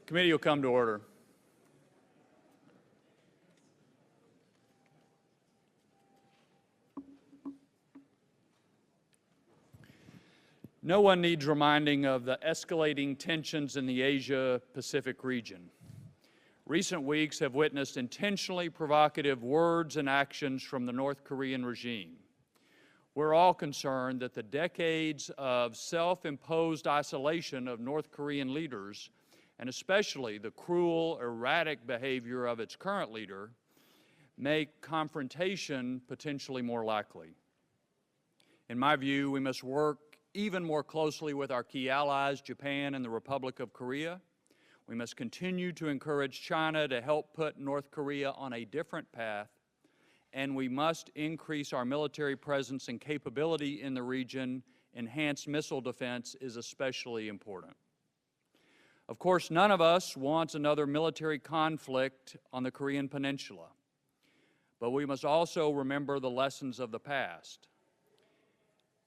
Committee will come to order. No one needs reminding of the escalating tensions in the Asia-Pacific region. Recent weeks have witnessed intentionally provocative words and actions from the North Korean regime. We're all concerned that the decades of self-imposed isolation of North Korean leaders, and especially the cruel, erratic behavior of its current leader, make confrontation potentially more likely. In my view, we must work even more closely with our key allies, Japan and the Republic of Korea. We must continue to encourage China to help put North Korea on a different path, and we must increase our military presence and capability in the region. Enhanced missile defense is especially important. Of course, none of us wants another military conflict on the Korean Peninsula, but we must also remember the lessons of the past.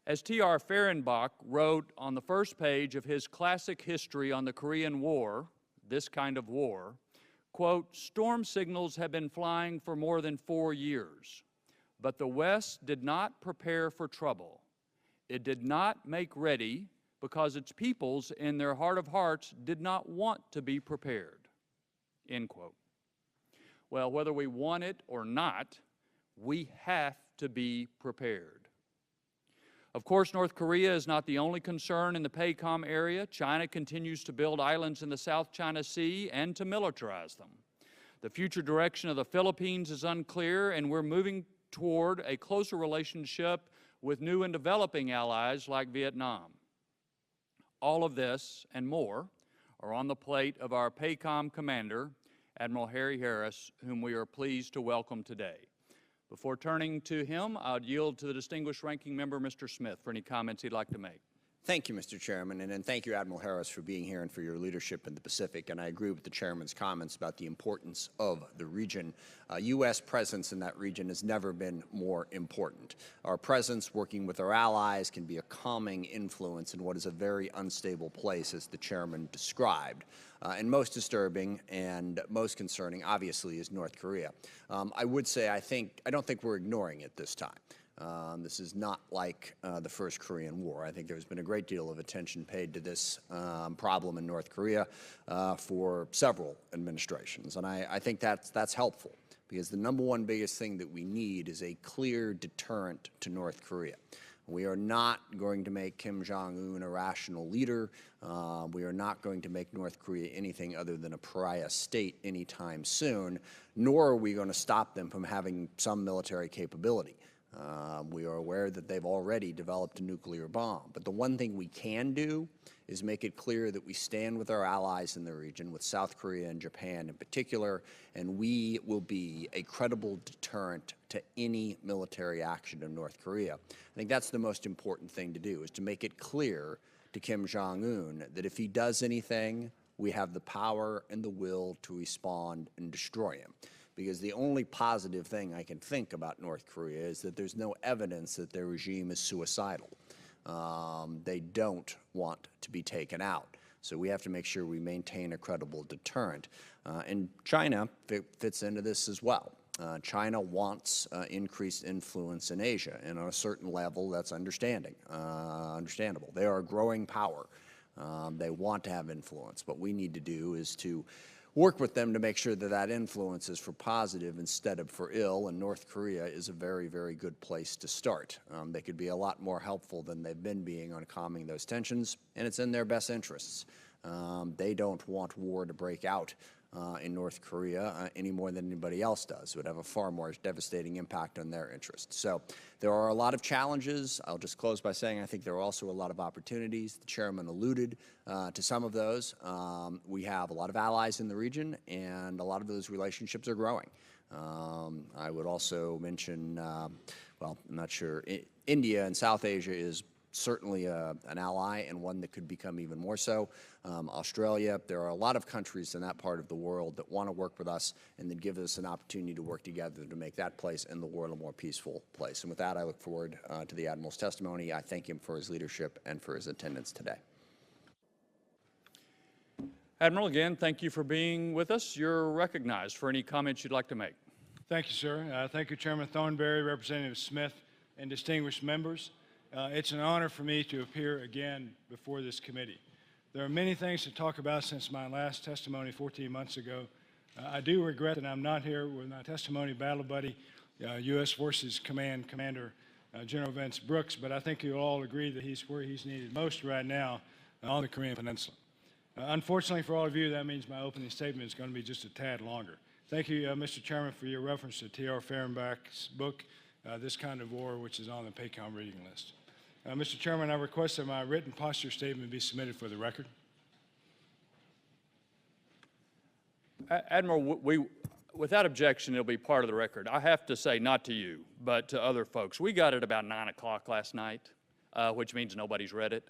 As T.R. Fehrenbach wrote on the first page of his classic history on the Korean War, This Kind of War, quote, "Storm signals have been flying for more than 4 years, but the West did not prepare for trouble. It did not make ready because its peoples in their heart of hearts did not want to be prepared," end quote. Well, whether we want it or not, we have to be prepared. Of course, North Korea is not the only concern in the Pacom area. China continues to build islands in the South China Sea and to militarize them. The future direction of the Philippines is unclear, and we're moving toward a closer relationship with new and developing allies like Vietnam. All of this and more are on the plate of our Pacom commander, Admiral Harry Harris, whom we are pleased to welcome today. Before turning to him, I'll yield to the distinguished ranking member, Mr. Smith, for any comments he'd like to make. Thank you, Mr. Chairman, and thank you, Admiral Harris, for being here and for your leadership in the Pacific. And I agree with the Chairman's comments about the importance of the region. U.S. presence in that region has never been more important. Our presence, working with our allies, can be a calming influence in what is a very unstable place, as the Chairman described. And most disturbing and most concerning, obviously, is North Korea. I would say I don't think we're ignoring it this time. This is not like the first Korean War. I think there's been a great deal of attention paid to this problem in North Korea for several administrations, and I think that's helpful, because the number one biggest thing that we need is a clear deterrent to North Korea. We are not going to make Kim Jong-un a rational leader. We are not going to make North Korea anything other than a pariah state anytime soon, nor are we going to stop them from having some military capability. We are aware that they've already developed a nuclear bomb. But the one thing we can do is make it clear that we stand with our allies in the region, with South Korea and Japan in particular, and we will be a credible deterrent to any military action in North Korea. I think that's the most important thing to do, is to make it clear to Kim Jong-un that if he does anything, we have the power and the will to respond and destroy him. Because the only positive thing I can think about North Korea is that there's no evidence that their regime is suicidal. They don't want to be taken out. So we have to make sure we maintain a credible deterrent. And China fits into this as well. China wants increased influence in Asia, and on a certain level, that's understandable. They are a growing power. They want to have influence. What we need to do is to work with them to make sure that that influence is for positive instead of for ill, and North Korea is a very, very good place to start. They could be a lot more helpful than they've been being on calming those tensions, and it's in their best interests. They don't want war to break out in North Korea any more than anybody else does. It would have a far more devastating impact on their interests. So there are a lot of challenges. I'll just close by saying I think there are also a lot of opportunities. The Chairman alluded to some of those. We have a lot of allies in the region, and a lot of those relationships are growing. I would also mention, well, I'm not sure, India and South Asia is certainly an ally, and one that could become even more so. Australia, there are a lot of countries in that part of the world that want to work with us and that give us an opportunity to work together to make that place and the world a more peaceful place. And with that, I look forward to the Admiral's testimony. I thank him for his leadership and for his attendance today. Admiral, again, thank you for being with us. You're recognized for any comments you'd like to make. Thank you, sir. Thank you, Chairman Thornberry, Representative Smith, and distinguished members. It's an honor for me to appear again before this committee. There are many things to talk about since my last testimony 14 months ago. I do regret that I'm not here with my testimony battle buddy, U.S. Forces Command Commander General Vince Brooks, but I think you'll all agree that he's where he's needed most right now on the Korean Peninsula. Unfortunately for all of you, that means my opening statement is going to be just a tad longer. Thank you, Mr. Chairman, for your reference to T.R. Fehrenbach's book, This Kind of War, which is on the Pacom reading list. Mr. Chairman, I request that my written posture statement be submitted for the record. Admiral, without objection, it'll be part of the record. I have to say, not to you, but to other folks, we got it about 9 o'clock last night, which means nobody's read it,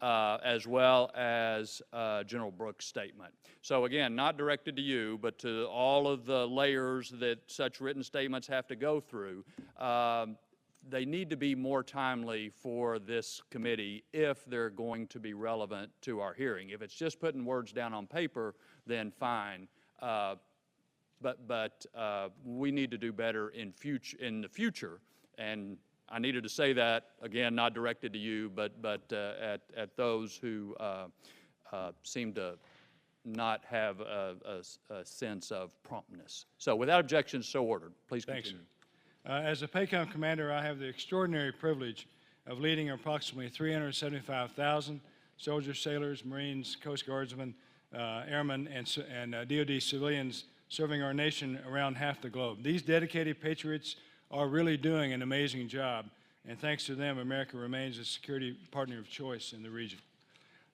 as well as General Brooks' statement. So again, not directed to you, but to all of the layers that such written statements have to go through. They need to be more timely for this committee if they're going to be relevant to our hearing. If it's just putting words down on paper, then fine. But we need to do better in the future, and I needed to say that, again, not directed to you, but at those who seem to not have a sense of promptness. So without objection, so ordered. Please continue. Thanks, sir. As a Pacom commander, I have the extraordinary privilege of leading approximately 375,000 soldiers, sailors, Marines, Coast Guardsmen, airmen, and DoD civilians serving our nation around half the globe. These dedicated patriots are really doing an amazing job, and thanks to them, America remains a security partner of choice in the region.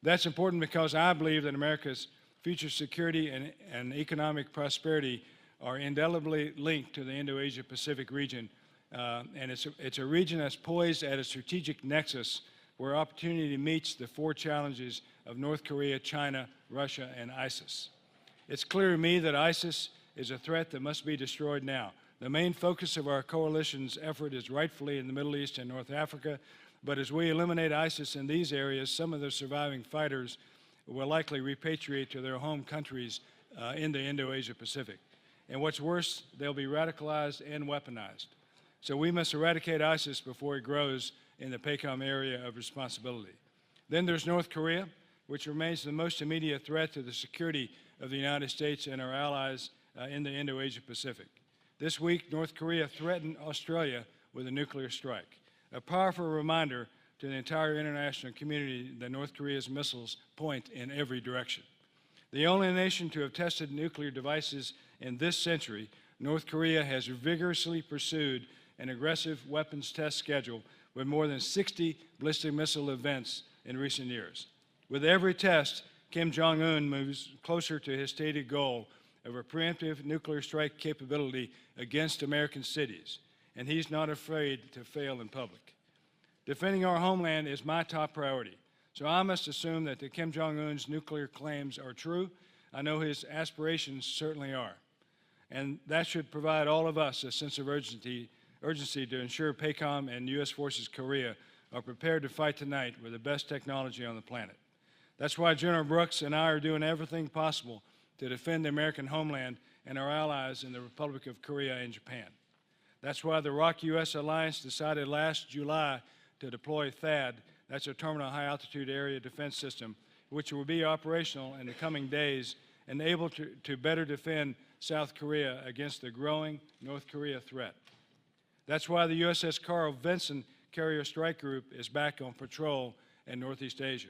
That's important because I believe that America's future security and economic prosperity are indelibly linked to the Indo-Asia Pacific region, and it's a region that's poised at a strategic nexus where opportunity meets the 4 challenges of North Korea, China, Russia, and ISIS. It's clear to me that ISIS is a threat that must be destroyed now. The main focus of our coalition's effort is rightfully in the Middle East and North Africa, but as we eliminate ISIS in these areas, some of the surviving fighters will likely repatriate to their home countries in the Indo-Asia Pacific. And what's worse, they'll be radicalized and weaponized. So we must eradicate ISIS before it grows in the Pacom area of responsibility. Then there's North Korea, which remains the most immediate threat to the security of the United States and our allies in the Indo-Asia Pacific. This week, North Korea threatened Australia with a nuclear strike, a powerful reminder to the entire international community that North Korea's missiles point in every direction. The only nation to have tested nuclear devices in this century, North Korea has vigorously pursued an aggressive weapons test schedule with more than 60 ballistic missile events in recent years. With every test, Kim Jong-un moves closer to his stated goal of a preemptive nuclear strike capability against American cities, and he's not afraid to fail in public. Defending our homeland is my top priority, so I must assume that the Kim Jong-un's nuclear claims are true. I know his aspirations certainly are. And that should provide all of us a sense of urgency to ensure Pacom and U.S. Forces Korea are prepared to fight tonight with the best technology on the planet. That's why General Brooks and I are doing everything possible to defend the American homeland and our allies in the Republic of Korea and Japan. That's why the ROK-U.S. Alliance decided last July to deploy THAAD, that's a Terminal High Altitude Area Defense System, which will be operational in the coming days and able to better defend South Korea against the growing North Korea threat. That's why the USS Carl Vinson Carrier Strike Group is back on patrol in Northeast Asia.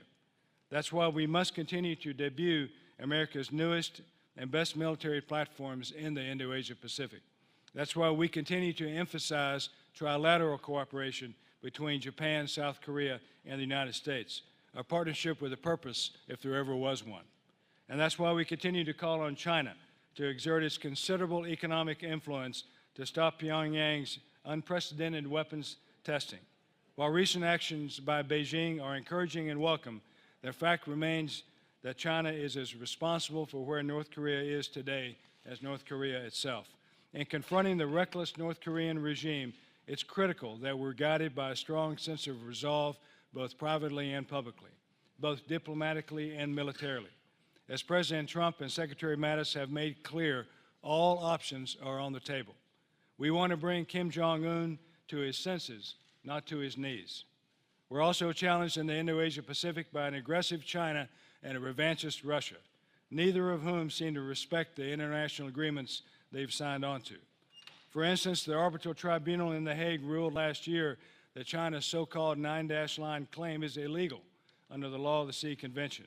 That's why we must continue to debut America's newest and best military platforms in the Indo-Asia Pacific. That's why we continue to emphasize trilateral cooperation between Japan, South Korea, and the United States, a partnership with a purpose if there ever was one. And that's why we continue to call on China to exert its considerable economic influence to stop Pyongyang's unprecedented weapons testing. While recent actions by Beijing are encouraging and welcome, the fact remains that China is as responsible for where North Korea is today as North Korea itself. In confronting the reckless North Korean regime, it's critical that we're guided by a strong sense of resolve, both privately and publicly, both diplomatically and militarily. as President Trump and Secretary Mattis have made clear, all options are on the table. We want to bring Kim Jong-un to his senses, not to his knees. We're also challenged in the Indo-Asia Pacific by an aggressive China and a revanchist Russia, neither of whom seem to respect the international agreements they've signed on to. For instance, the arbitral tribunal in The Hague ruled last year that China's so-called nine-dash-line claim is illegal under the Law of the Sea Convention.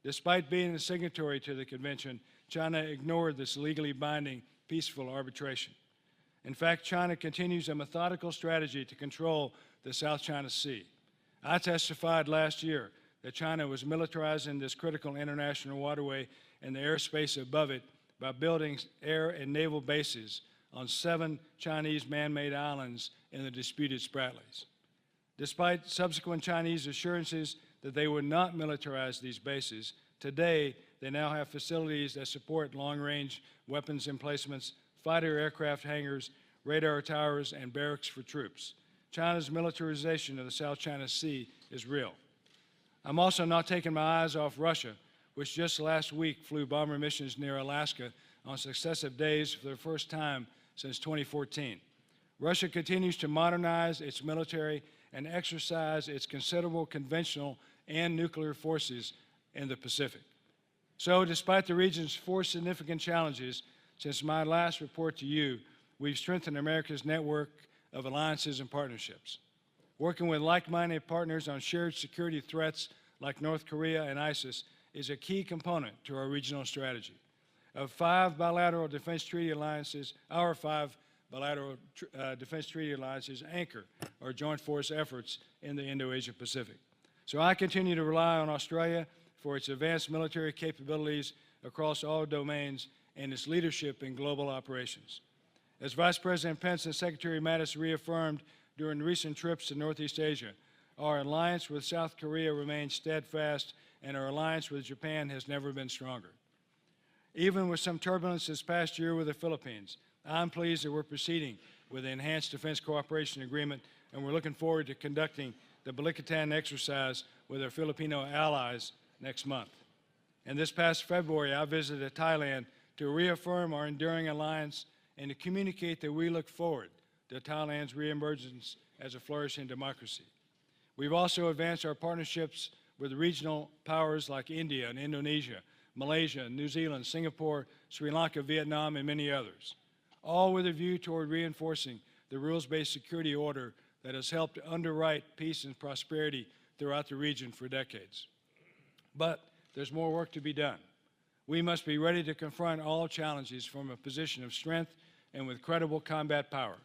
Despite being a signatory to the convention, China ignored this legally binding peaceful arbitration. In fact, China continues a methodical strategy to control the South China Sea. I testified last year that China was militarizing this critical international waterway and the airspace above it by building air and naval bases on 7 Chinese man-made islands in the disputed Spratlys. Despite subsequent Chinese assurances that they would not militarize these bases, today they now have facilities that support long-range weapons emplacements, fighter aircraft hangars, radar towers, and barracks for troops. China's militarization of the South China Sea is real. I'm also not taking my eyes off Russia, which just last week flew bomber missions near Alaska on successive days for the first time since 2014. Russia continues to modernize its military and exercise its considerable conventional and nuclear forces in the Pacific. So, despite the region's 4 significant challenges, since my last report to you, we've strengthened America's network of alliances and partnerships. Working with like-minded partners on shared security threats like North Korea and ISIS is a key component to our regional strategy. Of 5 bilateral defense treaty alliances, our 5 bilateral defense treaty alliances anchor our joint force efforts in the Indo-Asia Pacific. So I continue to rely on Australia for its advanced military capabilities across all domains and its leadership in global operations. As Vice President Pence and Secretary Mattis reaffirmed during recent trips to Northeast Asia, our alliance with South Korea remains steadfast, and our alliance with Japan has never been stronger. Even with some turbulence this past year with the Philippines, I'm pleased that we're proceeding with the Enhanced Defense Cooperation Agreement, and we're looking forward to conducting the Balikatan exercise with our Filipino allies next month. And this past February, I visited Thailand to reaffirm our enduring alliance and to communicate that we look forward to Thailand's reemergence as a flourishing democracy. We've also advanced our partnerships with regional powers like India and Indonesia, Malaysia, New Zealand, Singapore, Sri Lanka, Vietnam, and many others, all with a view toward reinforcing the rules-based security order that has helped underwrite peace and prosperity throughout the region for decades. But there's more work to be done. We must be ready to confront all challenges from a position of strength and with credible combat power.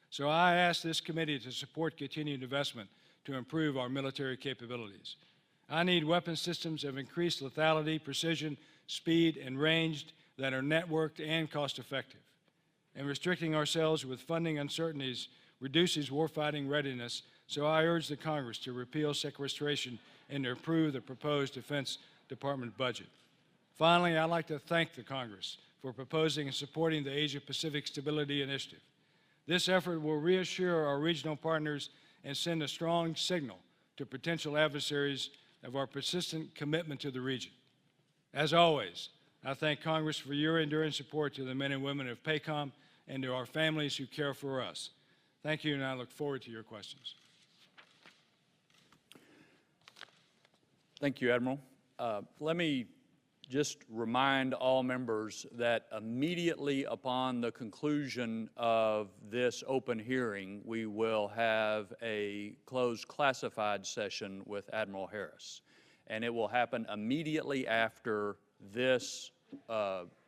So I ask this committee to support continued investment to improve our military capabilities. I need weapon systems of increased lethality, precision, speed, and range that are networked and cost-effective. And restricting ourselves with funding uncertainties reduces warfighting readiness, so I urge the Congress to repeal sequestration and to approve the proposed Defense Department budget. Finally, I'd like to thank the Congress for proposing and supporting the Asia-Pacific Stability Initiative. This effort will reassure our regional partners and send a strong signal to potential adversaries of our persistent commitment to the region. As always, I thank Congress for your enduring support to the men and women of Pacom and to our families who care for us. Thank you, and I look forward to your questions. Thank you, Admiral. Let me just remind all members that immediately upon the conclusion of this open hearing, we will have a closed classified session with Admiral Harris. And it will happen immediately after this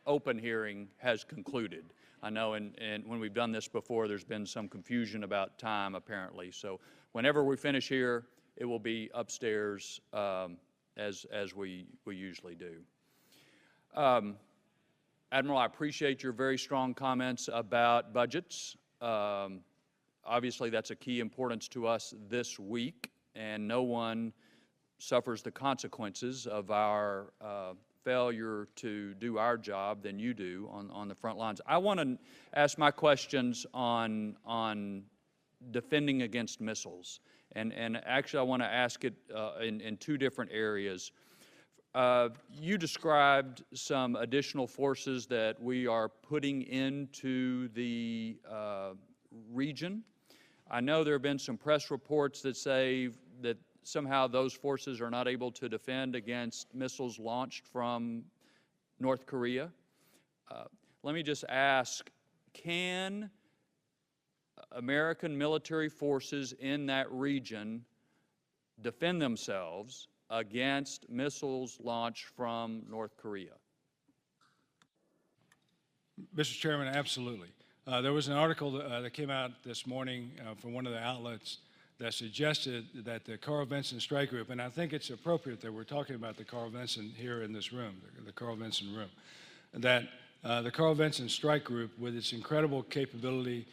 open hearing has concluded. I know and when we've done this before, there's been some confusion about time, apparently. So whenever we finish here, it will be upstairs as we usually do. Admiral, I appreciate your very strong comments about budgets. Obviously, that's a key importance to us this week, and no one suffers the consequences of our failure to do our job than you do on the front lines. I want to ask my questions on defending against missiles, and actually I want to ask it in 2 different areas. You described some additional forces that we are putting into the region. I know there have been some press reports that say that somehow those forces are not able to defend against missiles launched from North Korea. Let me just ask, can American military forces in that region defend themselves against missiles launched from North Korea? Mr. Chairman, absolutely. There was an article that came out this morning from one of the outlets that suggested that the Carl Vinson Strike Group, and I think it's appropriate that we're talking about the Carl Vinson here in this room, the Carl Vinson room, that the Carl Vinson Strike Group, with its incredible capability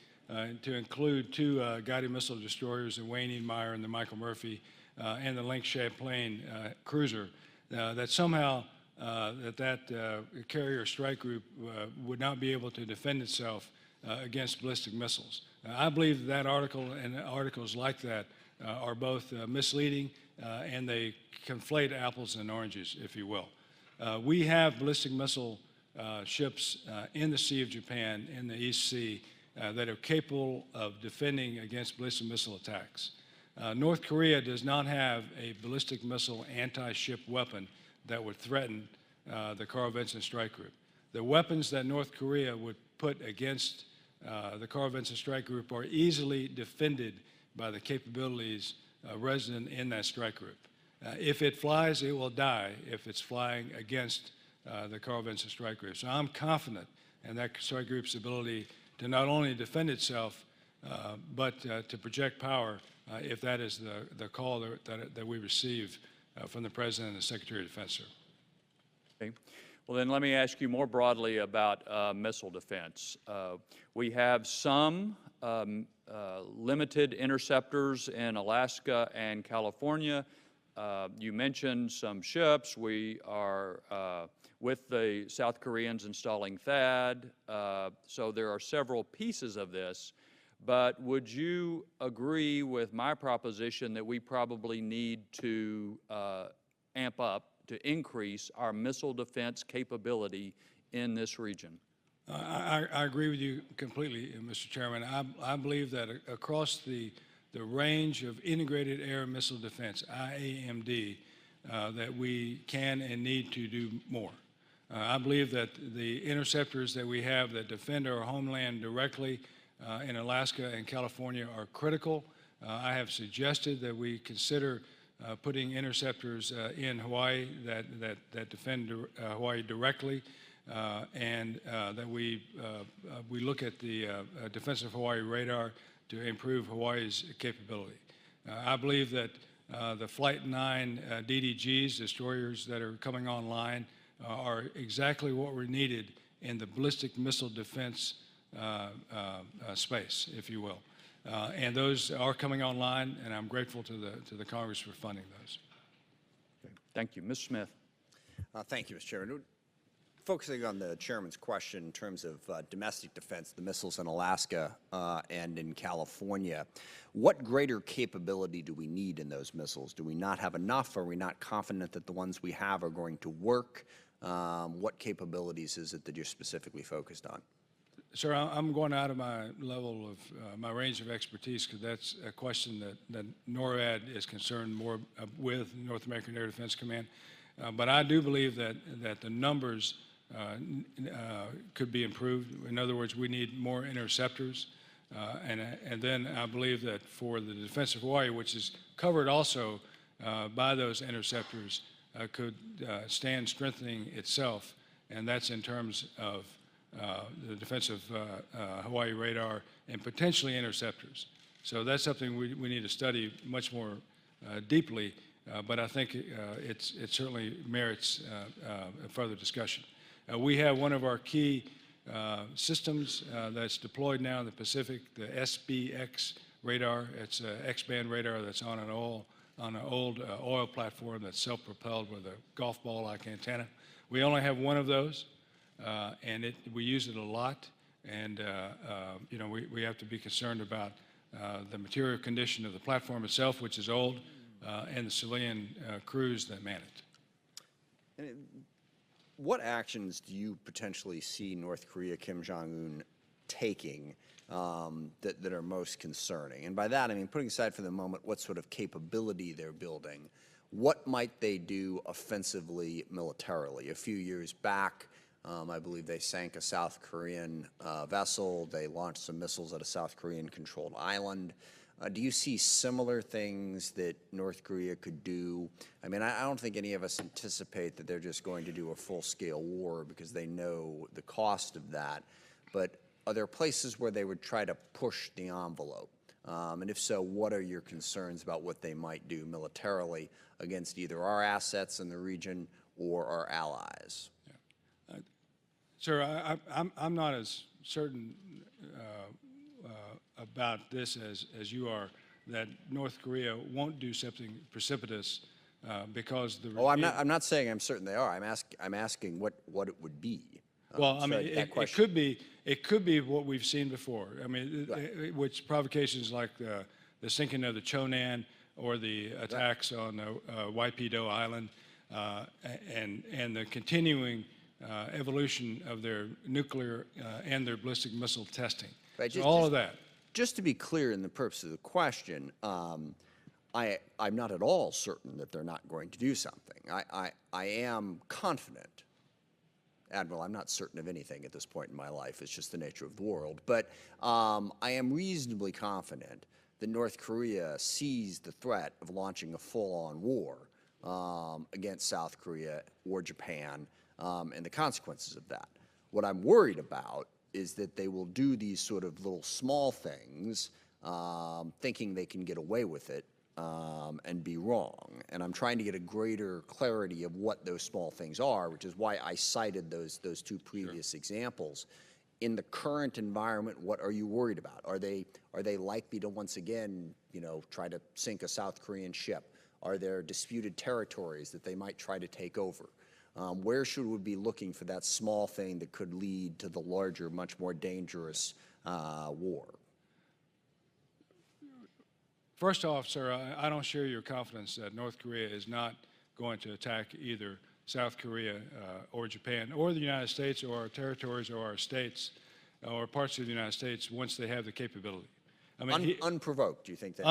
to include two guided missile destroyers, the Wayne E. Meyer and the Michael Murphy, and the Lynx Champlain cruiser, that somehow that carrier strike group would not be able to defend itself against ballistic missiles. I believe that article and articles like that are both misleading and they conflate apples and oranges, if you will. We have ballistic missile ships in the Sea of Japan, in the East Sea, that are capable of defending against ballistic missile attacks. North Korea does not have a ballistic missile anti-ship weapon that would threaten the Carl Vinson Strike Group. The weapons that North Korea would put against the Carl Vinson Strike Group are easily defended by the capabilities resident in that strike group. If it flies, it will die if it's flying against the Carl Vinson Strike Group. So I'm confident in that strike group's ability to not only defend itself, but to project power if that is the call that we receive from the President and the Secretary of Defense, sir. Okay. Well, then let me ask you more broadly about missile defense. We have some limited interceptors in Alaska and California. You mentioned some ships. We are with the South Koreans installing THAAD. So there are several pieces of this. But would you agree with my proposition that we probably need to amp up, to increase our missile defense capability in this region? I agree with you completely, Mr. Chairman. I believe that across the range of integrated air and missile defense, IAMD, that we can and need to do more. I believe that the interceptors that we have that defend our homeland directly in Alaska and California are critical. I have suggested that we consider putting interceptors in Hawaii that defend Hawaii directly, and that we look at the Defense of Hawaii radar to improve Hawaii's capability. I believe that the Flight 9 DDGs, destroyers that are coming online, are exactly what were needed in the ballistic missile defense space, if you will. And those are coming online, and I'm grateful to the Congress for funding those. Okay. Thank you. Ms. Smith. Thank you, Mr. Chairman. Focusing on the Chairman's question in terms of domestic defense, the missiles in Alaska and in California, what greater capability do we need in those missiles? Do we not have enough? Are we not confident that the ones we have are going to work? What capabilities is it that you're specifically focused on? Sir, I'm going out of my level of my range of expertise, because that's a question that NORAD is concerned more with, North American Air Defense Command. But I do believe that the numbers could be improved. In other words, we need more interceptors. And then I believe that for the Defense of Hawaii, which is covered also by those interceptors, could stand strengthening itself. And that's in terms of the Defense of Hawaii radar and potentially interceptors. So that's something we need to study much more deeply, but I think it certainly merits a further discussion. We have one of our key systems that's deployed now in the Pacific, the SBX radar. It's an X-band radar that's on an old oil platform that's self-propelled with a golf ball-like antenna. We only have one of those. And we use it a lot, and you know, we have to be concerned about the material condition of the platform itself, which is old, and the civilian crews that man it. What actions do you potentially see North Korea, Kim Jong-un, taking that are most concerning? And by that, I mean, putting aside for the moment what sort of capability they're building, what might they do offensively militarily? A few years back, I believe they sank a South Korean vessel. They launched some missiles at a South Korean-controlled island. Do you see similar things that North Korea could do? I mean, I don't think any of us anticipate that they're just going to do a full-scale war because they know the cost of that. But are there places where they would try to push the envelope? And if so, what are your concerns about what they might do militarily against either our assets in the region or our allies? Yeah. Sir, I'm not as certain about this as you are, that North Korea won't do something precipitous because the. Oh, I'm not saying I'm certain they are. I'm asking what it would be. Well, I mean, it could be what we've seen before. I mean, right. Which provocations like the sinking of the Chonan or the attacks right. on Waipido Island and the continuing evolution of their nuclear and their ballistic missile testing. Right. So all of that. Just to be clear in the purpose of the question, I'm not at all certain that they're not going to do something. I am confident. Admiral, I'm not certain of anything at this point in my life. It's just the nature of the world. But I am reasonably confident that North Korea sees the threat of launching a full-on war against South Korea or Japan and the consequences of that. What I'm worried about is that they will do these sort of little small things thinking they can get away with it and be wrong. And I'm trying to get a greater clarity of what those small things are, which is why I cited those two previous sure. examples. In the current environment, what are you worried about? Are they likely to once again, try to sink a South Korean ship? Are there disputed territories that they might try to take over? Where should we be looking for that small thing that could lead to the larger, much more dangerous war? First off, sir, I don't share your confidence that North Korea is not going to attack either South Korea or Japan or the United States or our territories or our states or parts of the United States once they have the capability. I mean, unprovoked, do you think that?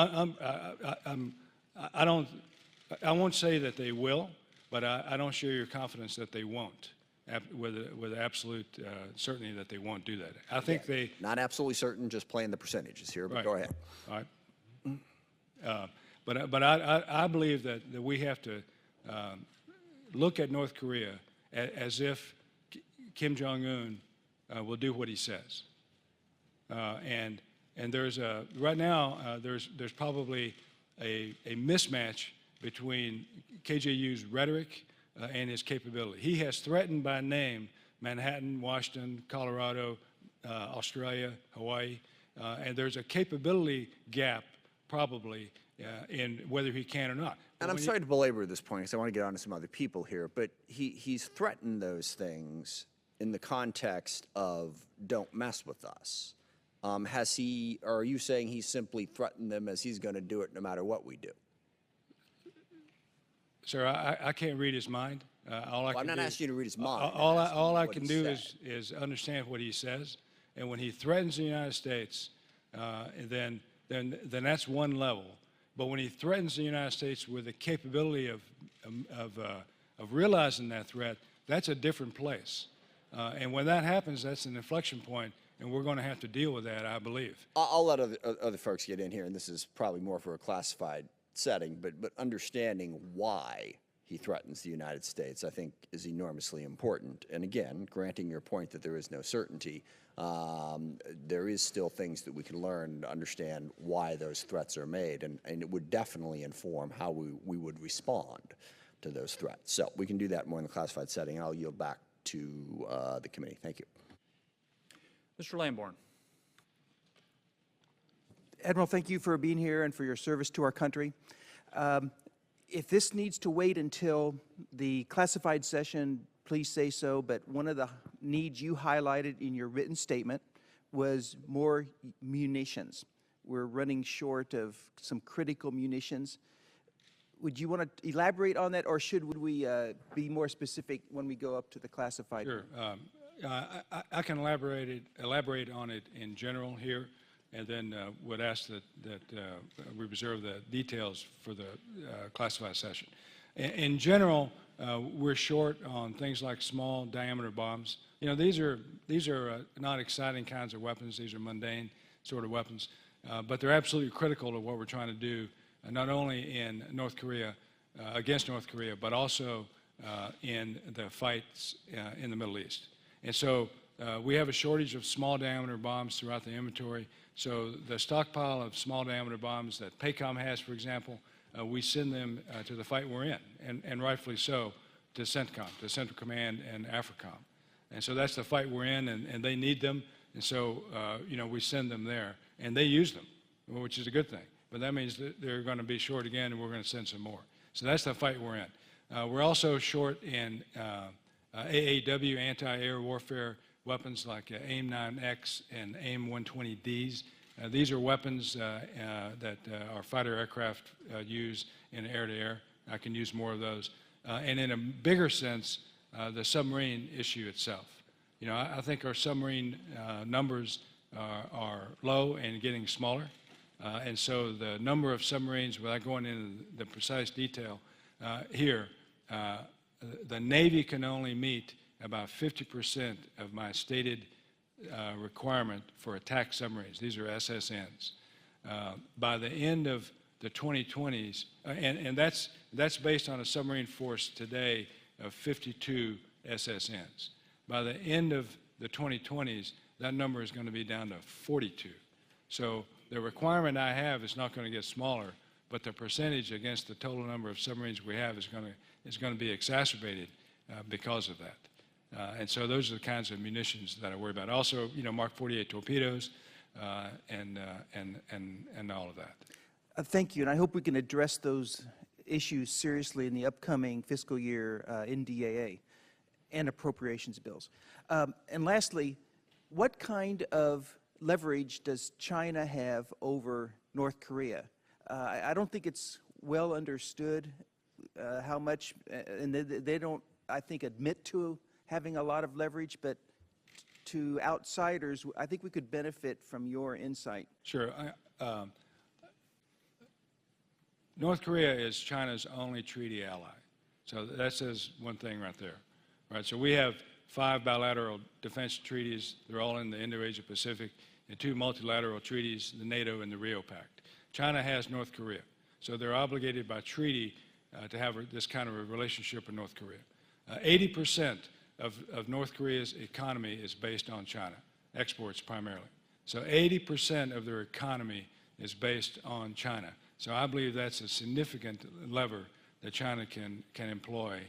I won't say that they will, but I don't share your confidence that they won't, with absolute certainty that they won't do that. I think they... Not absolutely certain, just playing the percentages here, but right. Go ahead. All right. But I believe that we have to look at North Korea as if Kim Jong-un will do what he says. And there's right now there's probably a mismatch between KJU's rhetoric and his capability. He has threatened by name Manhattan, Washington, Colorado, Australia, Hawaii, and there's a capability gap probably in whether he can or not. And I'm sorry to belabor this point because I want to get on to some other people here, but he's threatened those things in the context of don't mess with us. Or are you saying he's simply threatened them as he's going to do it no matter what we do? Sir, I can't read his mind. I'm not asking you to read his mind. All I can do is understand what he says, and when he threatens the United States, then that's one level. But when he threatens the United States with the capability of realizing that threat, that's a different place. And when that happens, that's an inflection point, and we're going to have to deal with that, I believe. I'll let other folks get in here, and this is probably more for a classified setting, but understanding why he threatens the United States, I think, is enormously important. And again, granting your point that there is no certainty, there is still things that we can learn to understand why those threats are made, and it would definitely inform how we would respond to those threats. So we can do that more in the classified setting. I'll yield back to the committee. Thank you. Mr. Lamborn. Admiral, thank you for being here and for your service to our country. If this needs to wait until the classified session, please say so, but one of the needs you highlighted in your written statement was more munitions. We're running short of some critical munitions. Would you want to elaborate on that, or would we be more specific when we go up to the classified? Sure. I can elaborate on it in general here, and then would ask that we reserve the details for the classified session. In general, we're short on things like small diameter bombs. You know, these are not exciting kinds of weapons. These are mundane sort of weapons, but they're absolutely critical to what we're trying to do, not only in North Korea, against North Korea, but also in the fights in the Middle East. And so we have a shortage of small diameter bombs throughout the inventory. So the stockpile of small diameter bombs that Pacom has, for example, we send them to the fight we're in, and rightfully so, to CENTCOM, to Central Command and AFRICOM. And so that's the fight we're in, and they need them. And so, you know, we send them there, and they use them, which is a good thing. But that means that they're going to be short again, and we're going to send some more. So that's the fight we're in. We're also short in AAW, anti-air warfare weapons like AIM-9X and AIM-120Ds. These are weapons that our fighter aircraft use in air-to-air. I can use more of those. And in a bigger sense, the submarine issue itself. You know, I think our submarine numbers are low and getting smaller. And so the number of submarines, without going into the precise detail here, the Navy can only meet about 50% of my stated requirement for attack submarines. These are SSNs. By the end of the 2020s, and that's based on a submarine force today of 52 SSNs. By the end of the 2020s, that number is going to be down to 42. So the requirement I have is not going to get smaller, but the percentage against the total number of submarines we have is going to be exacerbated because of that. And so those are the kinds of munitions that I worry about. Also, you know, Mark 48 torpedoes and all of that. Thank you, and I hope we can address those issues seriously in the upcoming fiscal year NDAA and appropriations bills. And lastly, what kind of leverage does China have over North Korea? I don't think it's well understood how much, and they don't, I think, admit to having a lot of leverage, but to outsiders, I think we could benefit from your insight. Sure. North Korea is China's only treaty ally. So that says one thing right there. Right? So we have 5 bilateral defense treaties. They're all in the Indo-Asia Pacific, and 2 multilateral treaties, the NATO and the Rio Pact. China has North Korea. So they're obligated by treaty to have this kind of a relationship with North Korea. 80% of North Korea's economy is based on China, exports primarily. So 80% of their economy is based on China. So I believe that's a significant lever that China can employ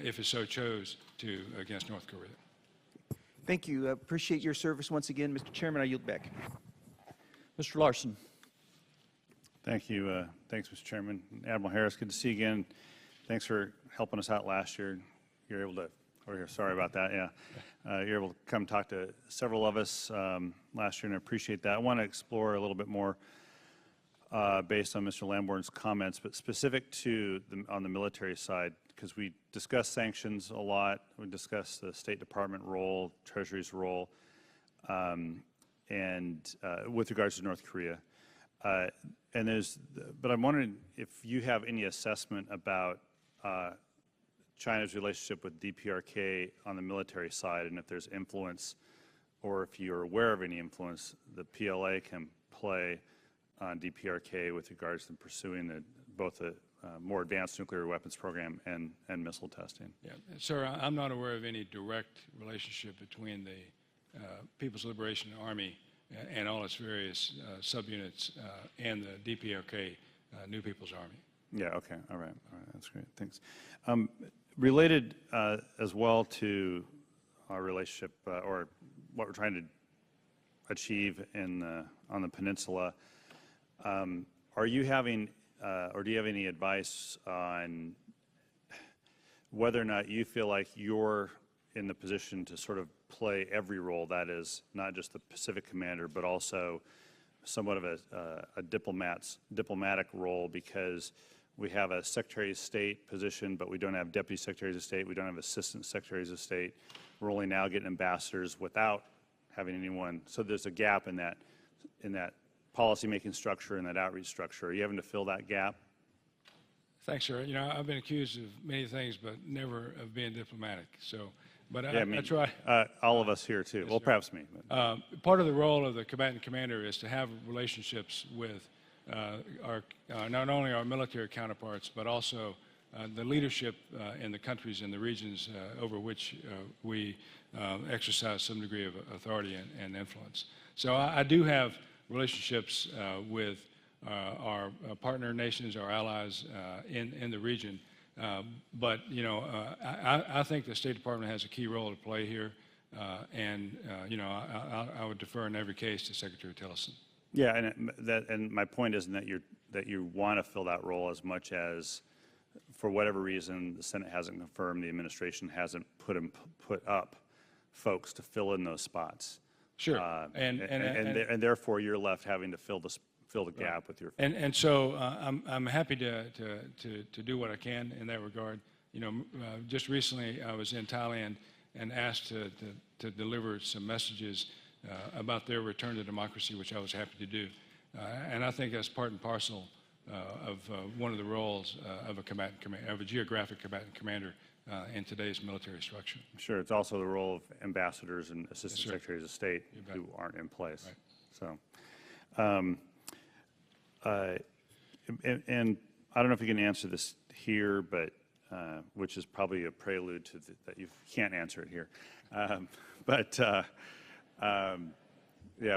if it so chose to against North Korea. Thank you. Appreciate your service once again. Mr. Chairman, I yield back. Mr. Larson. Thank you. Thanks, Mr. Chairman. Admiral Harris, good to see you again. Thanks for helping us out last year. You're able to, sorry about that, yeah. You're able to come talk to several of us last year, and I appreciate that. I want to explore a little bit more based on Mr. Lamborn's comments, but specific to on the military side, because we discussed sanctions a lot. We discussed the State Department role, Treasury's role, and with regards to North Korea. But I'm wondering if you have any assessment about China's relationship with DPRK on the military side, and if there's influence, or if you're aware of any influence the PLA can play on DPRK with regards to pursuing both the more advanced nuclear weapons program and missile testing. Yeah, sir, I'm not aware of any direct relationship between the People's Liberation Army and all its various subunits and the DPRK, New People's Army. Yeah, okay, all right, that's great, thanks. Related as well to our relationship or what we're trying to achieve on the peninsula, are you having or do you have any advice on whether or not you feel like you're in the position to sort of play every role, that is, not just the Pacific commander, but also somewhat of a diplomatic role, because We have a Secretary of State position, but we don't have Deputy Secretaries of State. We don't have Assistant Secretaries of State. We're only now getting ambassadors without having anyone. So there's a gap in that policy-making structure and that outreach structure. Are you having to fill that gap? Thanks, sir. You know, I've been accused of many things, but never of being diplomatic. So, but Yeah, I try. All of us here, too. Well, sir. perhaps me. Part of the role of the combatant commander is to have relationships with not only our military counterparts, but also the leadership in the countries and the regions over which we exercise some degree of authority and influence. So I do have relationships with our partner nations, our allies in the region. But, you know, I think the State Department has a key role to play here. You know, I would defer in every case to Secretary Tillerson. Yeah, and my point isn't that you want to fill that role as much as, for whatever reason, the Senate hasn't confirmed, the administration hasn't put up folks to fill in those spots. Sure. And therefore, you're left having to fill the gap with your. And so I'm happy to do what I can in that regard. You know, just recently I was in Thailand and asked to deliver some messages about their return to democracy, which I was happy to do. And I think that's part and parcel of one of the roles of a geographic combatant commander in today's military structure. Sure, it's also the role of ambassadors and assistant secretaries of state who aren't in place. Right. So, and I don't know if you can answer this here, but which is probably a prelude to that you can't answer it here. Yeah,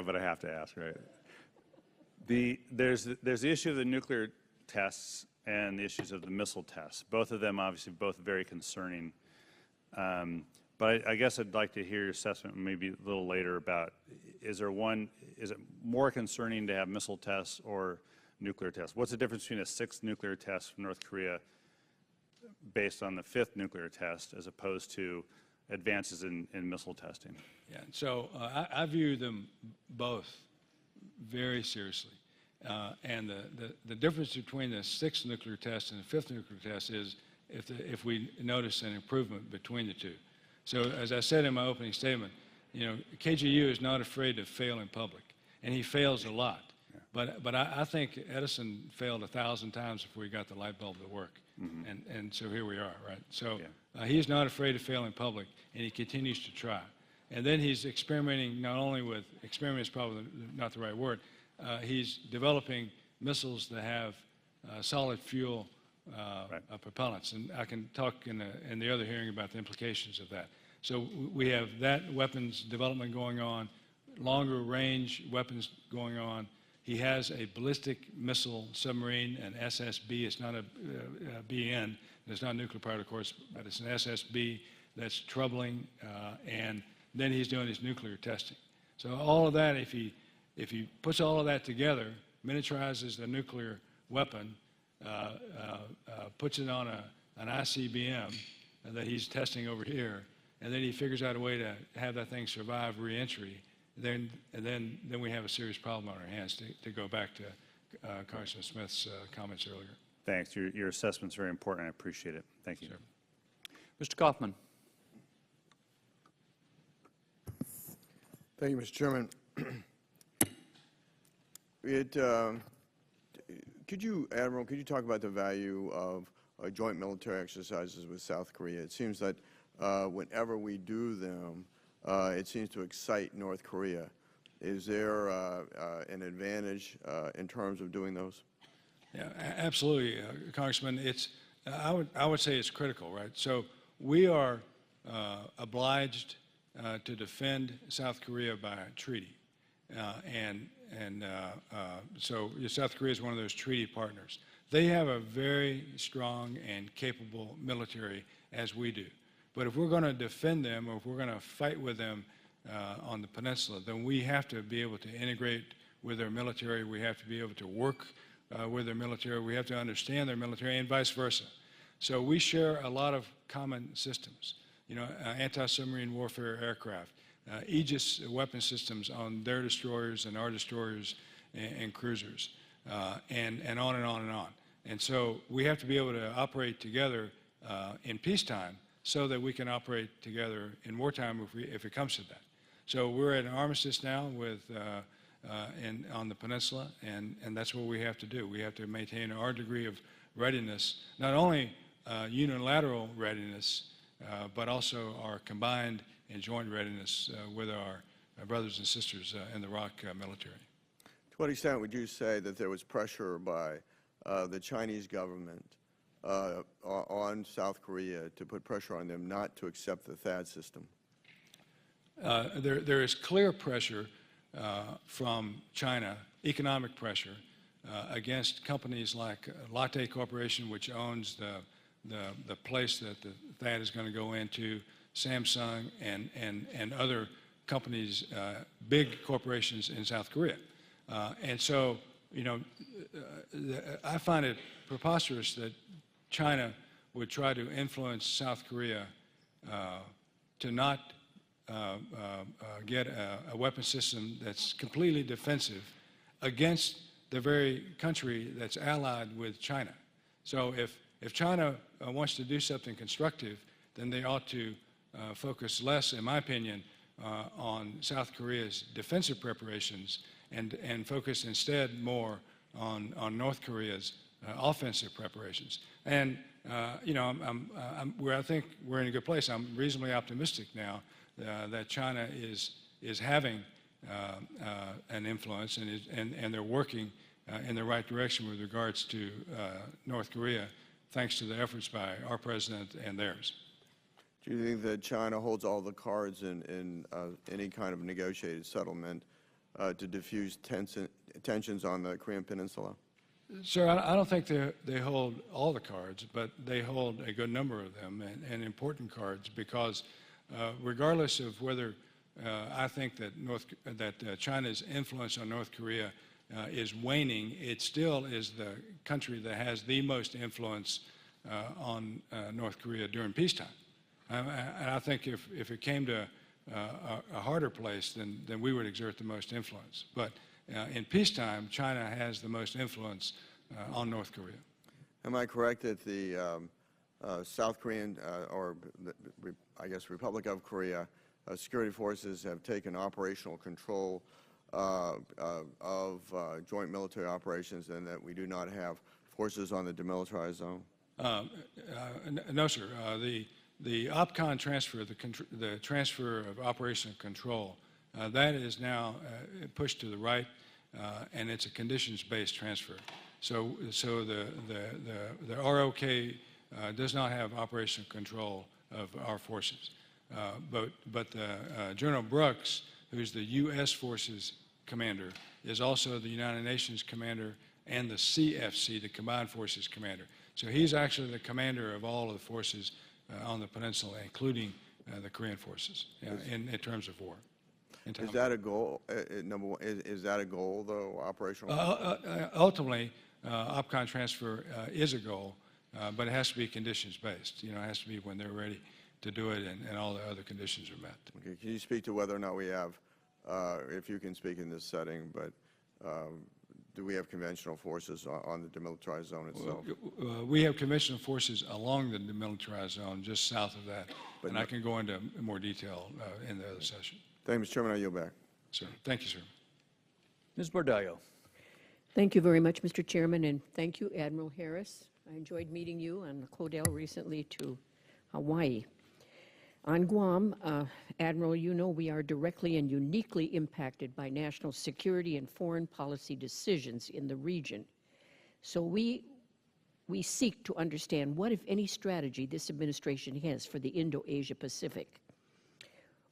but I have to ask, right? There's the issue of the nuclear tests and the issues of the missile tests. Both of them, obviously, both very concerning. But I guess I'd like to hear your assessment maybe a little later about, is it more concerning to have missile tests or nuclear tests? What's the difference between a 6th nuclear test from North Korea based on the 5th nuclear test as opposed to advances in missile testing? Yeah, so I view them both very seriously. And the difference between the 6th nuclear test and the 5th nuclear test is if we notice an improvement between the two. So as I said in my opening statement, you know, KGU is not afraid to fail in public, and he fails a lot. Yeah. But I think Edison failed 1,000 times before he got the light bulb to work. Mm-hmm. And so here we are, right? So he's not afraid to fail in public, and he continues to try. And then he's experimenting not only with, experiment is probably not the right word, he's developing missiles that have solid fuel propellants. And I can talk in the other hearing about the implications of that. So we have that weapons development going on, longer range weapons going on. He has a ballistic missile submarine, an SSB. It's not a BN. It's not nuclear powered, of course, but it's an SSB that's troubling. And then he's doing his nuclear testing. So all of that, if he puts all of that together, miniaturizes the nuclear weapon, puts it on an ICBM that he's testing over here, and then he figures out a way to have that thing survive re-entry, then we have a serious problem on our hands, to go back to Congressman Smith's comments earlier. Thanks. Your assessment's very important. I appreciate it. Thank you. Sure. Mr. Kaufman. Thank you, Mr. Chairman. Admiral, could you talk about the value of joint military exercises with South Korea? It seems that whenever we do them, it seems to excite North Korea. Is there an advantage in terms of doing those? Yeah, absolutely, Congressman. I would say it's critical, right? So we are obliged to defend South Korea by treaty. So South Korea is one of those treaty partners. They have a very strong and capable military, as we do. But if we're going to defend them, or if we're going to fight with them on the peninsula, then we have to be able to integrate with their military. We have to be able to work with their military. We have to understand their military, and vice versa. So we share a lot of common systems. You know, anti-submarine warfare aircraft, Aegis weapon systems on their destroyers and our destroyers and cruisers, and on and on and on. And so we have to be able to operate together in peacetime so that we can operate together in wartime if it comes to that. So we're at an armistice now on the peninsula, and that's what we have to do. We have to maintain our degree of readiness, not only unilateral readiness, but also our combined and joint readiness with our brothers and sisters in the ROC military. To what extent would you say that there was pressure by the Chinese government on South Korea to put pressure on them not to accept the THAAD system? There is clear pressure from China, economic pressure, against companies like Lotte Corporation, which owns the place that the THAAD is going to go into, Samsung, and other companies, big corporations in South Korea. And so, I find it preposterous that China would try to influence South Korea to not get a weapon system that's completely defensive against the very country that's allied with China. So if China wants to do something constructive, then they ought to focus less, in my opinion, on South Korea's defensive preparations and focus instead more on North Korea's offensive preparations. And I think we're in a good place. I'm reasonably optimistic now that China is having an influence and they're working in the right direction with regards to North Korea, thanks to the efforts by our president and theirs. Do you think that China holds all the cards in any kind of negotiated settlement to diffuse tensions on the Korean Peninsula? Sir, I don't think they hold all the cards, but they hold a good number of them and important cards, because regardless of whether I think that China's influence on North Korea is waning, it still is the country that has the most influence on North Korea during peacetime. And I think if it came to a harder place, then we would exert the most influence. But in peacetime, China has the most influence on North Korea. Am I correct that the South Korean, or I guess Republic of Korea, security forces have taken operational control of joint military operations, and that we do not have forces on the demilitarized zone? No, sir. The OPCON transfer, the transfer of operational control, that is now pushed to the right, and it's a conditions-based transfer. So the ROK does not have operational control of our forces. But General Brooks, who's the U.S. Forces commander, is also the United Nations commander and the CFC, the Combined Forces commander. So he's actually the commander of all of the forces on the peninsula, including the Korean forces, in terms of war. Is that a goal? Number one, is that a goal, though, operational? Ultimately, OPCON transfer is a goal, but it has to be conditions-based. It has to be when they're ready to do it and all the other conditions are met. Okay. Can you speak to whether or not we have, if you can speak in this setting, but do we have conventional forces on the demilitarized zone itself? We have conventional forces along the demilitarized zone, just south of that, and I can go into more detail in the other session. Thank you, Mr. Chairman. I yield back. Sir, thank you, sir. Ms. Bordallo. Thank you very much, Mr. Chairman, and thank you, Admiral Harris. I enjoyed meeting you on Codell recently to Hawaii. On Guam, Admiral, we are directly and uniquely impacted by national security and foreign policy decisions in the region. So we seek to understand what, if any, strategy this administration has for the Indo-Asia Pacific.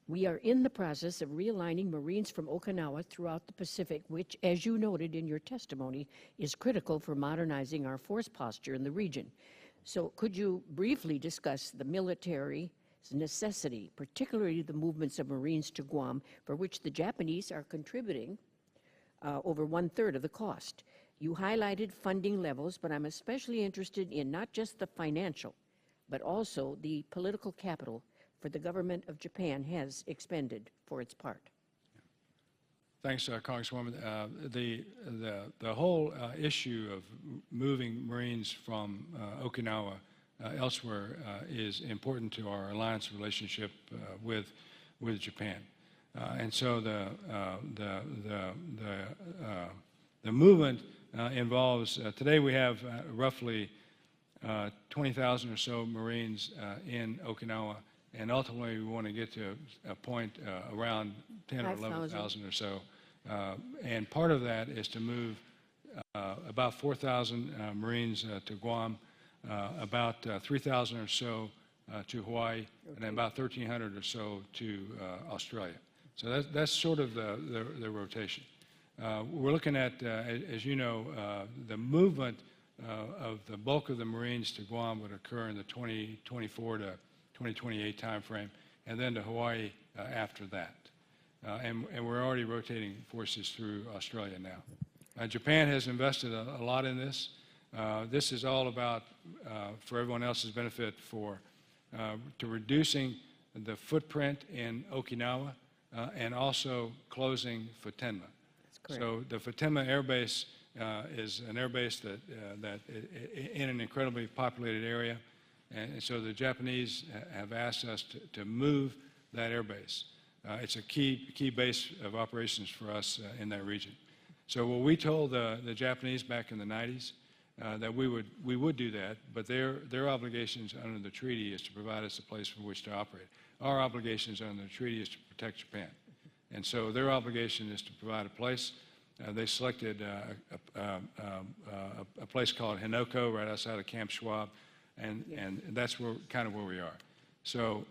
We are in the process of realigning Marines from Okinawa throughout the Pacific, which, as you noted in your testimony, is critical for modernizing our force posture in the region. So could you briefly discuss the military's necessity, particularly the movements of Marines to Guam, for which the Japanese are contributing over 1/3 of the cost? You highlighted funding levels, but I'm especially interested in not just the financial, but also the political capital for the government of Japan has expended for its part. Thanks, Congresswoman. The whole issue of moving Marines from Okinawa elsewhere is important to our alliance relationship with Japan. And so the movement involves, today we have roughly 20,000 or so Marines in Okinawa, and ultimately we want to get to a point around 10 or 11,000 or so. And part of that is to move about 4,000 Marines to Guam, about 3,000 or so to Hawaii, and then about 1,300 or so to Australia. So that's sort of the rotation. We're looking at, as you know, the movement of the bulk of the Marines to Guam would occur in the 2024 to 2028 timeframe, and then to Hawaii after that. And we're already rotating forces through Australia now. Japan has invested a lot in this. This is all about, for everyone else's benefit, to reducing the footprint in Okinawa and also closing Futenma. So the Futenma Air Base is an air base that in an incredibly populated area, and so the Japanese have asked us to move that air base. It's a key base of operations for us in that region. So what we told the Japanese back in the 90s, that we would do that, but their obligations under the treaty is to provide us a place from which to operate. Our obligations under the treaty is to protect Japan. And so their obligation is to provide a place. They selected a place called Hinoko right outside of Camp Schwab, and that's kind of where we are. So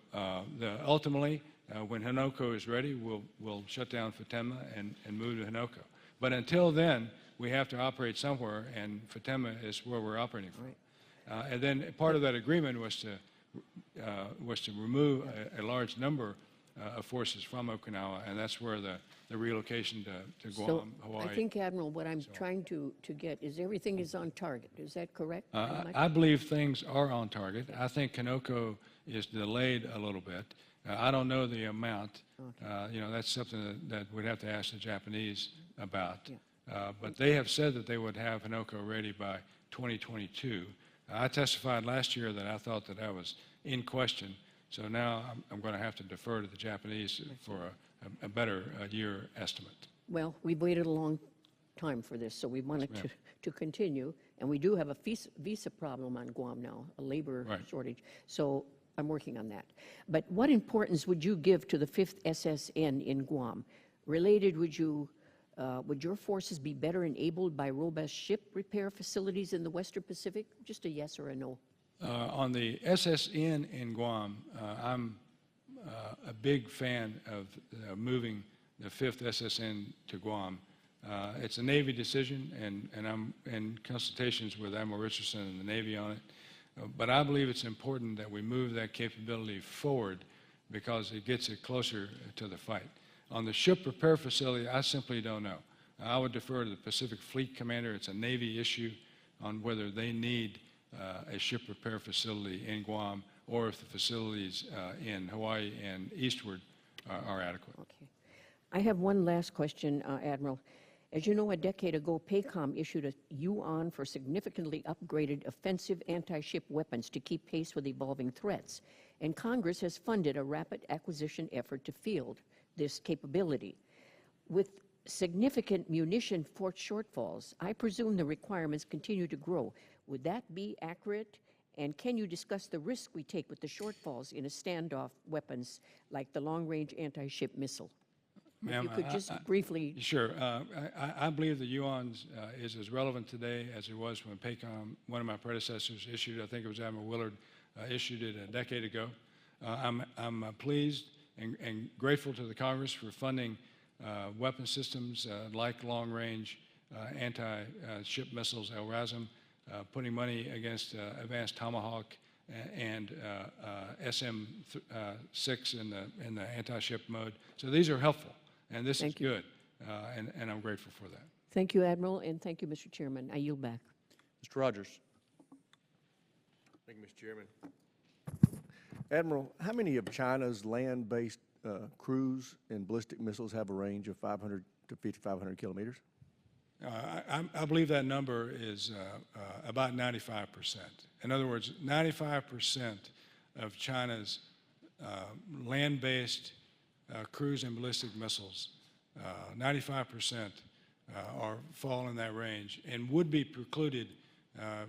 ultimately, when Hinoko is ready, we'll shut down Futenma and move to Hinoko. But until then, we have to operate somewhere, and Futenma is where we're operating from. Right. And then part of that agreement was to remove a large number of forces from Okinawa, and that's where the relocation to Guam, Hawaii. I think, Admiral, what I'm trying to get is everything is on target. Is that correct? I believe things are on target. I think Hinoko is delayed a little bit. I don't know the amount. Okay. That's something that we'd have to ask the Japanese about. Yeah. But they have said that they would have Hinoko ready by 2022. I testified last year that I thought that was in question. So now I'm going to have to defer to the Japanese for a better year estimate. Well, we've waited a long time for this, so we wanted to continue. And we do have a visa problem on Guam now, a labor shortage. So I'm working on that. But what importance would you give to the 5th SSN in Guam? Related, would your forces be better enabled by robust ship repair facilities in the Western Pacific? Just a yes or a no. On the SSN in Guam, I'm a big fan of moving the 5th SSN to Guam. It's a Navy decision, and I'm in consultations with Admiral Richardson and the Navy on it. But I believe it's important that we move that capability forward because it gets it closer to the fight. On the ship repair facility, I simply don't know. I would defer to the Pacific Fleet Commander. It's a Navy issue on whether they need a ship repair facility in Guam or if the facilities in Hawaii and eastward are adequate. Okay. I have one last question, Admiral. As you know, a decade ago, Pacom issued a yuan for significantly upgraded offensive anti-ship weapons to keep pace with evolving threats. And Congress has funded a rapid acquisition effort to field this capability. With significant munition force shortfalls, I presume the requirements continue to grow. Would that be accurate? And can you discuss the risk we take with the shortfalls in a standoff weapons like the long-range anti-ship missile? If you could just briefly... Sure. I believe the yuan is as relevant today as it was when Pacom, one of my predecessors, issued, I think it was Admiral Willard, issued it a decade ago. I'm pleased and grateful to the Congress for funding weapon systems like long-range anti-ship missiles, LRASM, putting money against Advanced Tomahawk and SM-6 in the anti-ship mode. So these are helpful, and this is good, and I'm grateful for that. Thank you, Admiral, and thank you, Mr. Chairman. I yield back. Mr. Rogers. Thank you, Mr. Chairman. Admiral, how many of China's land-based cruise and ballistic missiles have a range of 500 to 5,500 kilometers? I believe that number is about 95%. In other words, 95% of China's land-based cruise and ballistic missiles, 95% fall in that range and would be precluded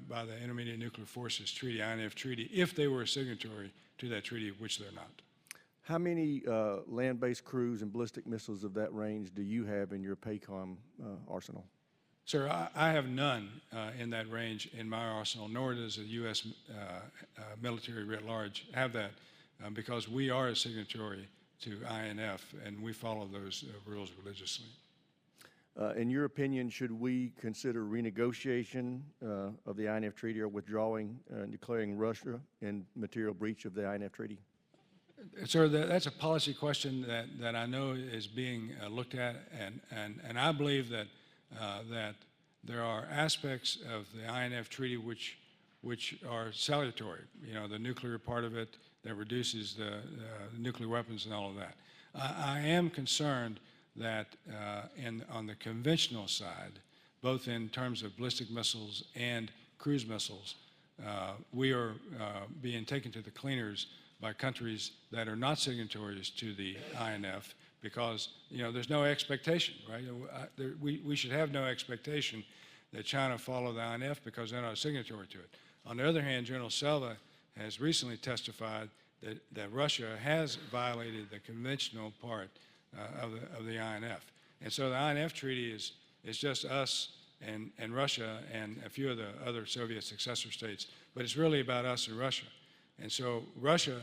by the Intermediate Nuclear Forces Treaty, INF Treaty, if they were a signatory to that treaty, which they're not. How many land-based cruise and ballistic missiles of that range do you have in your Pacom arsenal? Sir, I have none in that range in my arsenal, nor does the U.S. Military writ large have that, because we are a signatory to INF, and we follow those rules religiously. In your opinion, should we consider renegotiation of the INF Treaty or withdrawing and declaring Russia in material breach of the INF Treaty? Sir, that's a policy question that I know is being looked at, and I believe that there are aspects of the INF Treaty which are salutary. You know, the nuclear part of it that reduces the nuclear weapons and all of that. I am concerned that on the conventional side, both in terms of ballistic missiles and cruise missiles, we are being taken to the cleaners by countries that are not signatories to the INF, because, you know, there's no expectation, right? We should have no expectation that China follow the INF because they're not a signatory to it. On the other hand, General Selva has recently testified that Russia has violated the conventional part of the INF. And so the INF treaty is just us and Russia and a few of the other Soviet successor states, but it's really about us and Russia. And so Russia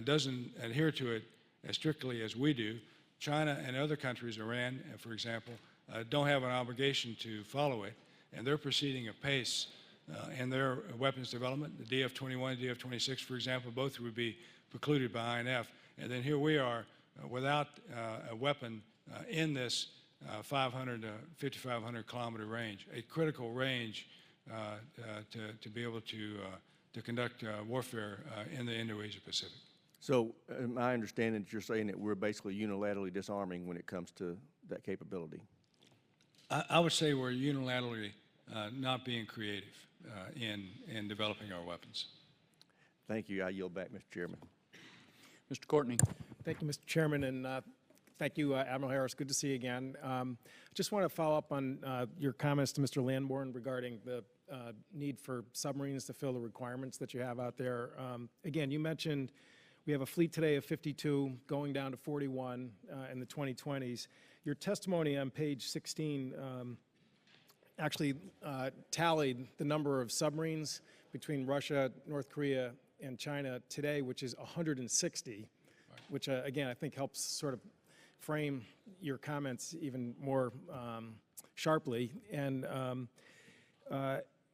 doesn't adhere to it as strictly as we do. China and other countries, Iran, for example, don't have an obligation to follow it, and they're proceeding apace in their weapons development. The DF-21, DF-26, for example, both would be precluded by INF. And then here we are without a weapon in this 500 to 5,500 kilometer range, a critical range to be able to conduct warfare in the Indo-Asia Pacific. So my understanding is you're saying that we're basically unilaterally disarming when it comes to that capability. I would say we're unilaterally not being creative in developing our weapons. Thank you. I yield back, Mr. Chairman. Mr. Courtney. Thank you, Mr. Chairman, and thank you, Admiral Harris. Good to see you again. Just want to follow up on your comments to Mr. Lamborn regarding the need for submarines to fill the requirements that you have out there. Again, you mentioned we have a fleet today of 52 going down to 41 in the 2020s. Your testimony on page 16 actually tallied the number of submarines between Russia, North Korea, and China today, which is 160, which again, I think helps sort of frame your comments even more sharply. And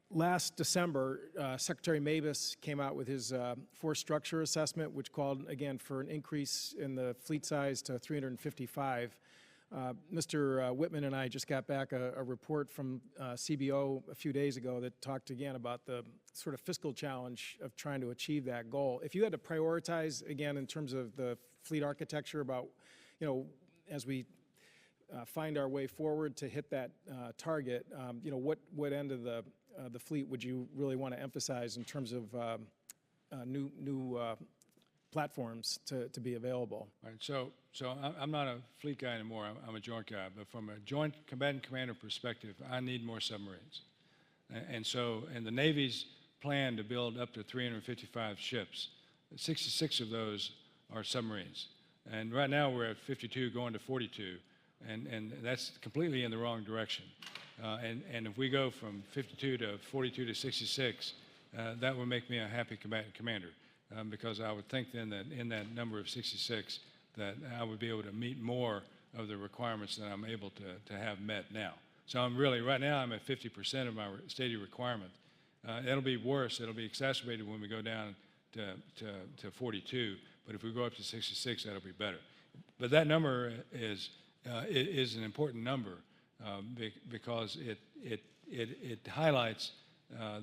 last December, Secretary Mavis came out with his force structure assessment, which called, again, for an increase in the fleet size to 355. Mr. Whitman and I just got back a report from CBO a few days ago that talked again about the sort of fiscal challenge of trying to achieve that goal. If you had to prioritize, again, in terms of the fleet architecture about, you know, as we find our way forward to hit that target, you know, what end of the fleet would you really want to emphasize in terms of new platforms to be available? Right. So I'm not a fleet guy anymore. I'm a joint guy. But from a joint combatant commander perspective, I need more submarines. And so in the Navy's plan to build up to 355 ships, 66 of those are submarines. And right now we're at 52 going to 42. And that's completely in the wrong direction. And if we go from 52 to 42 to 66, that would make me a happy combatant commander. Because I would think then that in that number of 66, that I would be able to meet more of the requirements that I'm able to have met now. So I'm really, right now I'm at 50% of my stated requirement. It'll be worse, it'll be exacerbated when we go down to 42, but if we go up to 66, that'll be better. But that number is an important number because it highlights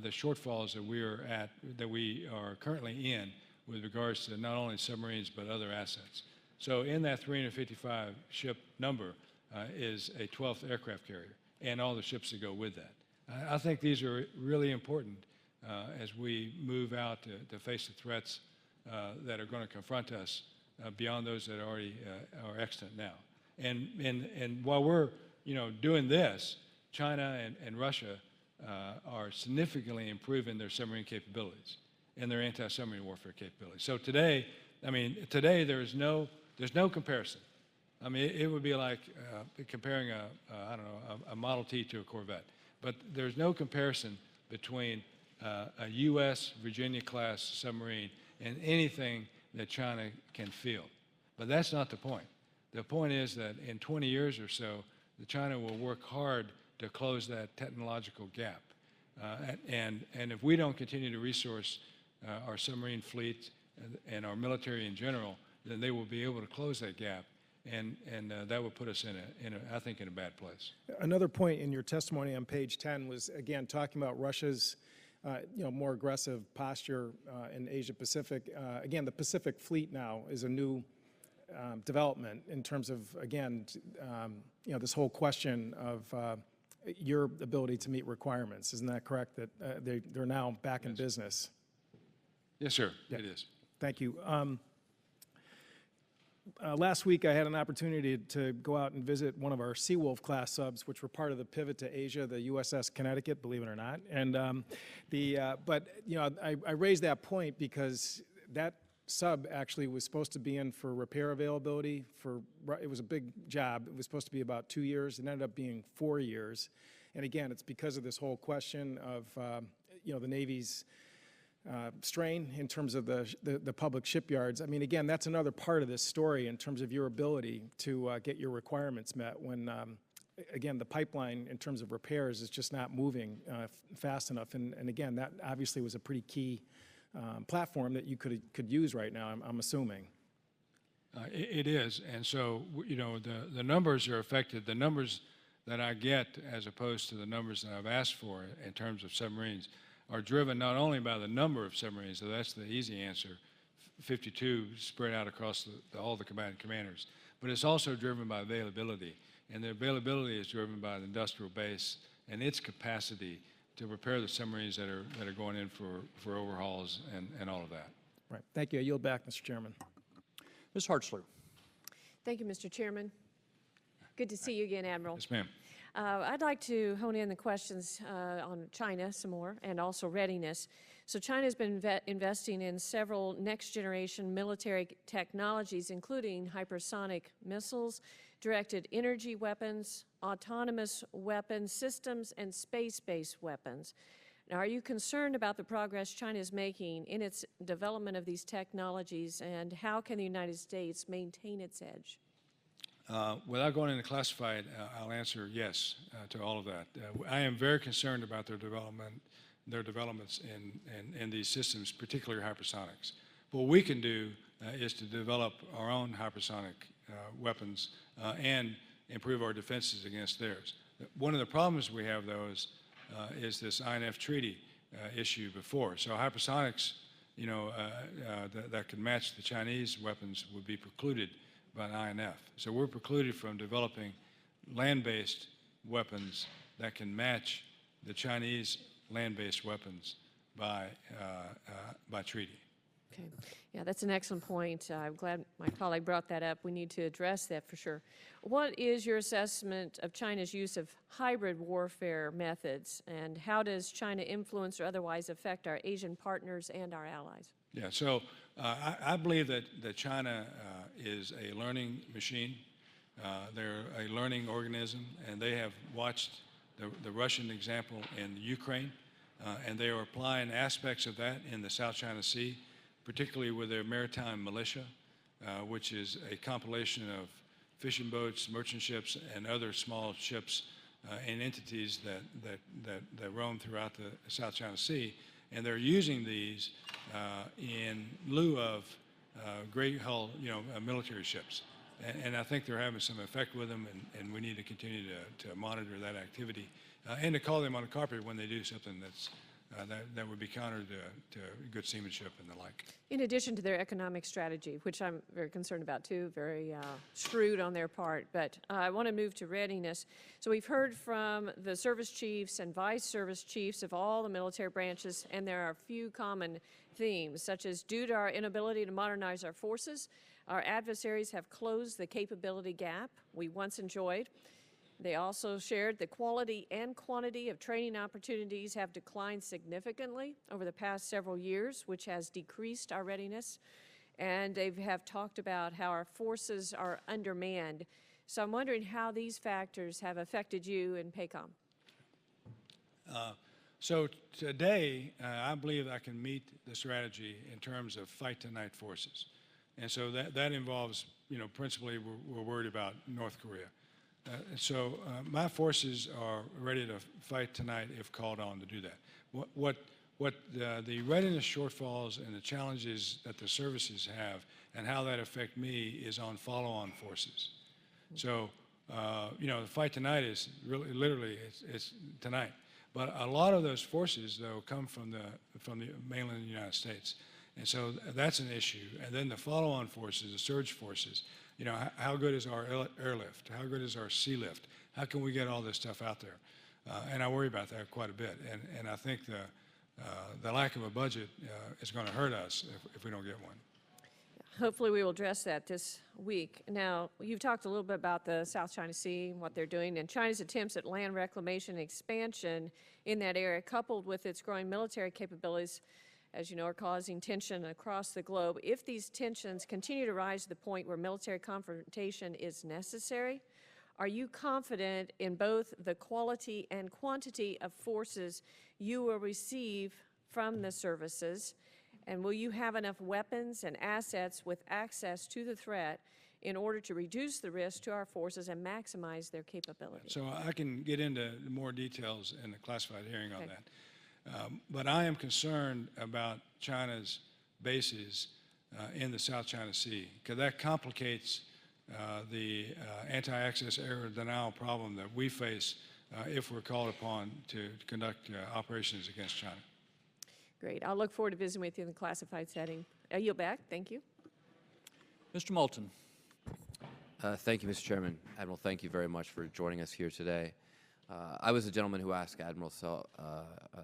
the shortfalls that we are currently in with regards to not only submarines but other assets. So in that 355 ship number is a 12th aircraft carrier and all the ships that go with that. I think these are really important as we move out to face the threats that are going to confront us beyond those that already are extant now. And while we're doing this, China and Russia are significantly improving their submarine capabilities and their anti-submarine warfare capabilities. So today, there's no comparison. I mean, it would be like comparing a Model T to a Corvette. But there's no comparison between a U.S. Virginia-class submarine and anything that China can field. But that's not the point. The point is that in 20 years or so, China will work hard to close that technological gap. And if we don't continue to resource our submarine fleet and our military in general, then they will be able to close that gap. And that would put us I think, in a bad place. Another point in your testimony on page 10 was, again, talking about Russia's more aggressive posture in Asia Pacific. Again, the Pacific Fleet now is a new development in terms of, again, this whole question of your ability to meet requirements. Isn't that correct, that they're now back in business? Yes, sir. Yeah. It is. Thank you. Last week, I had an opportunity to go out and visit one of our Seawolf class subs, which were part of the pivot to Asia, the USS Connecticut, believe it or not. And I raised that point because that sub actually was supposed to be in for repair availability it was a big job. It was supposed to be about 2 years. It ended up being 4 years. And again, it's because of this whole question of the Navy's strain in terms of the public shipyards. I mean, again, that's another part of this story in terms of your ability to get your requirements met when, again, the pipeline in terms of repairs is just not moving fast enough. And again, that obviously was a pretty key platform that you could use right now, I'm assuming. It is. And so, the numbers are affected. The numbers that I get as opposed to the numbers that I've asked for in terms of submarines are driven not only by the number of submarines, so that's the easy answer, 52 spread out across all the combatant commanders, but it's also driven by availability. And the availability is driven by the industrial base and its capacity to repair the submarines that are going in for overhauls and all of that. Right. Thank you. I yield back, Mr. Chairman. Ms. Hartzler. Thank you, Mr. Chairman. Good to see you again, Admiral. Yes, ma'am. I'd like to hone in the questions on China some more and also readiness. So China has been investing in several next-generation military technologies, including hypersonic missiles, directed energy weapons, autonomous weapon systems, and space-based weapons. Now, are you concerned about the progress China is making in its development of these technologies, and how can the United States maintain its edge? Without going into classified, I'll answer yes to all of that. I am very concerned about their developments in these systems, particularly hypersonics. What we can do is to develop our own hypersonic weapons and improve our defenses against theirs. One of the problems we have, though, is this INF treaty issue before. So hypersonics, that could match the Chinese weapons would be precluded by INF. So we're precluded from developing land-based weapons that can match the Chinese land-based weapons by treaty. Okay. Yeah, that's an excellent point. I'm glad my colleague brought that up. We need to address that for sure. What is your assessment of China's use of hybrid warfare methods, and how does China influence or otherwise affect our Asian partners and our allies? Yeah, so I believe that China is a learning machine. They're a learning organism, and they have watched the Russian example in Ukraine, and they are applying aspects of that in the South China Sea, particularly with their maritime militia, which is a compilation of fishing boats, merchant ships, and other small ships and entities that roam throughout the South China Sea. And they're using these in lieu of great hull, military ships. And I think they're having some effect with them, and we need to continue to monitor that activity and to call them on the carpet when they do something that would be counter to good seamanship and the like. In addition to their economic strategy, which I'm very concerned about too, very shrewd on their part. But I want to move to readiness. So we've heard from the service chiefs and vice service chiefs of all the military branches, and there are a few common themes, such as due to our inability to modernize our forces, our adversaries have closed the capability gap we once enjoyed. They also shared the quality and quantity of training opportunities have declined significantly over the past several years, which has decreased our readiness. And they have talked about how our forces are undermanned. So I'm wondering how these factors have affected you in Pacom. So today, I believe I can meet the strategy in terms of fight tonight forces. And so that involves, principally we're worried about North Korea. So my forces are ready to fight tonight if called on to do that. What the readiness shortfalls and the challenges that the services have and how that affect me is on follow-on forces. So, the fight tonight is really, literally, it's tonight. But a lot of those forces, though, come from the mainland United States. And so that's an issue. And then the follow-on forces, the surge forces, how good is our airlift? How good is our sea lift? How can we get all this stuff out there? And I worry about that quite a bit. And I think the lack of a budget is going to hurt us if we don't get one. Hopefully we will address that this week. Now, you've talked a little bit about the South China Sea and what they're doing, and China's attempts at land reclamation and expansion in that area, coupled with its growing military capabilities, as you know, are causing tension across the globe. If these tensions continue to rise to the point where military confrontation is necessary, are you confident in both the quality and quantity of forces you will receive from the services? And will you have enough weapons and assets with access to the threat in order to reduce the risk to our forces and maximize their capability? So I can get into more details in the classified hearing on that. But I am concerned about China's bases in the South China Sea, because that complicates the anti-access air denial problem that we face if we're called upon to conduct operations against China. Great. I'll look forward to visiting with you in the classified setting. I yield back. Thank you. Mr. Moulton. Thank you, Mr. Chairman. Admiral, thank you very much for joining us here today. I was the gentleman who asked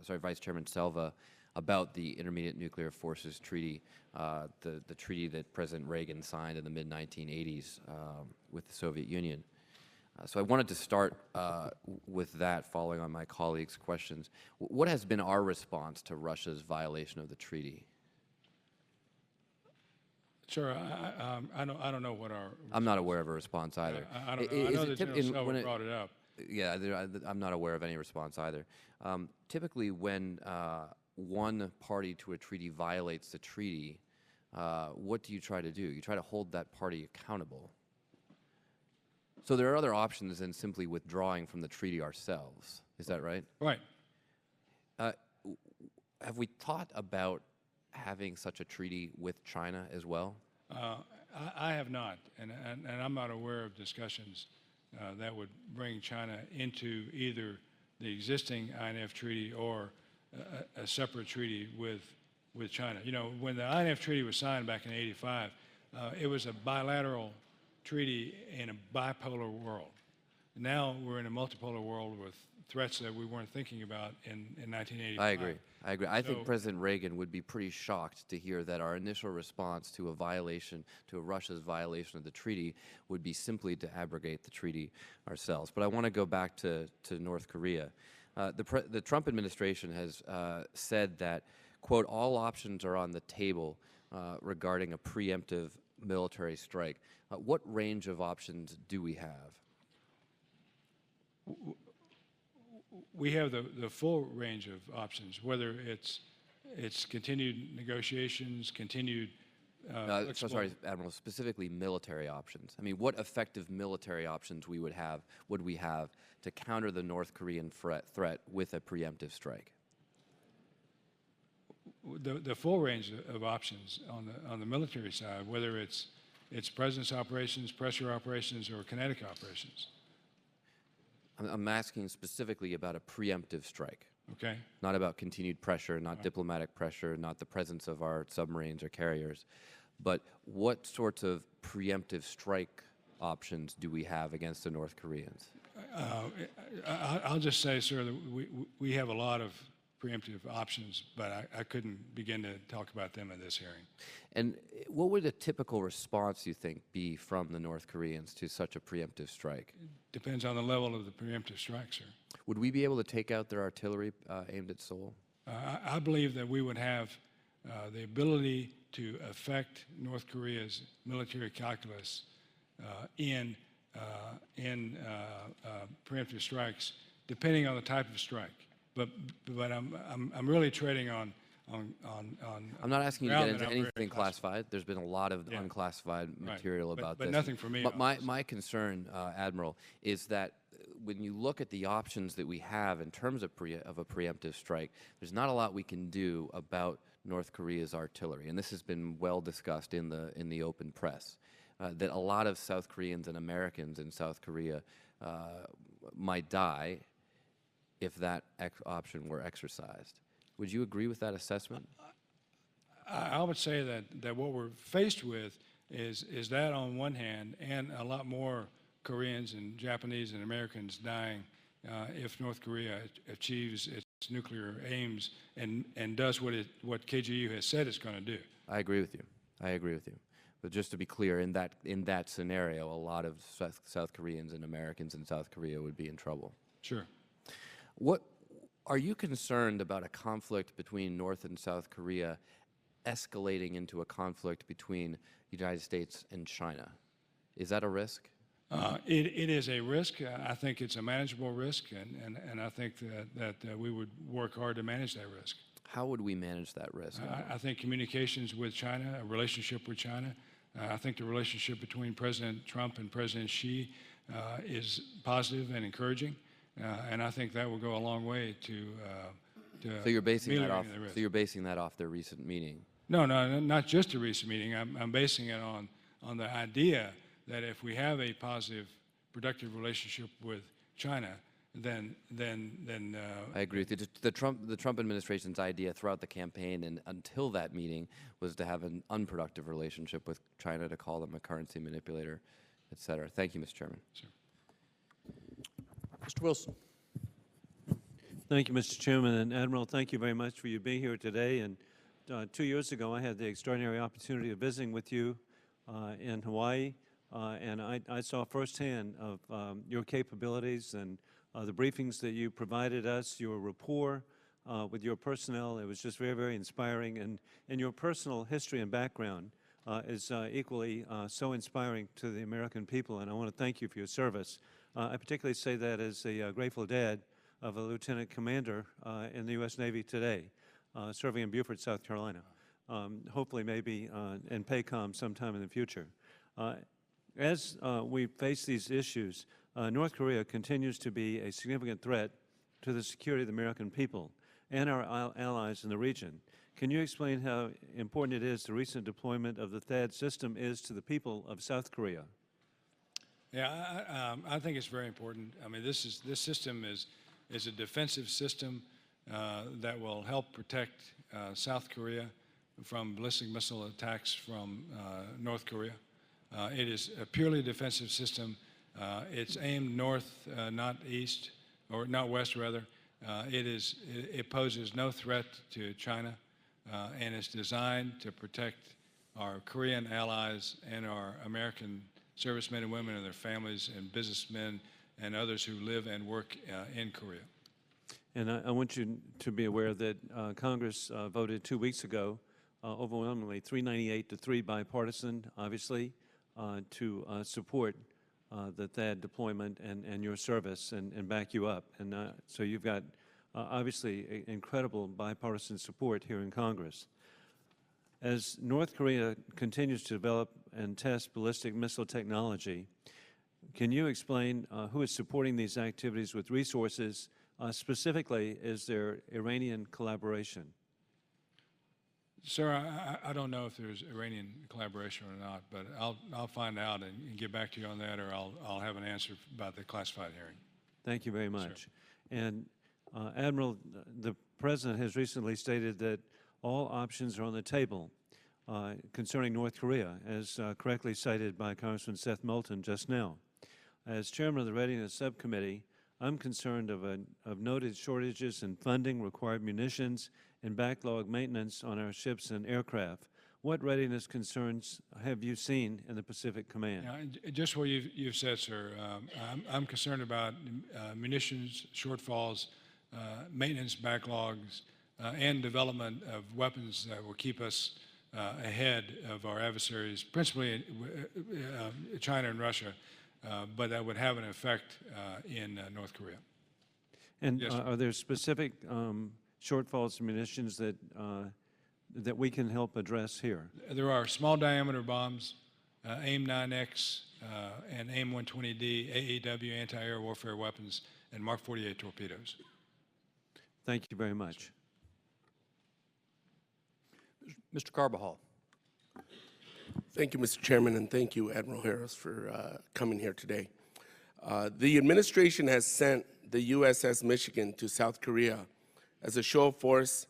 Vice Chairman Selva about the Intermediate Nuclear Forces Treaty, the treaty that President Reagan signed in the mid-1980s with the Soviet Union. So I wanted to start with that, following on my colleagues' questions. What has been our response to Russia's violation of the treaty? Sure, I don't know what our... I'm not aware of a response either. I know that General Selva brought it up. Yeah, I'm not aware of any response either. Typically, when one party to a treaty violates the treaty, what do you try to do? You try to hold that party accountable. So there are other options than simply withdrawing from the treaty ourselves. Is that right? Right. Have we thought about having such a treaty with China as well? I have not, and I'm not aware of discussions that would bring China into either the existing INF treaty or a separate treaty with China. When the INF treaty was signed back in '85, it was a bilateral treaty in a bipolar world. Now we're in a multipolar world with threats that we weren't thinking about in 1985. I agree. I think President Reagan would be pretty shocked to hear that our initial response to Russia's violation of the treaty would be simply to abrogate the treaty ourselves. But I want to go back to North Korea. The Trump administration has said that, quote, all options are on the table regarding a preemptive military strike. What range of options do we have? We have the full range of options, whether it's continued negotiations, continued... so sorry, Admiral, specifically military options. I mean, what effective military options we would have to counter the North Korean threat with a preemptive strike? The full range of options on the military side, whether it's presence operations, pressure operations, or kinetic operations. I'm asking specifically about a preemptive strike. Okay? Not about continued pressure, not diplomatic pressure, not the presence of our submarines or carriers. But what sorts of preemptive strike options do we have against the North Koreans? I'll just say, sir, that we have a lot of preemptive options, but I couldn't begin to talk about them in this hearing. And what would a typical response, you think, be from the North Koreans to such a preemptive strike? Depends on the level of the preemptive strike, sir. Would we be able to take out their artillery aimed at Seoul? I believe that we would have the ability to affect North Korea's military calculus in preemptive strikes, depending on the type of strike. But I'm really treading on. I'm not asking you to get into anything classified. There's been a lot of unclassified material about this. But nothing for me. But my concern, Admiral, is that when you look at the options that we have in terms of a preemptive strike, there's not a lot we can do about North Korea's artillery, and this has been well discussed in the open press. That a lot of South Koreans and Americans in South Korea might die if that option were exercised. Would you agree with that assessment? I would say that what we're faced with is that on one hand, and a lot more Koreans and Japanese and Americans dying if North Korea achieves its nuclear aims and does what KGU has said it's going to do. I agree with you. I agree with you. But just to be clear, in that scenario, a lot of South Koreans and Americans in South Korea would be in trouble. Sure. What are you concerned about a conflict between North and South Korea escalating into a conflict between the United States and China? Is that a risk? It is a risk. I think it's a manageable risk, and I think that we would work hard to manage that risk. How would we manage that risk? I think communications with China, a relationship with China. I think the relationship between President Trump and President Xi is positive and encouraging, and I think that will go a long way to so you're basing that off. ameliorating the risk. So you're basing that off their recent meeting. No, not just a recent meeting. I'm basing it on the idea that if we have a positive, productive relationship with China, then I agree with you. The Trump administration's idea throughout the campaign and until that meeting was to have an unproductive relationship with China, to call them a currency manipulator, et cetera. Thank you, Mr. Chairman. Sure. Mr. Wilson. Thank you, Mr. Chairman. And Admiral, thank you very much for you being here today. And 2 years ago, I had the extraordinary opportunity of visiting with you in Hawaii, and I saw firsthand of your capabilities and the briefings that you provided us, your rapport with your personnel. It was just very, very inspiring. And your personal history and background is equally so inspiring to the American people, and I want to thank you for your service. I particularly say that as a grateful dad of a lieutenant commander in the U.S. Navy today, serving in Beaufort, South Carolina, hopefully maybe in Pacom sometime in the future. As we face these issues, North Korea continues to be a significant threat to the security of the American people and our allies in the region. Can you explain how important it is the recent deployment of the THAAD system is to the people of South Korea? Yeah, I think it's very important. I mean, this system is a defensive system that will help protect South Korea from ballistic missile attacks from North Korea. It is a purely defensive system. It's aimed north, not east, or not west, rather. It poses no threat to China, and it's designed to protect our Korean allies and our American servicemen and women and their families and businessmen and others who live and work in Korea. And I want you to be aware that Congress voted 2 weeks ago, overwhelmingly 398 to 3 bipartisan, obviously, to support the THAAD deployment and your service and back you up. And so you've got obviously incredible bipartisan support here in Congress. As North Korea continues to develop and test ballistic missile technology, can you explain who is supporting these activities with resources? Specifically, is there Iranian collaboration? Sir, I don't know if there's Iranian collaboration or not, but I'll find out and get back to you on that, or I'll have an answer about the classified hearing. Thank you very much. Sure. And Admiral, the President has recently stated that all options are on the table concerning North Korea, as correctly cited by Congressman Seth Moulton just now. As Chairman of the Readiness Subcommittee, I'm concerned of noted shortages in funding, required munitions, and backlog maintenance on our ships and aircraft. What readiness concerns have you seen in the Pacific Command? Yeah, just what you've said, sir. I'm concerned about munitions shortfalls, maintenance backlogs, and development of weapons that will keep us ahead of our adversaries, principally China and Russia, but that would have an effect in North Korea. And Yes, are there specific shortfalls in munitions that that we can help address here? There are small diameter bombs, AIM-9X and AIM-120D, AAW, anti-air warfare weapons, and Mark 48 torpedoes. Thank you very much. Mr. Carbajal. Thank you, Mr. Chairman, and thank you, Admiral Harris, for coming here today. The administration has sent the USS Michigan to South Korea as a show of force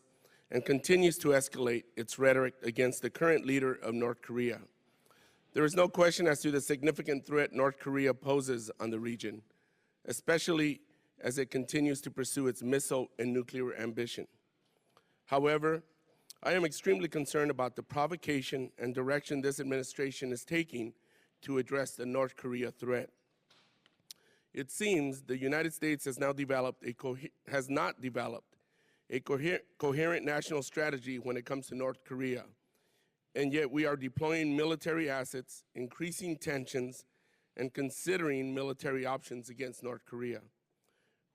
and continues to escalate its rhetoric against the current leader of North Korea. There is no question as to the significant threat North Korea poses on the region, especially as it continues to pursue its missile and nuclear ambition. However, I am extremely concerned about the provocation and direction this administration is taking to address the North Korea threat. It seems the United States has not developed a coherent national strategy when it comes to North Korea, and yet we are deploying military assets, increasing tensions, and considering military options against North Korea.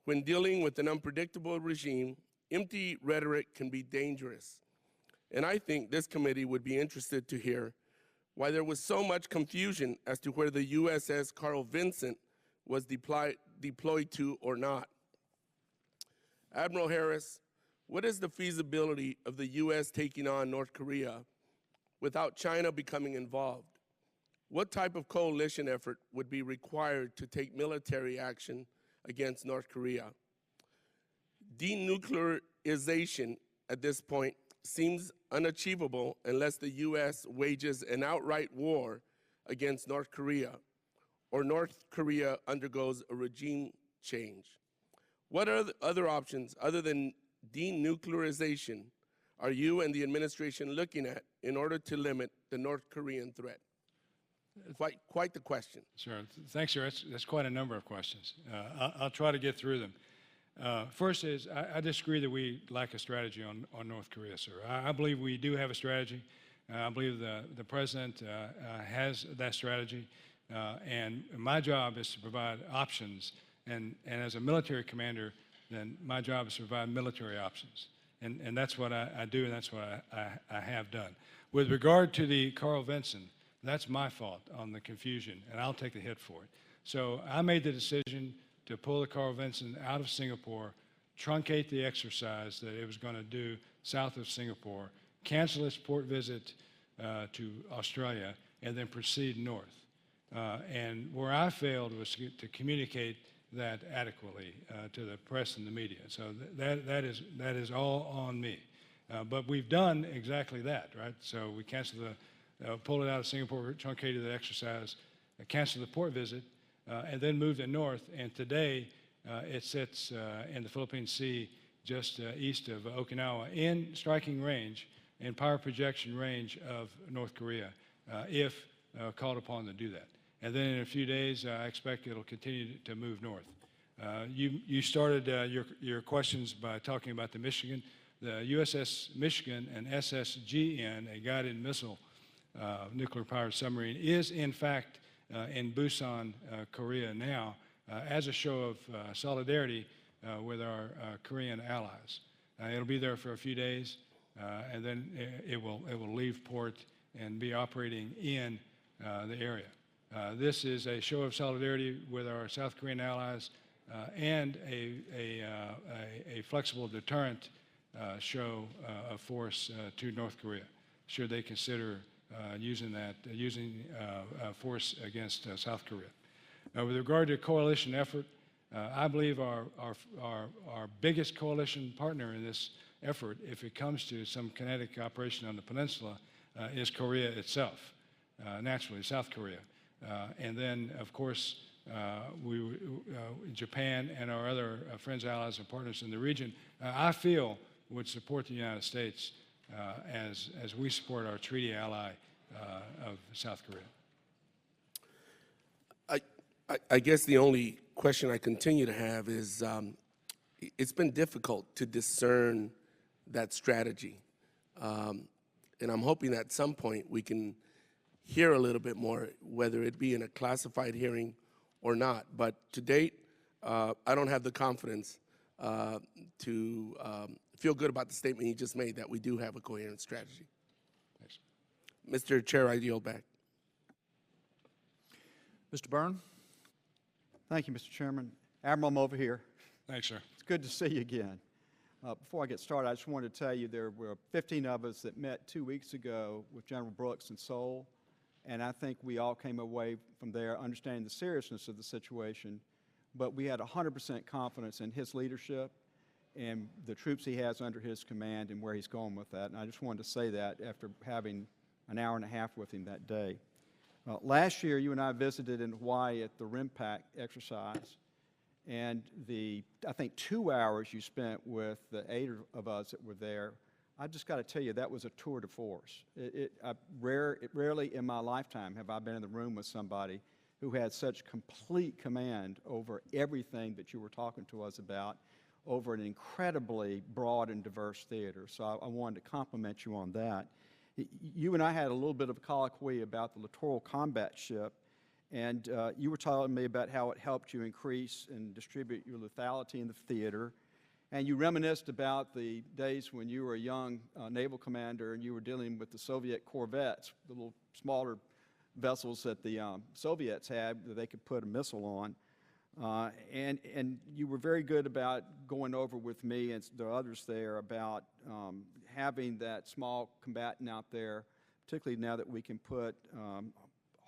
When dealing with an unpredictable regime, empty rhetoric can be dangerous. And I think this committee would be interested to hear why there was so much confusion as to where the USS Carl Vinson was deployed to or not. Admiral Harris, what is the feasibility of the U.S. taking on North Korea without China becoming involved? What type of coalition effort would be required to take military action against North Korea? Denuclearization at this point seems unachievable unless the U.S. wages an outright war against North Korea or North Korea undergoes a regime change. What are the other options other than denuclearization are you and the administration looking at in order to limit the North Korean threat? Quite the question. Sure. Thanks, sir. That's quite a number of questions. I'll try to get through them. First is, I disagree that we lack a strategy on North Korea, sir. I believe we do have a strategy. I believe the President has that strategy. And my job is to provide options. And as a military commander, then my job is to provide military options. And that's what I do, and that's what I have done. With regard to the Carl Vinson, that's my fault on the confusion, and I'll take the hit for it. So I made the decision to pull the Carl Vinson out of Singapore, truncate the exercise that it was going to do south of Singapore, cancel its port visit to Australia, and then proceed north. And where I failed was to communicate that adequately to the press and the media. So that is all on me. But we've done exactly that, right? So we canceled pulled it out of Singapore, truncated the exercise, canceled the port visit, and then moved it north. And today it sits in the Philippine Sea just east of Okinawa in striking range and power projection range of North Korea if called upon to do that. And then in a few days, I expect it'll continue to move north. You started your questions by talking about the Michigan. The USS Michigan and SSGN, a guided missile nuclear-powered submarine, is in fact in Busan, Korea now, as a show of solidarity with our Korean allies. It'll be there for a few days, and then it will leave port and be operating in the area. This is a show of solidarity with our South Korean allies and a flexible deterrent show of force to North Korea, should they consider using force against South Korea. With regard to coalition effort, I believe our biggest coalition partner in this effort, if it comes to some kinetic operation on the peninsula, is Korea itself, naturally, South Korea. And then, of course, Japan and our other friends, allies, and partners in the region, I feel would support the United States as we support our treaty ally of South Korea. I guess the only question I continue to have is it's been difficult to discern that strategy. And I'm hoping at some point we can hear a little bit more, whether it be in a classified hearing or not. But to date, I don't have the confidence to feel good about the statement he just made that we do have a coherent strategy. Thanks. Mr. Chair, I yield back. Mr. Byrne? Thank you, Mr. Chairman. Admiral, I'm over here. Thanks, sir. It's good to see you again. Before I get started, I just wanted to tell you there were 15 of us that met 2 weeks ago with General Brooks in Seoul, and I think we all came away from there understanding the seriousness of the situation, but we had 100% confidence in his leadership and the troops he has under his command and where he's going with that, and I just wanted to say that after having an hour and a half with him that day. Last year, you and I visited in Hawaii at the RIMPAC exercise, and I think 2 hours you spent with the 8 of us that were there, I just got to tell you, that was a tour de force. Rarely in my lifetime have I been in the room with somebody who had such complete command over everything that you were talking to us about over an incredibly broad and diverse theater. So I wanted to compliment you on that. You and I had a little bit of a colloquy about the littoral combat ship, and you were telling me about how it helped you increase and distribute your lethality in the theater, and you reminisced about the days when you were a young naval commander and you were dealing with the Soviet corvettes, the little smaller vessels that the Soviets had that they could put a missile on. And you were very good about going over with me and the others there about having that small combatant out there, particularly now that we can put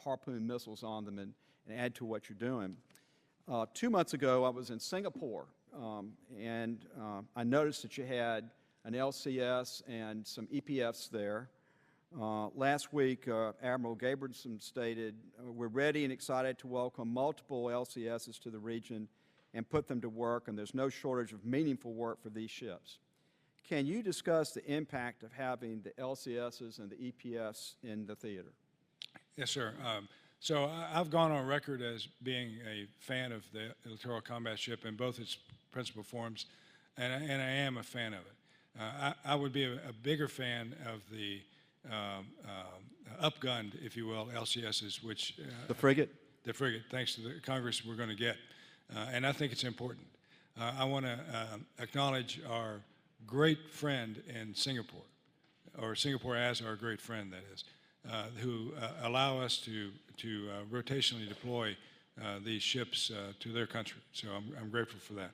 Harpoon missiles on them and add to what you're doing. 2 months ago, I was in Singapore, and I noticed that you had an LCS and some EPFs there. Last week, Admiral Gabrielson stated, we're ready and excited to welcome multiple LCSs to the region and put them to work, and there's no shortage of meaningful work for these ships. Can you discuss the impact of having the LCSs and the EPFs in the theater? Yes, sir. So I've gone on record as being a fan of the littoral combat ship in both its principal forms, and I am a fan of it. I would be a bigger fan of the upgunned, if you will, LCSs, which... the frigate? The frigate, thanks to the Congress we're going to get. And I think it's important. I want to acknowledge our great friend in Singapore, or Singapore as our great friend, that is, who allow us to rotationally deploy these ships to their country. So I'm grateful for that.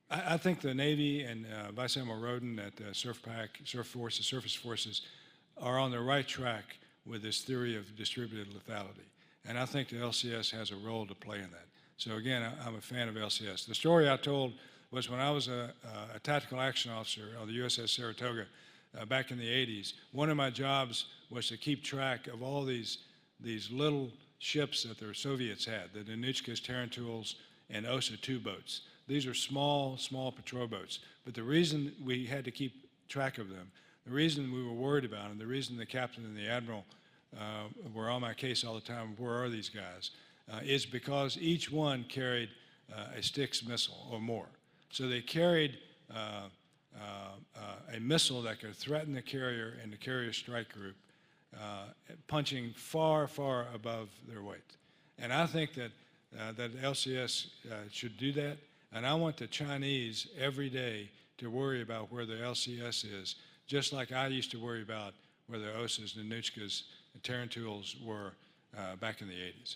I think the Navy and Vice Admiral Roden at Surface Forces are on the right track with this theory of distributed lethality. And I think the LCS has a role to play in that. So again, I'm a fan of LCS. The story I told was when I was a tactical action officer on the USS Saratoga back in the 80s, one of my jobs was to keep track of all these little ships that the Soviets had, the Nanichkas, Tarantulas, and Osa-2 boats. These are small patrol boats. But the reason we had to keep track of them, the reason we were worried about them, the reason the captain and the admiral were on my case all the time, where are these guys, is because each one carried a Styx missile or more. So they carried a missile that could threaten the carrier and the carrier strike group, punching far, far above their weight. And I think that LCS should do that. And I want the Chinese every day to worry about where the LCS is, just like I used to worry about where the Osas, the Nanichkas, and Tarantulas were back in the 80s.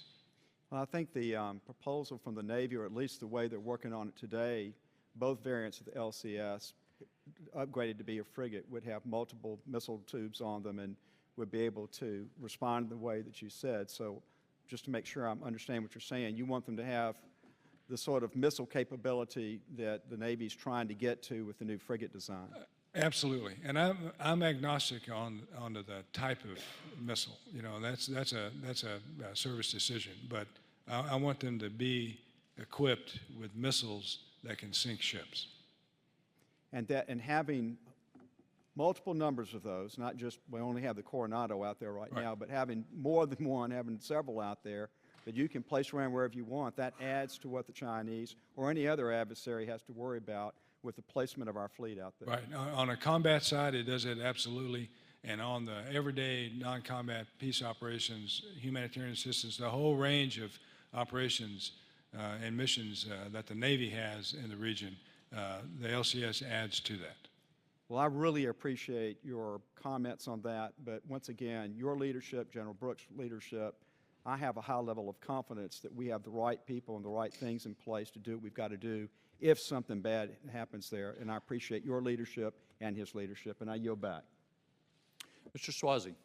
Well, I think the proposal from the Navy, or at least the way they're working on it today, both variants of the LCS, upgraded to be a frigate, would have multiple missile tubes on them and would be able to respond the way that you said. So just to make sure I'm understanding what you're saying, you want them to have the sort of missile capability that the Navy's trying to get to with the new frigate design. Absolutely, and I'm agnostic onto the type of missile. You know, that's a service decision, but I want them to be equipped with missiles that can sink ships. And having multiple numbers of those, not just, we only have the Coronado out there right now, but having more than one, having several out there that you can place around wherever you want, that adds to what the Chinese or any other adversary has to worry about with the placement of our fleet out there. Right. On a combat side, it does it absolutely. And on the everyday non-combat peace operations, humanitarian assistance, the whole range of operations and missions that the Navy has in the region, the LCS adds to that. Well, I really appreciate your comments on that, but once again, your leadership, General Brooks' leadership, I have a high level of confidence that we have the right people and the right things in place to do what we've got to do if something bad happens there, and I appreciate your leadership and his leadership, and I yield back. Mr. Swazi.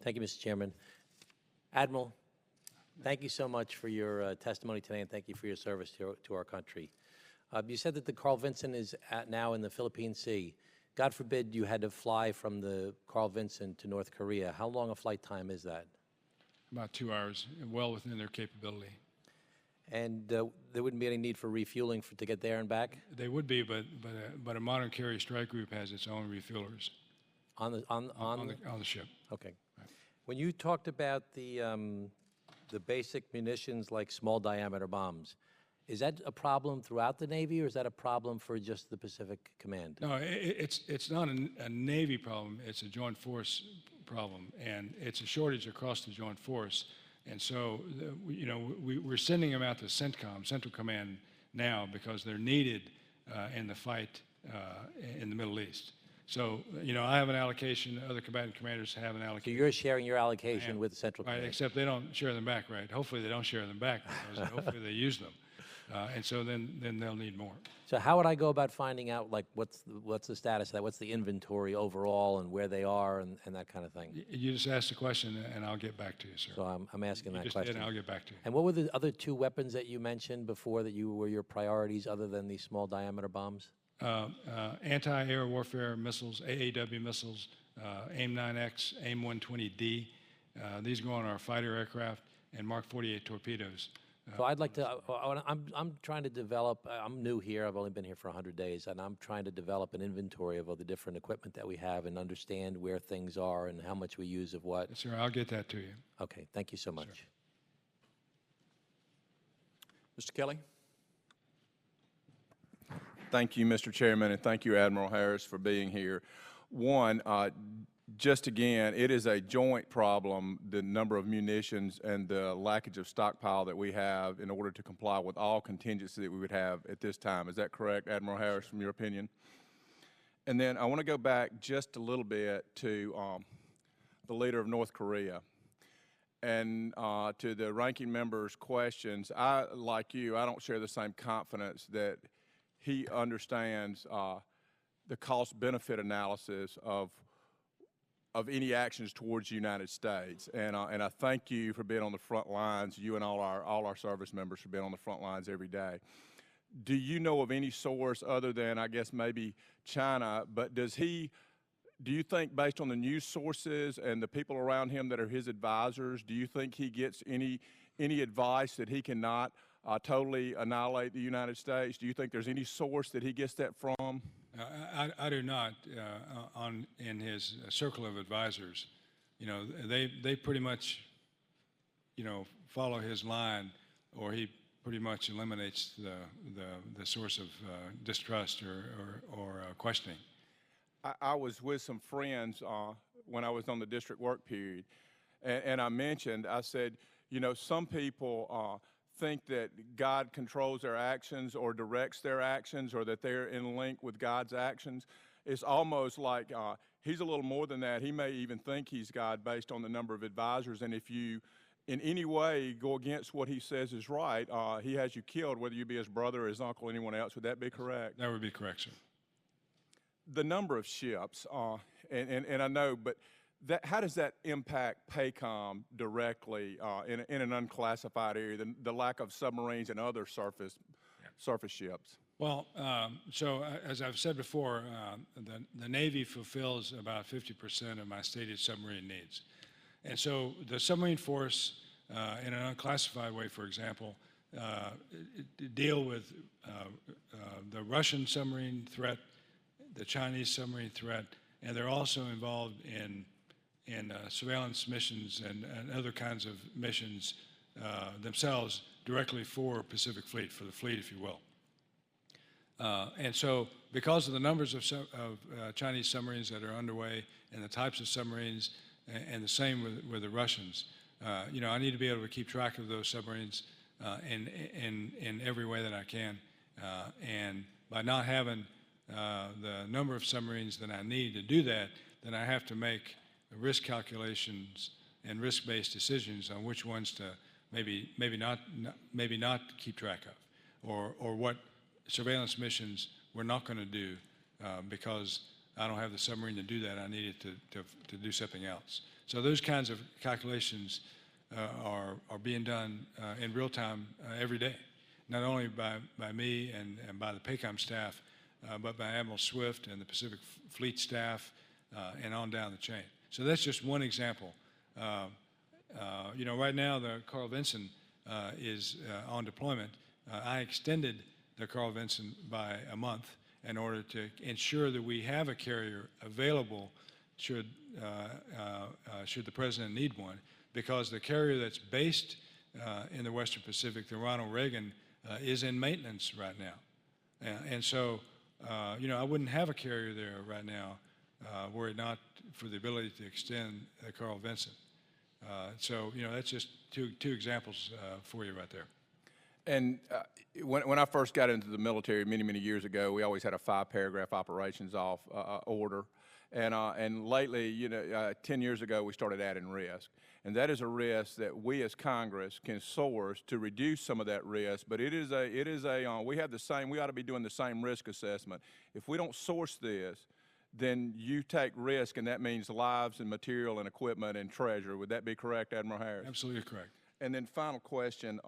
Thank you, Mr. Chairman. Admiral, thank you so much for your testimony today, and thank you for your service to our country. You said that the Carl Vinson is now in the Philippine Sea. God forbid you had to fly from the Carl Vinson to North Korea. How long a flight time is that? About 2 hours, well within their capability. And there wouldn't be any need for refueling to get there and back? They would be, but a modern carrier strike group has its own refuelers On the ship. Okay. Right. When you talked about the basic munitions like small diameter bombs, is that a problem throughout the Navy, or is that a problem for just the Pacific Command? No, it's not a Navy problem. It's a joint force problem, and it's a shortage across the joint force. And so, you know, we're sending them out to CENTCOM, Central Command, now because they're needed in the fight in the Middle East. So, you know, I have an allocation, other combatant commanders have an allocation. So you're sharing your allocation with the Central Command? Right, except they don't share them back, right? Hopefully they don't share them back, because hopefully they use them. And so then they'll need more. So how would I go about finding out, like, what's the status of that? What's the inventory overall and where they are and that kind of thing? You just ask the question, and I'll get back to you, sir. So I'm asking that question. And I'll get back to you. And what were the other two weapons that you mentioned before that were your priorities other than these small diameter bombs? Anti-air warfare missiles, AAW missiles, AIM-9X, AIM-120D. These go on our fighter aircraft, and Mark 48 torpedoes. So I'd like to, I'm trying to develop, I'm new here, I've only been here for 100 days, and I'm trying to develop an inventory of all the different equipment that we have and understand where things are and how much we use of what. Yes, sir, I'll get that to you. Okay, thank you so much. Mr. Kelly. Thank you, Mr. Chairman, and thank you, Admiral Harris, for being here. One, just again, it is a joint problem, the number of munitions and the lackage of stockpile that we have in order to comply with all contingency that we would have at this time. Is that correct, Admiral Harris, from your opinion? And then I want to go back just a little bit to the leader of North Korea and to the ranking member's questions. Like you, I don't share the same confidence that he understands the cost-benefit analysis of any actions towards the United States. And I thank you for being on the front lines, you and all our service members for being on the front lines every day. Do you know of any source other than, I guess, maybe China, but do you think, based on the news sources and the people around him that are his advisors, do you think he gets any advice that he cannot totally annihilate the United States? Do you think there's any source that he gets that from? I do not. In his circle of advisors, you know, they pretty much, you know, follow his line, or he pretty much eliminates the source of distrust or questioning. I was with some friends when I was on the district work period, and I mentioned, I said, you know, some people think that God controls their actions or directs their actions, or that they're in link with God's actions. It's almost like he's a little more than that. He may even think he's God based on the number of advisors, and if you in any way go against what he says is right, he has you killed, whether you be his brother or his uncle or anyone else. Would that be correct? That would be correct, sir. The number of ships, and I know, but how does that impact Pacom directly in an unclassified area, the lack of submarines and other surface ships? Well, as I've said before, the Navy fulfills about 50% of my stated submarine needs. And so the submarine force, in an unclassified way, for example, deal with the Russian submarine threat, the Chinese submarine threat, and they're also involved in surveillance missions and other kinds of missions themselves directly for Pacific Fleet, for the fleet, if you will. And so because of the numbers of Chinese submarines that are underway and the types of submarines, and the same with the Russians, you know, I need to be able to keep track of those submarines in every way that I can. And by not having the number of submarines that I need to do that, then I have to make risk calculations and risk-based decisions on which ones to maybe not keep track of, or what surveillance missions we're not going to do because I don't have the submarine to do that. I need it to do something else. So those kinds of calculations are being done in real time every day, not only by me and by the Pacom staff, but by Admiral Swift and the Pacific Fleet staff and on down the chain. So that's just one example. You know, right now the Carl Vinson is on deployment. I extended the Carl Vinson by a month in order to ensure that we have a carrier available should the President need one, because the carrier that's based in the Western Pacific, the Ronald Reagan, is in maintenance right now. And so, you know, I wouldn't have a carrier there right now were it not for the ability to extend the Carl Vinson. So, you know, that's just two examples for you right there. And when I first got into the military many years ago, we always had a 5-paragraph operations order. And lately, you know, 10 years ago, we started adding risk. And that is a risk that we as Congress can source to reduce some of that risk. But we have the same, we ought to be doing the same risk assessment. If we don't source this, then you take risk, and that means lives and material and equipment and treasure. Would that be correct, Admiral Harris? Absolutely correct. And then final question.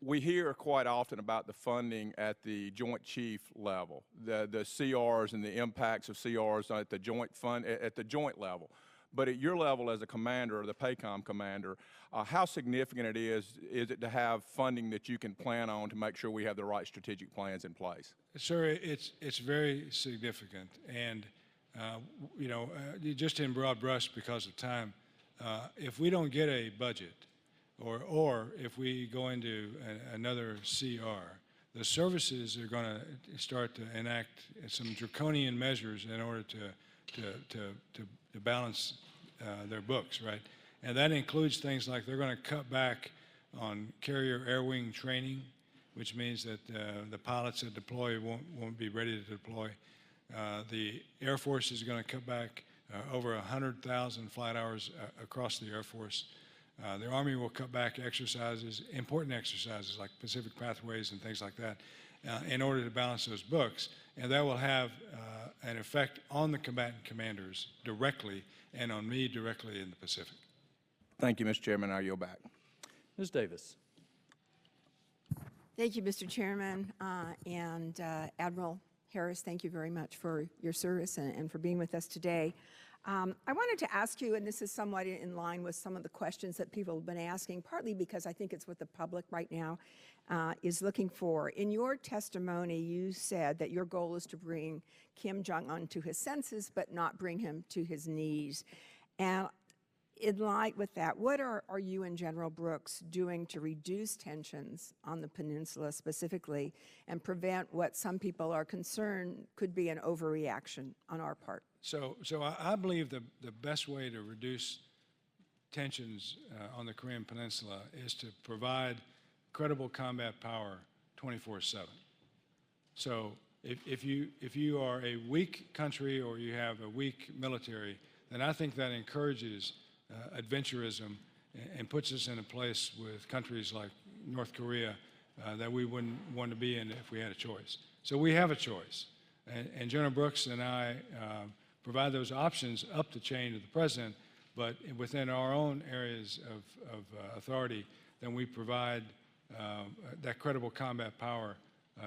We hear quite often about the funding at the Joint Chief level, the CRs and the impacts of CRs at the joint level. But at your level as a commander, or the Pacom commander, how significant is it to have funding that you can plan on to make sure we have the right strategic plans in place? Sir, it's very significant. And, you know, just in broad brush because of time, if we don't get a budget, or if we go into another CR, the services are going to start to enact some draconian measures in order to balance their books, right? And that includes things like they're going to cut back on carrier air wing training, which means that the pilots that deploy won't be ready to deploy. The Air Force is going to cut back over 100,000 flight hours across the Air Force. The Army will cut back exercises, important exercises like Pacific Pathways and things like that, in order to balance those books. And that will have an effect on the combatant commanders directly and on me directly in the Pacific. Thank you, Mr. Chairman. I yield back. Ms. Davis. Thank you, Mr. Chairman. And Admiral Harris, thank you very much for your service and for being with us today. I wanted to ask you, and this is somewhat in line with some of the questions that people have been asking, partly because I think it's what the public right now is looking for. In your testimony, you said that your goal is to bring Kim Jong-un to his senses, but not bring him to his knees. And in light with that, what are you and General Brooks doing to reduce tensions on the peninsula specifically and prevent what some people are concerned could be an overreaction on our part? So I believe the best way to reduce tensions on the Korean Peninsula is to provide credible combat power 24/7. So if you are a weak country or you have a weak military, then I think that encourages adventurism and puts us in a place with countries like North Korea that we wouldn't want to be in if we had a choice. So we have a choice. And General Brooks and I provide those options up the chain to the president, but within our own areas of authority, then we provide that credible combat power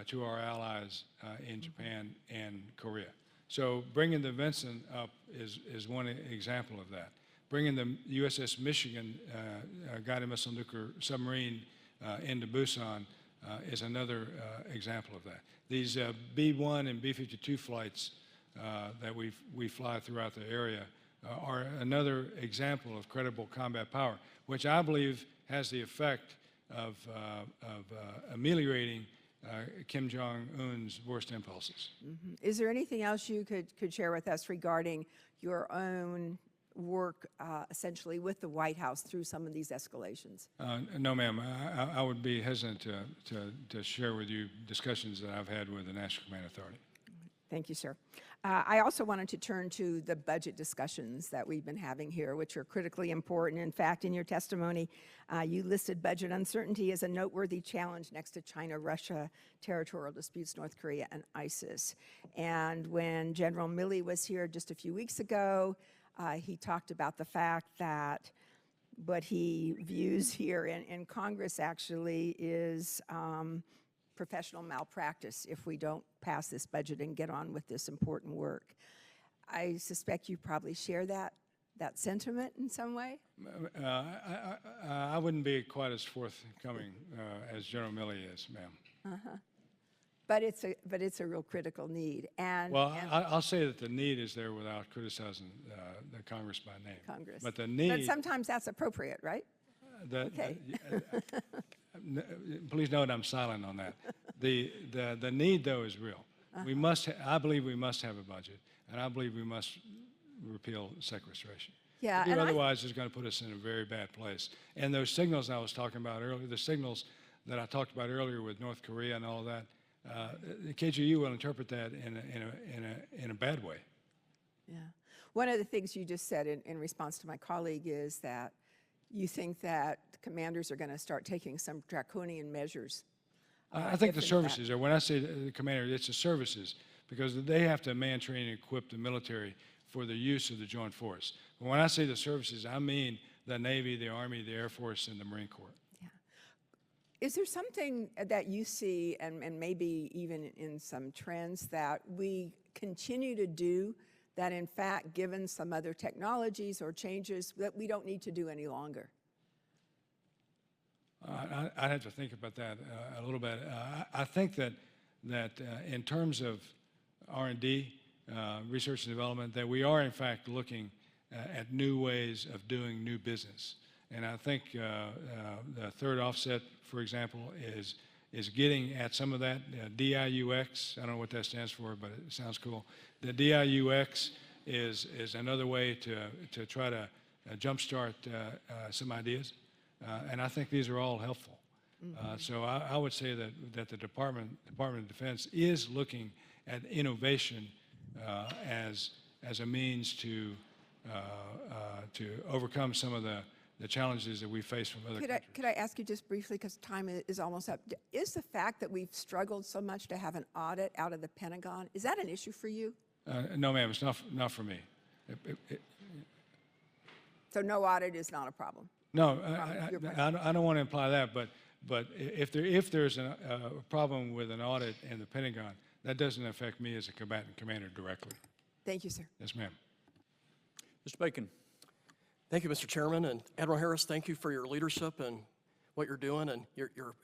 to our allies in Japan and Korea. So bringing the Vincent up is one example of that. Bringing the USS Michigan guided missile nuclear submarine into Busan is another example of that. These B-1 and B-52 flights that we fly throughout the area are another example of credible combat power, which I believe has the effect of ameliorating Kim Jong-un's worst impulses. Mm-hmm. Is there anything else you could share with us regarding your own work essentially with the White House through some of these escalations? No, ma'am. I would be hesitant to share with you discussions that I've had with the National Command Authority. Thank you, sir. I also wanted to turn to the budget discussions that we've been having here, which are critically important. In fact, in your testimony, you listed budget uncertainty as a noteworthy challenge next to China, Russia, territorial disputes, North Korea, and ISIS. And when General Milley was here just a few weeks ago, he talked about the fact that what he views here in Congress actually is professional malpractice if we don't pass this budget and get on with this important work. I suspect you probably share that sentiment in some way? I wouldn't be quite as forthcoming as General Milley is, ma'am. Uh-huh. But it's a real critical need. I'll say that the need is there without criticizing the Congress by name. Congress. But the need. But sometimes that's appropriate, right? Okay. Please note I'm silent on that. The need, though, is real. I believe we must have a budget, and I believe we must repeal sequestration. Yeah. Otherwise, it's going to put us in a very bad place. And those signals I was talking about earlier, the signals that I talked about earlier with North Korea and all that, the KGU will interpret that in a bad way. Yeah. One of the things you just said in response to my colleague is that you think that the commanders are going to start taking some draconian measures. I think the services, or when I say the commander, it's the services, because they have to man, train, and equip the military for the use of the joint force. But when I say the services, I mean the Navy, the Army, the Air Force, and the Marine Corps. Yeah. Is there something that you see, and maybe even in some trends, that we continue to do that, in fact, given some other technologies or changes, that we don't need to do any longer? I'd have to think about that a little bit. I think that in terms of R&D, research and development, that we are in fact looking at new ways of doing new business. And I think the third offset, for example, is getting at some of that. DIUX, I don't know what that stands for, but it sounds cool. The DIUX is another way to try to jumpstart some ideas. And I think these are all helpful. So I would say that the Department of Defense is looking at innovation as a means to overcome some of the challenges that we face from other countries. Could I ask you just briefly, because time is almost up, is the fact that we've struggled so much to have an audit out of the Pentagon, is that an issue for you? No, ma'am, it's not for me. So no audit is not a problem? No, I don't want to imply that, but if there's a problem with an audit in the Pentagon, that doesn't affect me as a combatant commander directly. Thank you, sir. Yes, ma'am. Mr. Bacon. Thank you, Mr. Chairman. And Admiral Harris, thank you for your leadership and what you're doing and your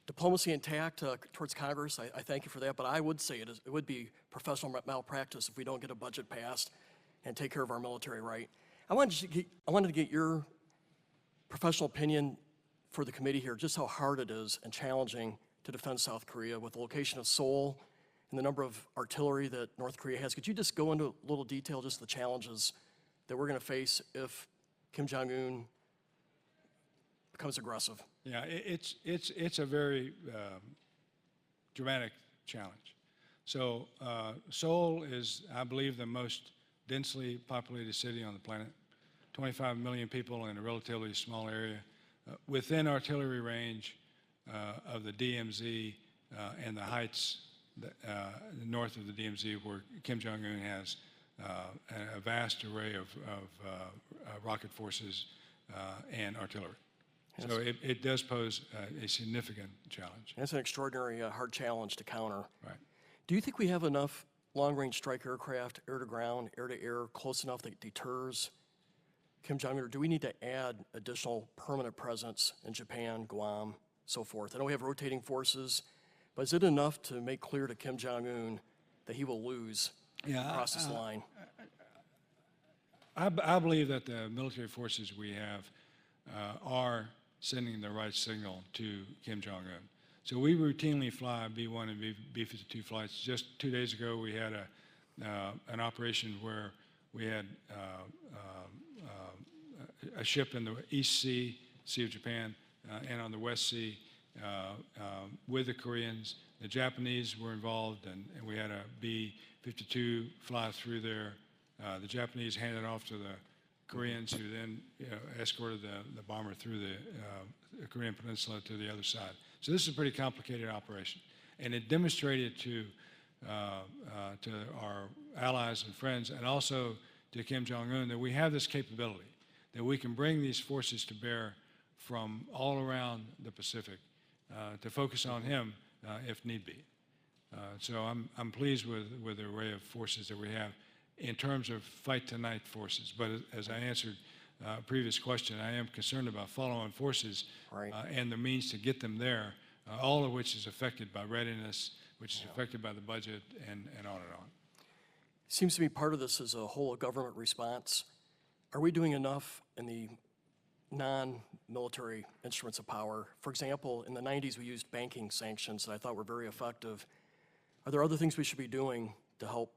diplomacy and tact towards Congress. I thank you for that, but I would say it would be professional malpractice if we don't get a budget passed and take care of our military right. I wanted to get your professional opinion for the committee here, just how hard it is and challenging to defend South Korea with the location of Seoul and the number of artillery that North Korea has. Could you just go into a little detail, just the challenges that we're going to face if Kim Jong-un becomes aggressive? Yeah, it's a very dramatic challenge. So Seoul is, I believe, the most densely populated city on the planet. 25 million people in a relatively small area, within artillery range of the DMZ and the heights north of the DMZ where Kim Jong-un has a vast array of rocket forces and artillery. Yes. So it does pose a significant challenge. That's an extraordinary hard challenge to counter. Right. Do you think we have enough long-range strike aircraft, air-to-ground, air-to-air, close enough that deters Kim Jong-un, or do we need to add additional permanent presence in Japan, Guam, so forth? I know we have rotating forces, but is it enough to make clear to Kim Jong-un that he will lose across this line? I believe that the military forces we have are sending the right signal to Kim Jong-un. So we routinely fly B-1 and B-52 flights. Just 2 days ago, we had an operation where we had a ship in the East Sea, Sea of Japan, and on the West Sea with the Koreans. The Japanese were involved, and we had a B-52 fly through there. The Japanese handed off to the Koreans, who then escorted the bomber through the Korean Peninsula to the other side. So this is a pretty complicated operation, and it demonstrated to our allies and friends, and also to Kim Jong-un, that we have this capability, that we can bring these forces to bear from all around the Pacific to focus on him if need be. So I'm pleased with the array of forces that we have in terms of fight-tonight forces. But as I answered a previous question, I am concerned about follow-on forces and the means to get them there, all of which is affected by readiness, which is affected by the budget, and on and on. Seems to me part of this is a whole government response. Are we doing enough in the non-military instruments of power? For example, in the 90s, we used banking sanctions that I thought were very effective. Are there other things we should be doing to help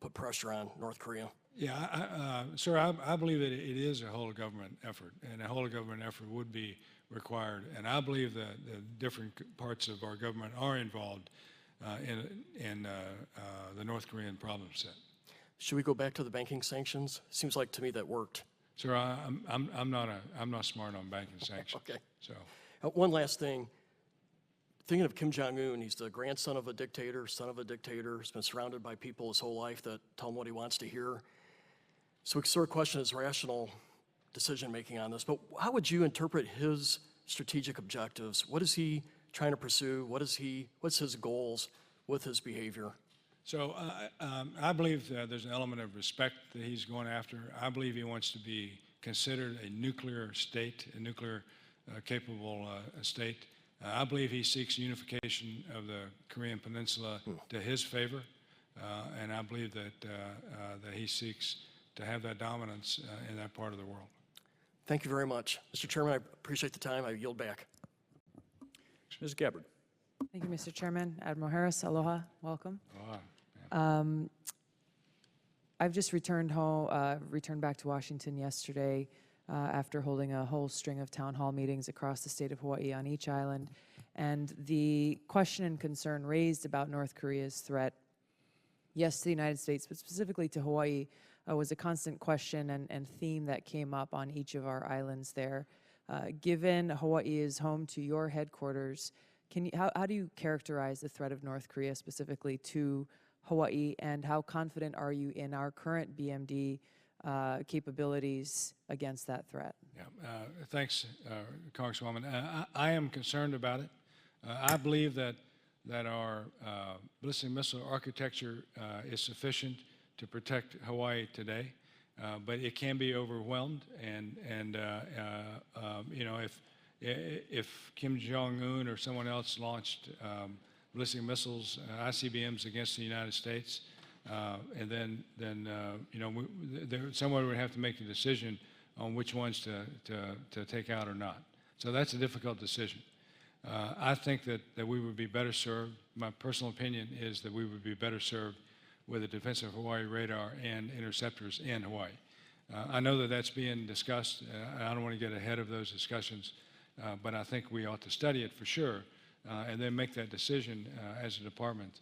put pressure on North Korea? Yeah, sir, I believe that it is a whole government effort, and a whole government effort would be required. And I believe that the different parts of our government are involved in the North Korean problem set. Should we go back to the banking sanctions? Seems like to me that worked. Sir, I'm not smart on banking sanctions. Okay. So one last thing. Thinking of Kim Jong-un, he's the grandson of a dictator, son of a dictator. He's been surrounded by people his whole life that tell him what he wants to hear. So we sort of question his rational decision-making on this. But how would you interpret his strategic objectives? What is he trying to pursue? What's his goals with his behavior? So I believe there's an element of respect that he's going after. I believe he wants to be considered a nuclear state, a nuclear capable state. I believe he seeks unification of the Korean Peninsula to his favor, and I believe that he seeks to have that dominance in that part of the world. Thank you very much. Mr. Chairman, I appreciate the time. I yield back. Ms. Gabbard. Thank you, Mr. Chairman. Admiral Harris, aloha, welcome. Aloha. I've just returned back to Washington yesterday after holding a whole string of town hall meetings across the state of Hawaii on each island. And the question and concern raised about North Korea's threat, yes, to the United States, but specifically to Hawaii, was a constant question and theme that came up on each of our islands there. Given Hawaii is home to your headquarters, how do you characterize the threat of North Korea specifically to Hawaii, and how confident are you in our current BMD capabilities against that threat? Yeah, thanks, Congresswoman. I am concerned about it. I believe that our ballistic missile architecture is sufficient to protect Hawaii today, but it can be overwhelmed. And you know, if Kim Jong-un or someone else launched ballistic missiles, ICBMs against the United States, and then you know, someone would have to make the decision on which ones to take out or not. So that's a difficult decision. I think that we would be better served. My personal opinion is that we would be better served with a defensive Hawaii radar and interceptors in Hawaii. I know that that's being discussed. I don't want to get ahead of those discussions, but I think we ought to study it for sure, and then make that decision as a department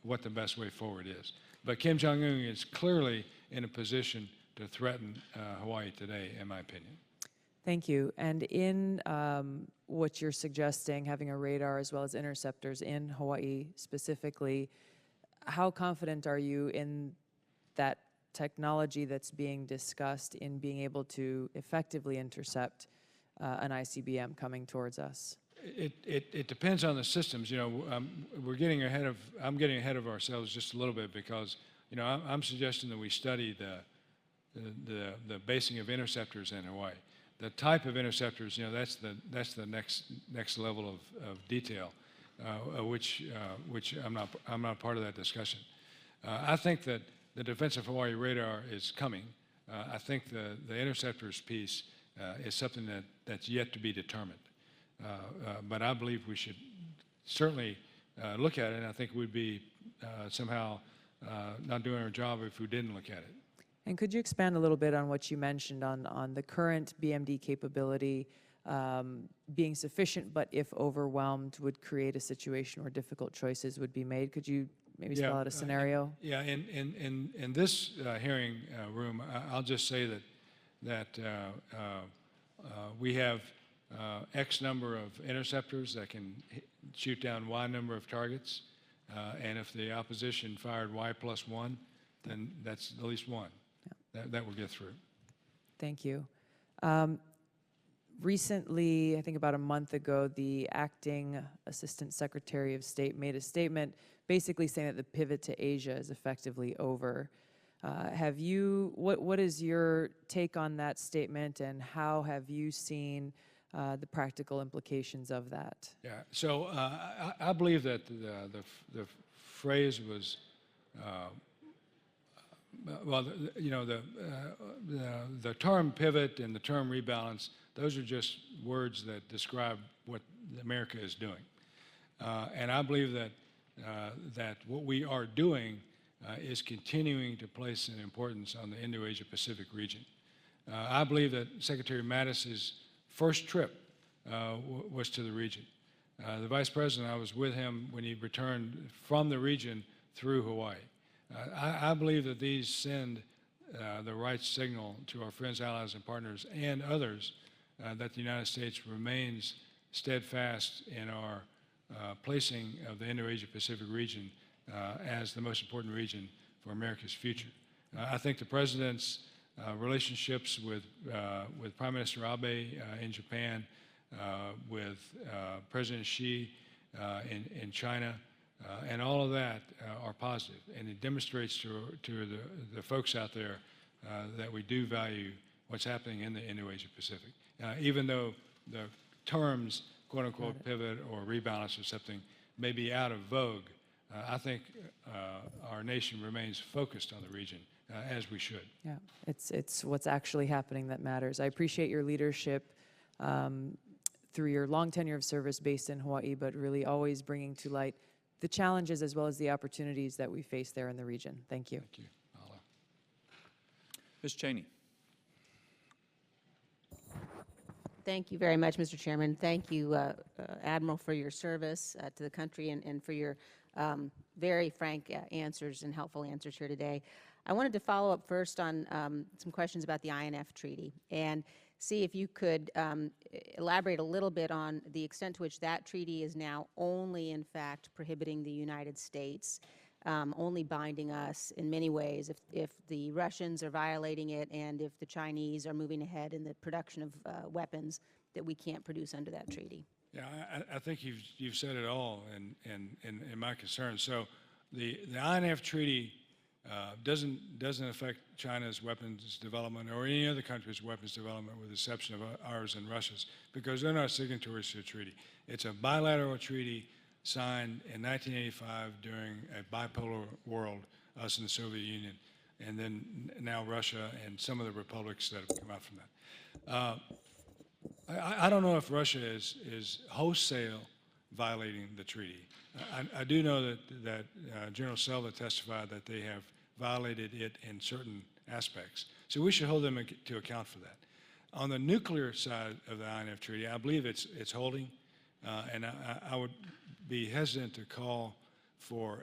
what the best way forward is. But Kim Jong-un is clearly in a position to threaten Hawaii today, in my opinion. Thank you. And in what you're suggesting, having a radar as well as interceptors in Hawaii specifically, how confident are you in that technology that's being discussed in being able to effectively intercept an ICBM coming towards us? It depends on the systems. You know, I'm getting ahead of ourselves just a little bit because, you know, I'm suggesting that we study the basing of interceptors in Hawaii. The type of interceptors, you know, that's the next level of detail, which I'm not part of that discussion. I think that the Defense of Hawaii radar is coming. I think the interceptors piece is something that's yet to be determined. But I believe we should certainly look at it, and I think we'd be somehow not doing our job if we didn't look at it. And could you expand a little bit on what you mentioned on the current BMD capability being sufficient, but if overwhelmed, would create a situation where difficult choices would be made? Could you maybe spell out a scenario? In this hearing room, I'll just say that we have X number of interceptors that can shoot down Y number of targets, and if the opposition fired Y plus 1, then that's at least one. That will get through. Thank you. Recently, I think about a month ago, the acting Assistant Secretary of State made a statement basically saying that the pivot to Asia is effectively over. What is your take on that statement, and how have you seen the practical implications of that? Yeah, so I believe that the phrase was, well, you know, the term pivot and the term rebalance, those are just words that describe what America is doing. And I believe that what we are doing is continuing to place an importance on the Indo-Asia Pacific region. I believe that Secretary Mattis's first trip was to the region. The Vice President, I was with him when he returned from the region through Hawaii. I believe that these send the right signal to our friends, allies, and partners and others that the United States remains steadfast in our placing of the Indo-Asia Pacific region as the most important region for America's future. I think the President's relationships with Prime Minister Abe in Japan, with President Xi in China, and all of that are positive, and it demonstrates to the folks out there that we do value what's happening in the Indo-Asia Pacific. Even though the terms, quote unquote, pivot or rebalance or something may be out of vogue, I think our nation remains focused on the region, as we should. Yeah, it's what's actually happening that matters. I appreciate your leadership through your long tenure of service based in Hawaii, but really always bringing to light the challenges as well as the opportunities that we face there in the region. Thank you. Thank you. Ms. Cheney. Thank you very much, Mr. Chairman. Thank you, Admiral, for your service to the country and for your very frank answers and helpful answers here today. I wanted to follow up first on some questions about the INF Treaty and see if you could elaborate a little bit on the extent to which that treaty is now only, in fact, prohibiting the United States, only binding us in many ways if the Russians are violating it and if the Chinese are moving ahead in the production of weapons that we can't produce under that treaty. Yeah, I think you've said it all in my concern. So the INF Treaty doesn't affect China's weapons development or any other country's weapons development with the exception of ours and Russia's, because they're not signatories to the treaty. It's a bilateral treaty signed in 1985 during a bipolar world, us and the Soviet Union, and then now Russia and some of the republics that have come out from that. I don't know if Russia is wholesale violating the treaty. I do know that General Selva testified that they have violated it in certain aspects. So we should hold them to account for that. On the nuclear side of the INF Treaty, I believe it's holding, and I would be hesitant to call for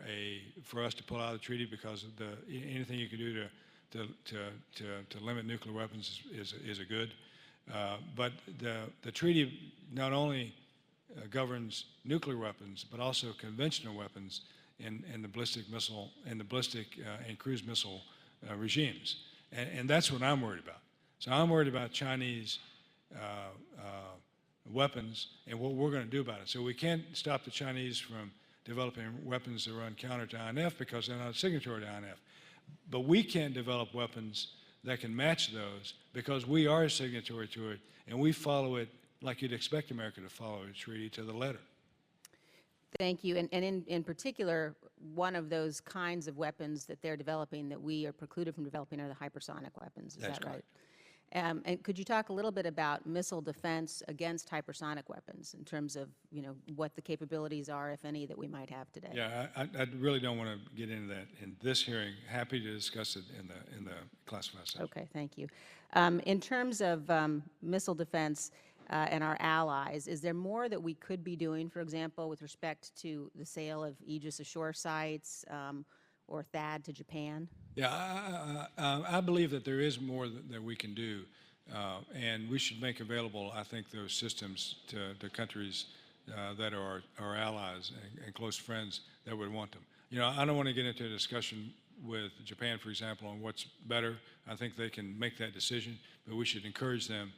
us to pull out of the treaty because of anything you can do to limit nuclear weapons is a good. But the treaty not only governs nuclear weapons, but also conventional weapons in the ballistic missile and cruise missile regimes. And that's what I'm worried about. So I'm worried about Chinese weapons and what we're going to do about it. So we can't stop the Chinese from developing weapons that run counter to INF because they're not a signatory to INF. But we can't develop weapons that can match those because we are a signatory to it, and we follow it like you'd expect America to follow a treaty to the letter. Thank you. And in particular, one of those kinds of weapons that they're developing that we are precluded from developing are the hypersonic weapons. Is that right? And could you talk a little bit about missile defense against hypersonic weapons in terms of, what the capabilities are, if any, that we might have today? Yeah, I really don't want to get into that in this hearing. Happy to discuss it in the classified session. Okay, thank you. In terms of missile defense and our allies, is there more that we could be doing, for example, with respect to the sale of Aegis Ashore sites or THAAD to Japan? Yeah, I believe that there is more that we can do, and we should make available, I think, those systems to countries that are our allies and close friends that would want them. I don't want to get into a discussion with Japan, for example, on what's better. I think they can make that decision, but we should encourage them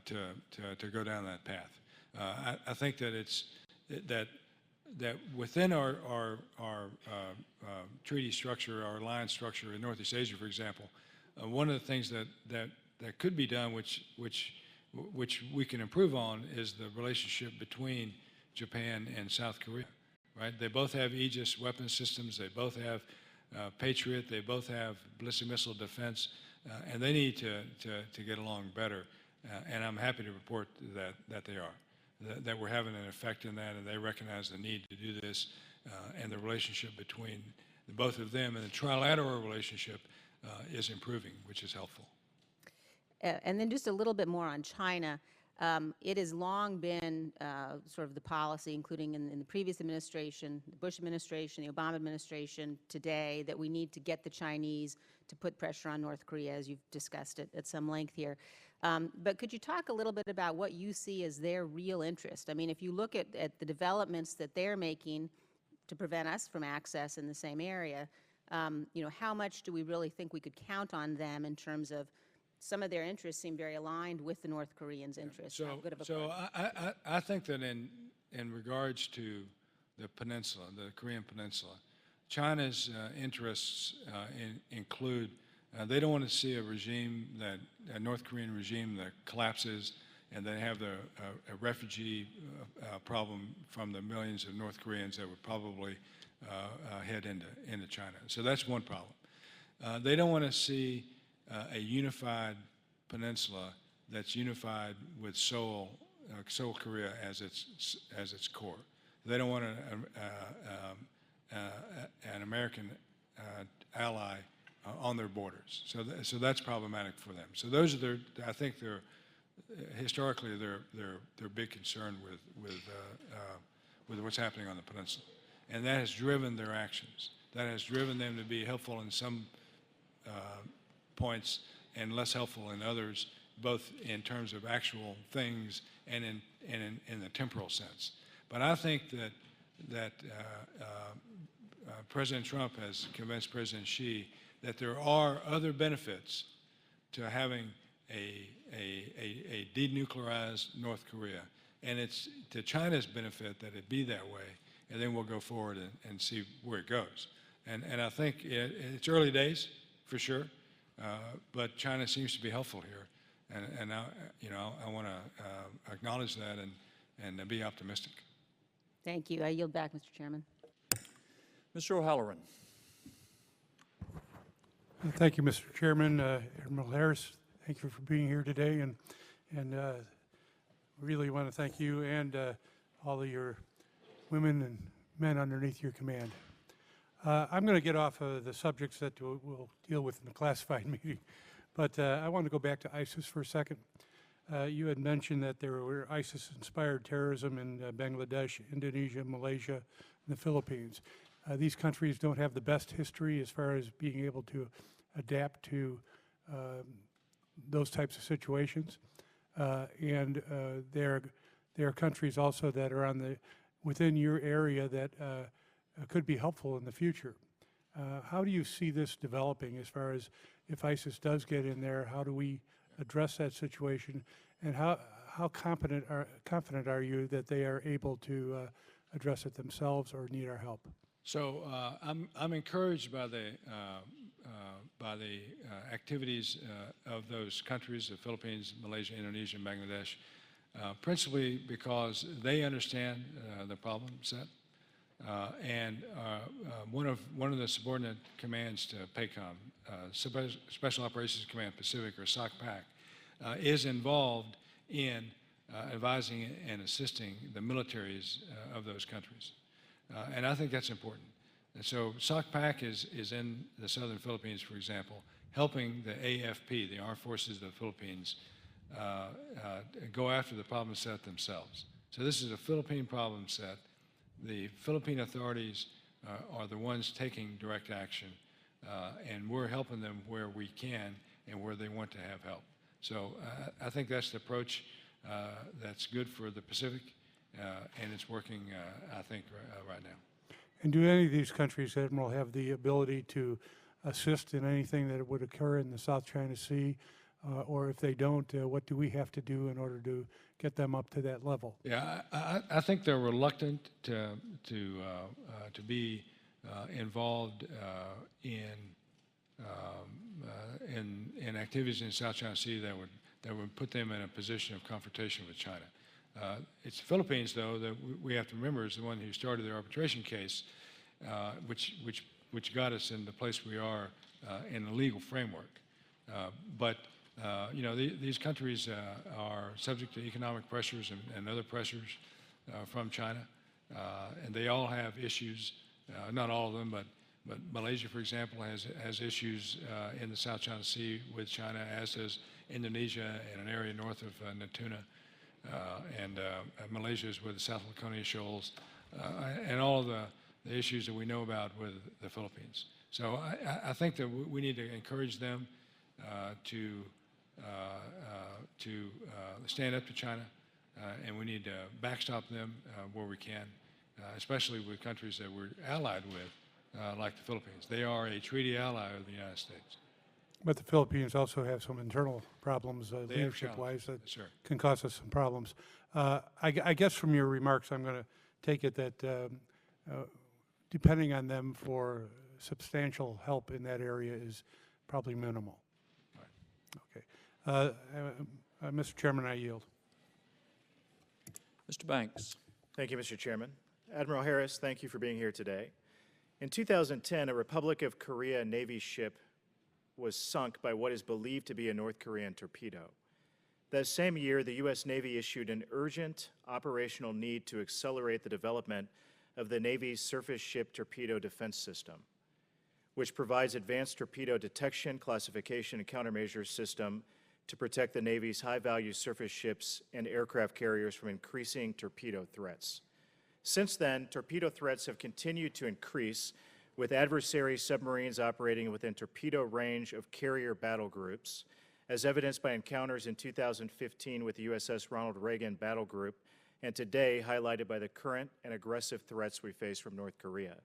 to go down that path. I think that that within our treaty structure, our alliance structure in Northeast Asia, for example, one of the things that could be done, which we can improve on, is the relationship between Japan and South Korea. Right? They both have Aegis weapon systems. They both have Patriot. They both have ballistic missile defense, and they need to get along better. And I'm happy to report that they are. That we're having an effect in that, and they recognize the need to do this, and the relationship between both of them and the trilateral relationship is improving, which is helpful. And then just a little bit more on China. It has long been sort of the policy, including in the previous administration, the Bush administration, the Obama administration today, that we need to get the Chinese to put pressure on North Korea, as you've discussed it at some length here. But could you talk a little bit about what you see as their real interest? I mean, if you look at the developments that they're making to prevent us from access in the same area, how much do we really think we could count on them in terms of some of their interests seem very aligned with the North Koreans' interests? I think that in regards to the peninsula, the Korean peninsula, China's interests include they don't want to see a North Korean regime that collapses, and they have a refugee problem from the millions of North Koreans that would probably head into China. So that's one problem. They don't want to see a unified peninsula that's unified with Seoul, Korea as its core. They don't want an American ally on their borders. So that's problematic for them. So those are I think they're historically their big concern with what's happening on the peninsula, and that has driven their actions. That has driven them to be helpful in some points and less helpful in others, both in terms of actual things and in the temporal sense. But I think that President Trump has convinced President Xi that there are other benefits to having a denuclearized North Korea, and it's to China's benefit that it be that way, and then we'll go forward and see where it goes. And I think it's early days for sure, but China seems to be helpful here, and I want to acknowledge that and be optimistic. Thank you. I yield back, Mr. Chairman. Mr. O'Halloran. Thank you, Mr. Chairman. Admiral Harris, thank you for being here today, and really want to thank you and all of your women and men underneath your command. I'm going to get off of the subjects that we'll deal with in the classified meeting, but I want to go back to ISIS for a second. You had mentioned that there were ISIS-inspired terrorism in Bangladesh, Indonesia, Malaysia, and the Philippines. These countries don't have the best history as far as being able to adapt to those types of situations, and there are countries also that are within your area that could be helpful in the future. How do you see this developing as far as if ISIS does get in there, how do we address that situation, and how confident are you that they are able to address it themselves or need our help? So I'm encouraged by the activities of those countries, the Philippines, Malaysia, Indonesia, and Bangladesh, principally because they understand the problem set. And one of the subordinate commands to Pacom, Special Operations Command Pacific, or SOCPAC, is involved in advising and assisting the militaries of those countries. And I think that's important. And so SOCPAC is in the southern Philippines, for example, helping the AFP, the Armed Forces of the Philippines, go after the problem set themselves. So this is a Philippine problem set. The Philippine authorities are the ones taking direct action, and we're helping them where we can and where they want to have help. So I think that's the approach that's good for the Pacific, and it's working, I think, right now. And do any of these countries, Admiral, have the ability to assist in anything that would occur in the South China Sea? Or if they don't, what do we have to do in order to get them up to that level? Yeah, I think they're reluctant to be involved in activities in the South China Sea that would put them in a position of confrontation with China. It's the Philippines, though, that we have to remember is the one who started their arbitration case, which got us in the place we are in the legal framework. You know, these countries are subject to economic pressures and other pressures from China, and they all have issues. Not all of them, but Malaysia, for example, has issues in the South China Sea with China, as does Indonesia and an area north of Natuna, and Malaysia is with the South Laconia Shoals, and all of the issues that we know about with the Philippines. So I think that we need to encourage them to stand up to China, and we need to backstop them where we can, especially with countries that we're allied with, like the Philippines. They are a treaty ally of the United States. But the Philippines also have some internal problems, leadership-wise, that can cause us some problems. I guess from your remarks, I'm going to take it that depending on them for substantial help in that area is probably minimal. Okay. Mr. Chairman, I yield. Mr. Banks. Thank you, Mr. Chairman. Admiral Harris, thank you for being here today. In 2010, a Republic of Korea Navy ship was sunk by what is believed to be a North Korean torpedo. That same year, the U.S. Navy issued an urgent operational need to accelerate the development of the Navy's surface ship torpedo defense system, which provides advanced torpedo detection, classification, and countermeasures system to protect the Navy's high-value surface ships and aircraft carriers from increasing torpedo threats. Since then, torpedo threats have continued to increase, with adversary submarines operating within torpedo range of carrier battle groups, as evidenced by encounters in 2015 with the USS Ronald Reagan Battle Group, and today highlighted by the current and aggressive threats we face from North Korea.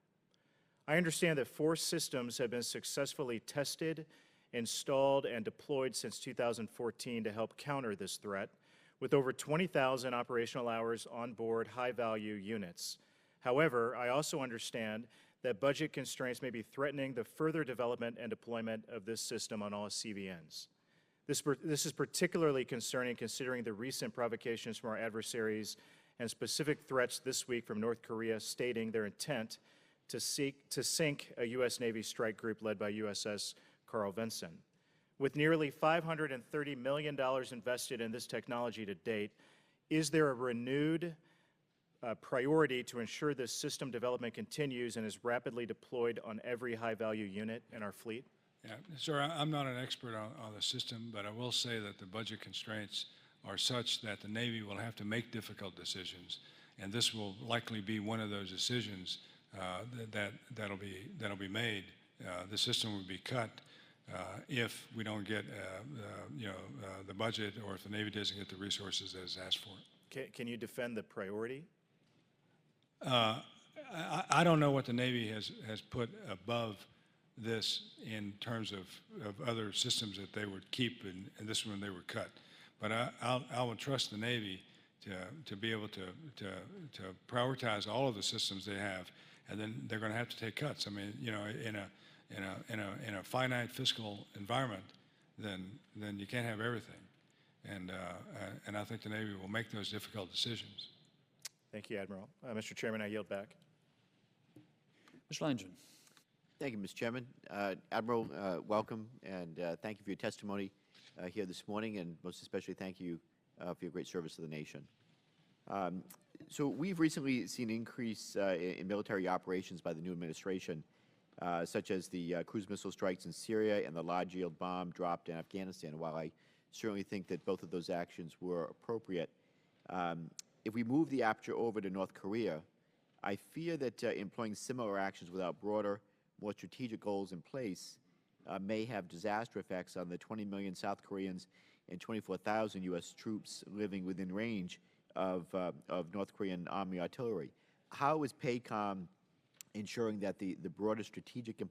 I understand that 4 systems have been successfully tested, installed, and deployed since 2014 to help counter this threat, with over 20,000 operational hours on board high-value units. However, I also understand that budget constraints may be threatening the further development and deployment of this system on all CVNs. This is particularly concerning considering the recent provocations from our adversaries and specific threats this week from North Korea stating their intent to seek to sink a U.S. Navy strike group led by USS Carl Vinson. With nearly $530 million invested in this technology to date, is there a renewed priority to ensure this system development continues and is rapidly deployed on every high-value unit in our fleet? Yeah, sir, I'm not an expert on the system, but I will say that the budget constraints are such that the Navy will have to make difficult decisions, and this will likely be one of those decisions that'll be made. The system will be cut if we don't get the budget, or if the Navy doesn't get the resources that is asked for. Can you defend the priority? I don't know what the Navy has put above this in terms of other systems that they would keep, and this one they would cut. But I will trust the Navy to be able to prioritize all of the systems they have, and then they're going to have to take cuts. I mean, you know, in a finite fiscal environment, then you can't have everything, and I think the Navy will make those difficult decisions. Thank you, Admiral. Mr. Chairman, I yield back. Mr. Langin. Thank you, Mr. Chairman. Admiral, welcome, and thank you for your testimony here this morning, and most especially thank you for your great service to the nation. So we've recently seen an increase in military operations by the new administration, such as the cruise missile strikes in Syria and the large yield bomb dropped in Afghanistan. While I certainly think that both of those actions were appropriate, if we move the aperture over to North Korea, I fear that employing similar actions without broader, more strategic goals in place may have disaster effects on the 20 million South Koreans and 24,000 U.S. troops living within range of North Korean Army artillery. How is Pacom ensuring that the broader strategic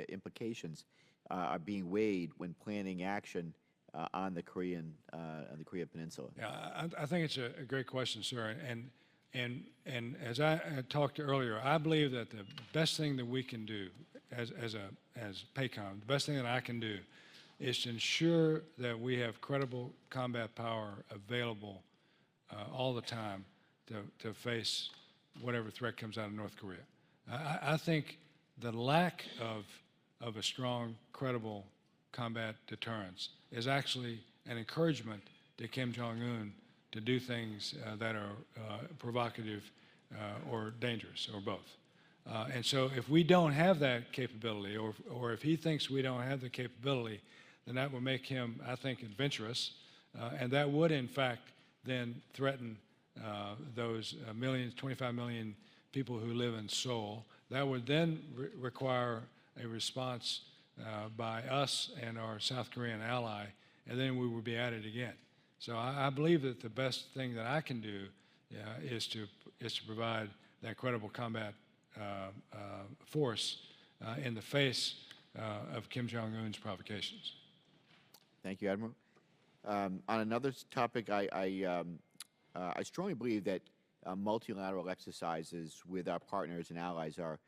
implications are being weighed when planning action on the Korean Peninsula? Yeah, I think it's a great question, sir. And as I talked earlier, I believe that the best thing that we can do as Pacom, the best thing that I can do is to ensure that we have credible combat power available all the time to face whatever threat comes out of North Korea. I think the lack of a strong, credible combat deterrence is actually an encouragement to Kim Jong-un to do things that are provocative or dangerous, or both. And so if we don't have that capability, or if he thinks we don't have the capability, then that will make him, I think, adventurous, and that would, in fact, then threaten those 25 million people who live in Seoul. That would then require a response by us and our South Korean ally, and then we would be at it again. So I believe that the best thing that I can do is to provide that credible combat force in the face of Kim Jong-un's provocations. Thank you, Admiral. On another topic, I strongly believe that multilateral exercises with our partners and allies are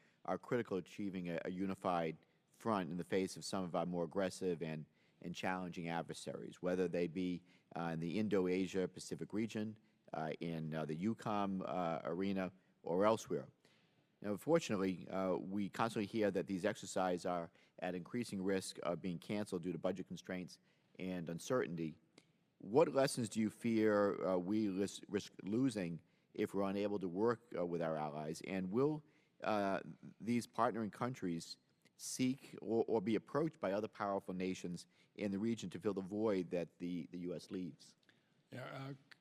critical to achieving a unified front in the face of some of our more aggressive and challenging adversaries, whether they be in the Indo-Asia Pacific region, in the EUCOM arena, or elsewhere. Now, unfortunately, we constantly hear that these exercises are at increasing risk of being canceled due to budget constraints and uncertainty. What lessons do you fear we risk losing if we're unable to work with our allies? And will these partnering countries seek or be approached by other powerful nations in the region to fill the void that the U.S. leaves? Yeah,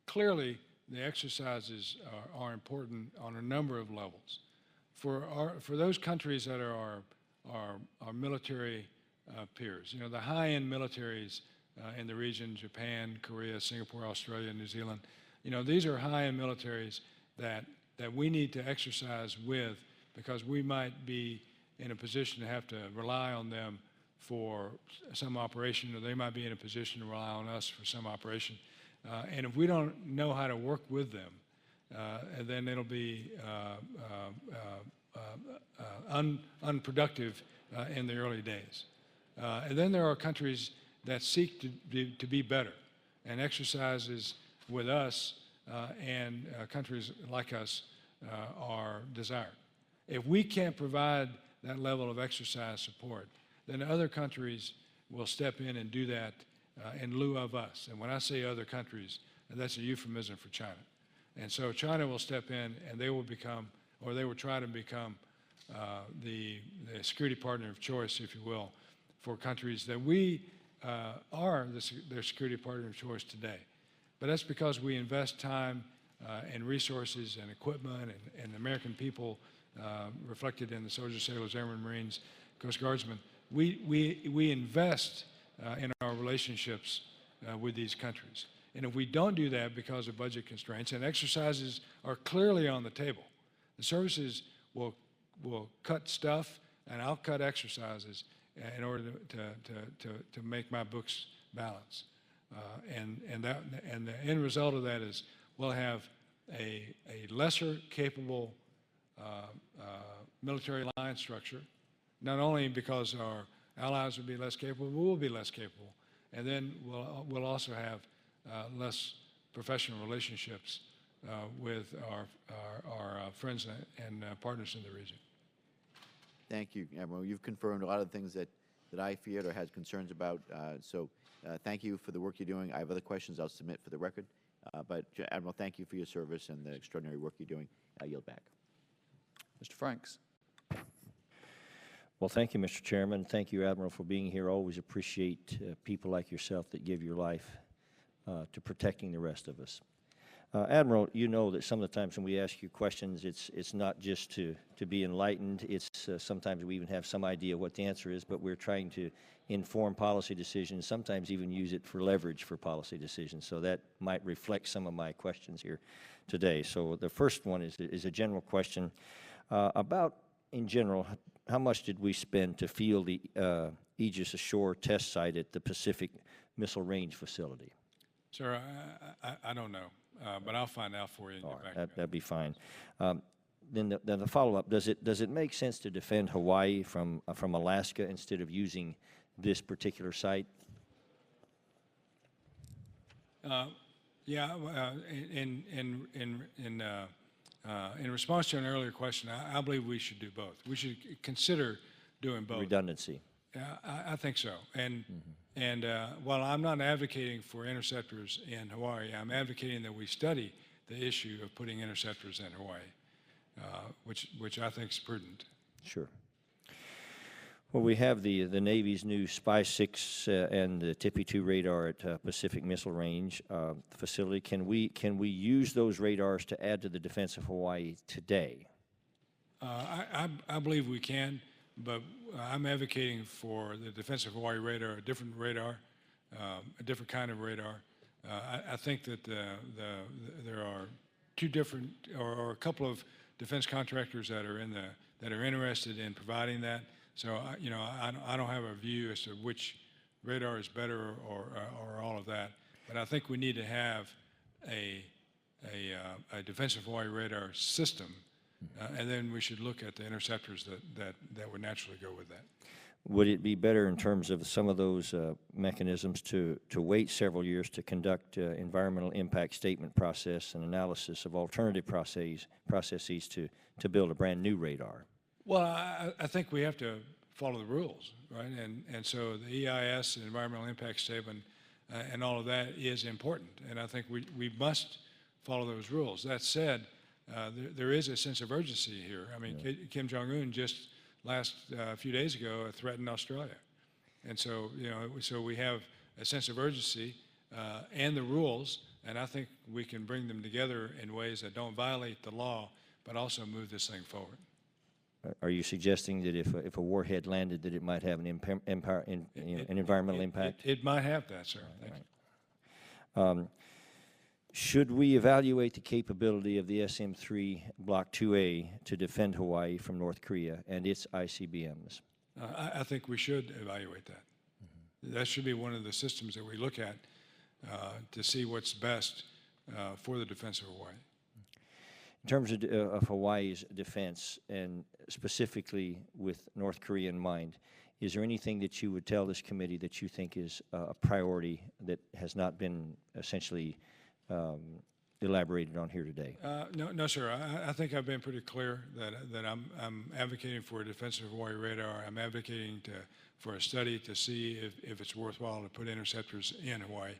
clearly, the exercises are important on a number of levels. For those countries that are our military peers, you know, the high-end militaries in the region, Japan, Korea, Singapore, Australia, New Zealand, you know, these are high-end militaries that we need to exercise with, because we might be in a position to have to rely on them for some operation, or they might be in a position to rely on us for some operation. And if we don't know how to work with them, then it'll be unproductive in the early days. And then there are countries that seek to be better, and exercises with us and countries like us are desired. If we can't provide that level of exercise support, then other countries will step in and do that in lieu of us. And when I say other countries, that's a euphemism for China. And so China will step in, and they will become, or they will try to become, the security partner of choice, if you will, for countries that we are their security partner of choice today. But that's because we invest time and resources and equipment and the American people reflected in the soldiers, sailors, airmen, Marines, Coast Guardsmen. We invest in our relationships with these countries. And if we don't do that because of budget constraints, and exercises are clearly on the table, the services will cut stuff, and I'll cut exercises in order to make my books balance. And the end result of that is we'll have a lesser capable military alliance structure, not only because our allies will be less capable, but we'll be less capable. And then we'll also have less professional relationships with our friends and partners in the region. Thank you, Admiral. You've confirmed a lot of the things that I feared or had concerns about. Thank you for the work you're doing. I have other questions I'll submit for the record. But Admiral, thank you for your service and the extraordinary work you're doing. I yield back. Mr. Franks. Well, thank you, Mr. Chairman. Thank you, Admiral, for being here. Always appreciate people like yourself that give your life to protecting the rest of us. Admiral, you know that some of the times when we ask you questions, it's not just to be enlightened. It's sometimes we even have some idea what the answer is, but we're trying to inform policy decisions, sometimes even use it for leverage for policy decisions. So that might reflect some of my questions here today. So the first one is a general question about, in general, how much did we spend to field the Aegis Ashore test site at the Pacific Missile Range Facility? Sir, I don't know, but I'll find out for you and get back to you. That'd be fine. Then the follow-up, does it make sense to defend Hawaii from Alaska instead of using this particular site? Yeah, in response to an earlier question, I believe we should do both. We should consider doing both. Redundancy. I think so. And while I'm not advocating for interceptors in Hawaii, I'm advocating that we study the issue of putting interceptors in Hawaii, which I think is prudent. Sure. Well, we have the Navy's new Spy-6 and the Tippy-2 radar at Pacific Missile Range facility. Can we use those radars to add to the defense of Hawaii today? I believe we can, but I'm advocating for the defense of Hawaii radar, a different kind of radar. I think that there are two different, or a couple of defense contractors that are interested in providing that. So, I don't have a view as to which radar is better or all of that, but I think we need to have a defensive Hawaii radar system, and then we should look at the interceptors that would naturally go with that. Would it be better in terms of some of those mechanisms to wait several years to conduct environmental impact statement process and analysis of alternative processes to build a brand new radar? Well, I think we have to follow the rules, right? And so the EIS, the environmental impact statement, and all of that is important. And I think we must follow those rules. That said, there is a sense of urgency here. I mean, yeah. Kim Jong-un just a few days ago threatened Australia. And so, so we have a sense of urgency and the rules, and I think we can bring them together in ways that don't violate the law, but also move this thing forward. Are you suggesting that if a warhead landed, that it might have an environmental impact? It might have that, sir. Right. Should we evaluate the capability of the SM-3 Block 2A to defend Hawaii from North Korea and its ICBMs? I think we should evaluate that. Mm-hmm. That should be one of the systems that we look at to see what's best for the defense of Hawaii. In terms of Hawaii's defense, and specifically with North Korea in mind, is there anything that you would tell this committee that you think is a priority that has not been essentially elaborated on here today? No, sir. I think I've been pretty clear that I'm advocating for a defense of Hawaii radar. I'm advocating for a study to see if it's worthwhile to put interceptors in Hawaii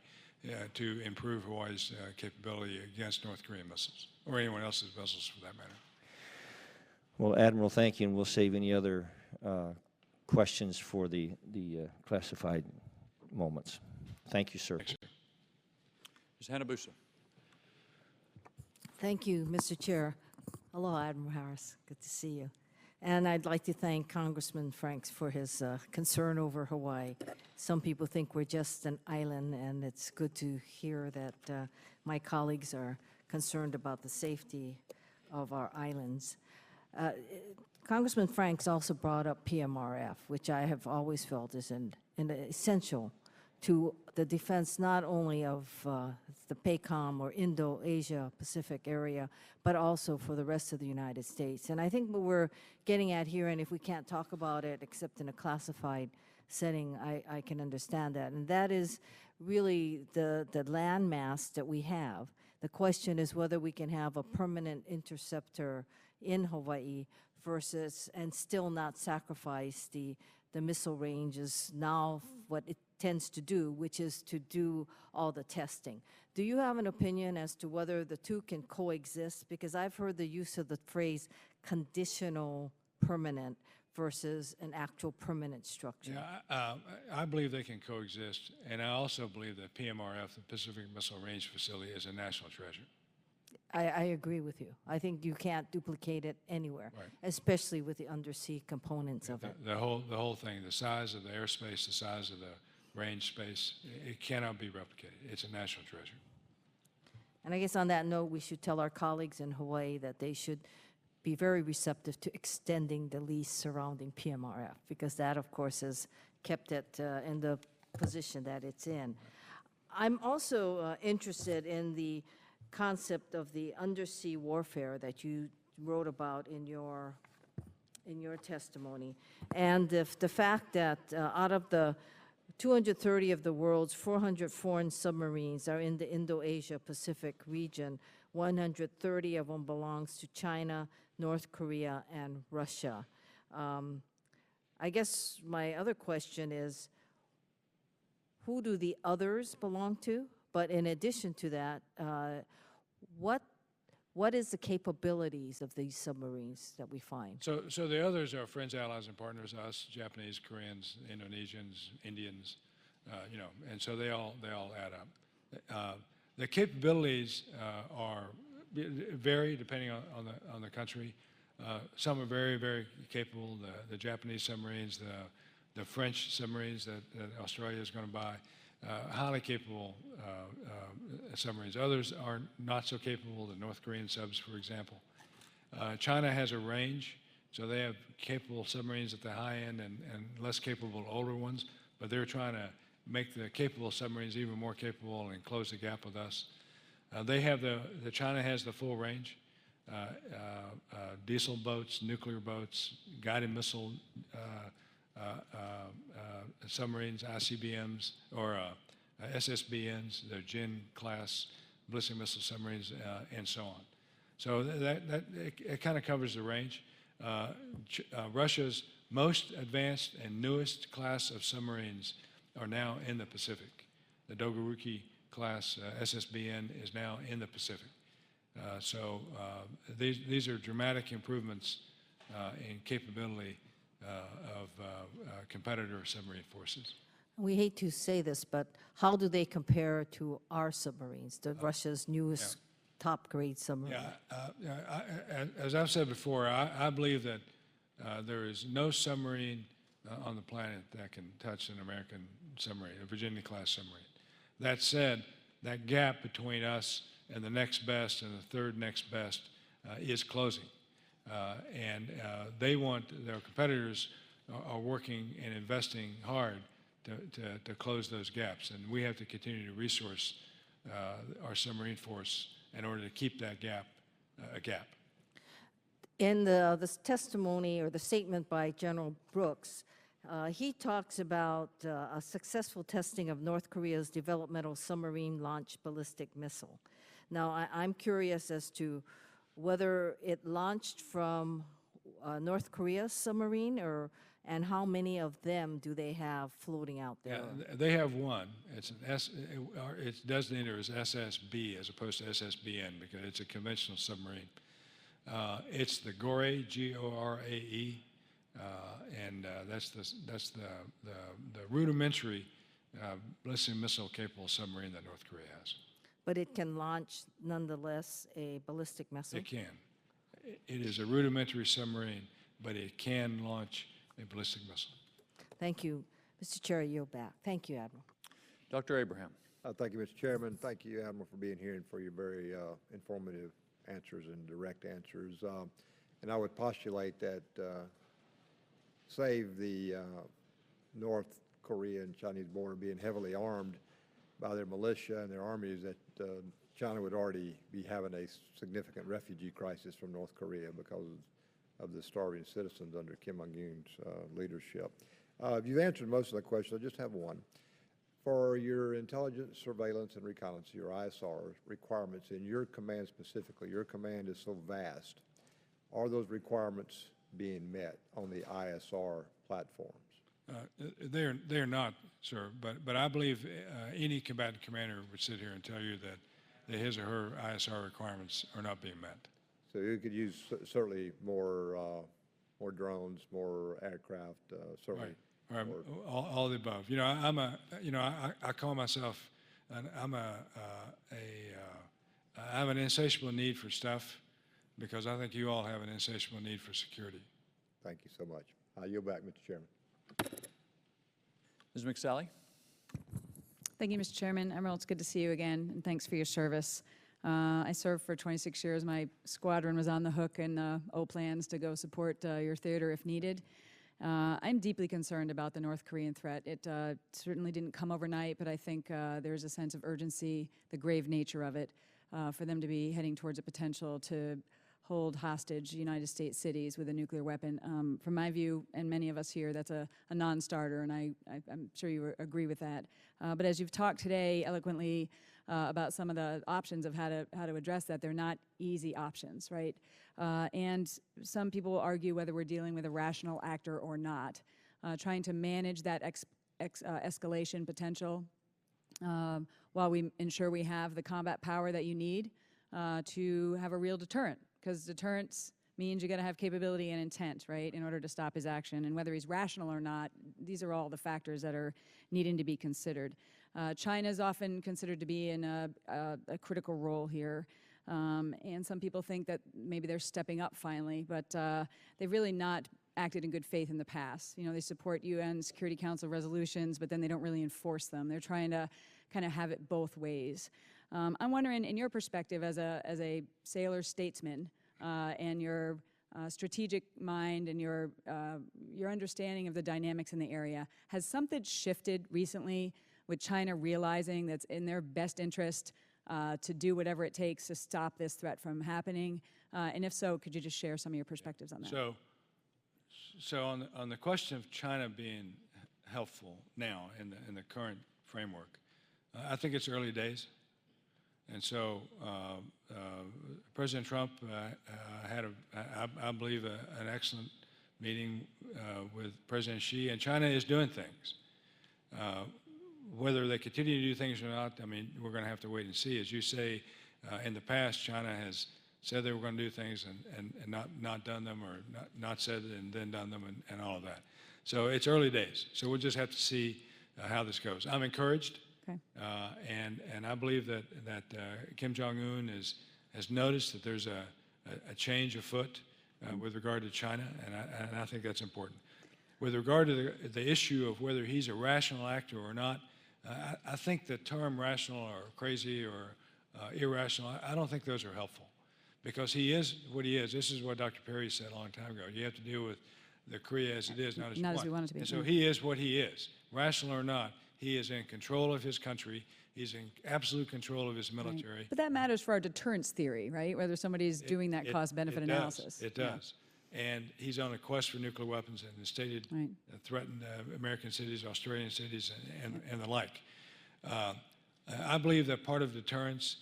to improve Hawaii's capability against North Korean missiles, or anyone else's missiles for that matter. Well, Admiral, thank you, and we'll save any other questions for the classified moments. Thank you, sir. Thanks, sir. Ms. Hanabusa. Thank you, Mr. Chair. Hello, Admiral Harris. Good to see you. And I'd like to thank Congressman Franks for his concern over Hawaii. Some people think we're just an island, and it's good to hear that my colleagues are concerned about the safety of our islands. Congressman Franks also brought up PMRF, which I have always felt is essential to the defense not only of the Pacom or Indo-Asia Pacific area, but also for the rest of the United States. And I think what we're getting at here, and if we can't talk about it except in a classified setting, I can understand that. And that is really the land mass that we have. The question is whether we can have a permanent interceptor in Hawaii versus, and still not sacrifice the missile ranges now what it tends to do, which is to do all the testing. Do you have an opinion as to whether the two can coexist? Because I've heard the use of the phrase conditional permanent versus an actual permanent structure. Yeah, I believe they can coexist, and I also believe that PMRF, the Pacific Missile Range Facility, is a national treasure. I agree with you. I think you can't duplicate it anywhere, Right. especially with the undersea components of it. The whole thing, the size of the airspace, the size of the range space, it cannot be replicated. It's a national treasure. And I guess on that note, we should tell our colleagues in Hawaii that they should be very receptive to extending the lease surrounding PMRF, because that, of course, has kept it in the position that it's in. I'm also interested in the concept of the undersea warfare that you wrote about in your testimony, and if the fact that out of the 230 of the world's 400 foreign submarines are in the Indo-Asia Pacific region, 130 of them belongs to China, North Korea, and Russia. I guess my other question is, who do the others belong to? But in addition to that, what is the capabilities of these submarines that we find? So the others are friends, allies, and partners, us, Japanese, Koreans, Indonesians, Indians, you know, and so they all add up. The capabilities vary depending on the country. Some are very, very capable, the Japanese submarines, the French submarines that Australia is going to buy, highly capable submarines. Others are not so capable, the North Korean subs, for example. China has a range, so they have capable submarines at the high end and less capable older ones, but they're trying to make the capable submarines even more capable and close the gap with us. They have China has the full range, diesel boats, nuclear boats, guided missile submarines, ICBMs, or SSBNs, the Jin class ballistic missile submarines, and so on. So it kind of covers the range. Russia's most advanced and newest class of submarines are now in the Pacific. The Dolgoruki class SSBN is now in the Pacific. These are dramatic improvements in capability of competitor submarine forces. We hate to say this, but how do they compare to our submarines, Russia's newest top-grade submarine? As I've said before, I believe that there is no submarine on the planet that can touch an American submarine, a Virginia-class submarine. That said, that gap between us and the next best and the third next best is closing. Their competitors are working and investing hard to close those gaps, and we have to continue to resource our submarine force in order to keep that gap a gap. In the testimony or the statement by General Brooks, he talks about a successful testing of North Korea's developmental submarine-launched ballistic missile. Now, I'm curious as to whether it launched from North Korea's submarine, and how many of them do they have floating out there? Yeah, they have one. It's designated as SSB as opposed to SSBN because it's a conventional submarine. It's the Gore, G-O-R-A-E, and that's the rudimentary ballistic missile capable submarine that North Korea has. But it can launch, nonetheless, a ballistic missile? It can. It is a rudimentary submarine, but it can launch a ballistic missile. Thank you. Mr. Chair, I yield back. Thank you, Admiral. Dr. Abraham. Thank you, Mr. Chairman. Thank you, Admiral, for being here and for your very informative answers and direct answers. And I would postulate that, save the North Korean Chinese border being heavily armed by their militia and their armies, that China would already be having a significant refugee crisis from North Korea because of the starving citizens under Kim Jong-un's leadership. You've answered most of the questions. I just have one. For your intelligence, surveillance, and reconnaissance, your ISR requirements in your command specifically, your command is so vast. Are those requirements being met on the ISR platforms? They're not, sir, but I believe any combatant commander would sit here and tell you that his or her ISR requirements are not being met. So you could use certainly more drones, more aircraft, certainly. Right. All of the above. You know, I call myself, I have an insatiable need for stuff because I think you all have an insatiable need for security. Thank you so much. I yield back, Mr. Chairman. Ms. McSally? Thank you, Mr. Chairman. Admiral, it's good to see you again, and thanks for your service. I served for 26 years. My squadron was on the hook in O plans to go support your theater if needed. I'm deeply concerned about the North Korean threat. It certainly didn't come overnight, but I think there's a sense of urgency, the grave nature of it, for them to be heading towards a potential to hold hostage United States cities with a nuclear weapon. From my view, and many of us here, that's a non-starter, and I'm sure you agree with that. But as you've talked today eloquently about some of the options of how to address that, they're not easy options, right? And some people will argue whether we're dealing with a rational actor or not. Trying to manage that escalation potential while we ensure we have the combat power that you need to have a real deterrent. Because deterrence means you got to have capability and intent, right, in order to stop his action. And whether he's rational or not, these are all the factors that are needing to be considered. China is often considered to be in a critical role here. And some people think that maybe they're stepping up finally, but they've really not acted in good faith in the past. You know, they support UN Security Council resolutions, but then they don't really enforce them. They're trying to kind of have it both ways. I'm wondering, in your perspective as a sailor statesman and your strategic mind and your understanding of the dynamics in the area, has something shifted recently with China realizing that's in their best interest to do whatever it takes to stop this threat from happening? And if so, could you just share some of your perspectives on that? So on the question of China being helpful now in the current framework, I think it's early days. And so President Trump had, I believe, an excellent meeting with President Xi, and China is doing things. Whether they continue to do things or not, I mean, we're going to have to wait and see. As you say, in the past, China has said they were going to do things and not done them, or not said and then done them, and all of that. So it's early days. So we'll just have to see how this goes. I'm encouraged. Okay. And I believe that Kim Jong-un has noticed that there's a change afoot with regard to China, and I think that's important. With regard to the issue of whether he's a rational actor or not, I think the term rational or crazy or irrational, I don't think those are helpful, because he is what he is. This is what Dr. Perry said a long time ago. You have to deal with the Korea as it is, not as you want it to be. And so he is what he is, rational or not. He is in control of his country. He's in absolute control of his military. Right. But that matters for our deterrence theory, right? Whether somebody's doing that cost-benefit analysis. It does. And he's on a quest for nuclear weapons and has stated threatened American cities, Australian cities, and the like. I believe that part of deterrence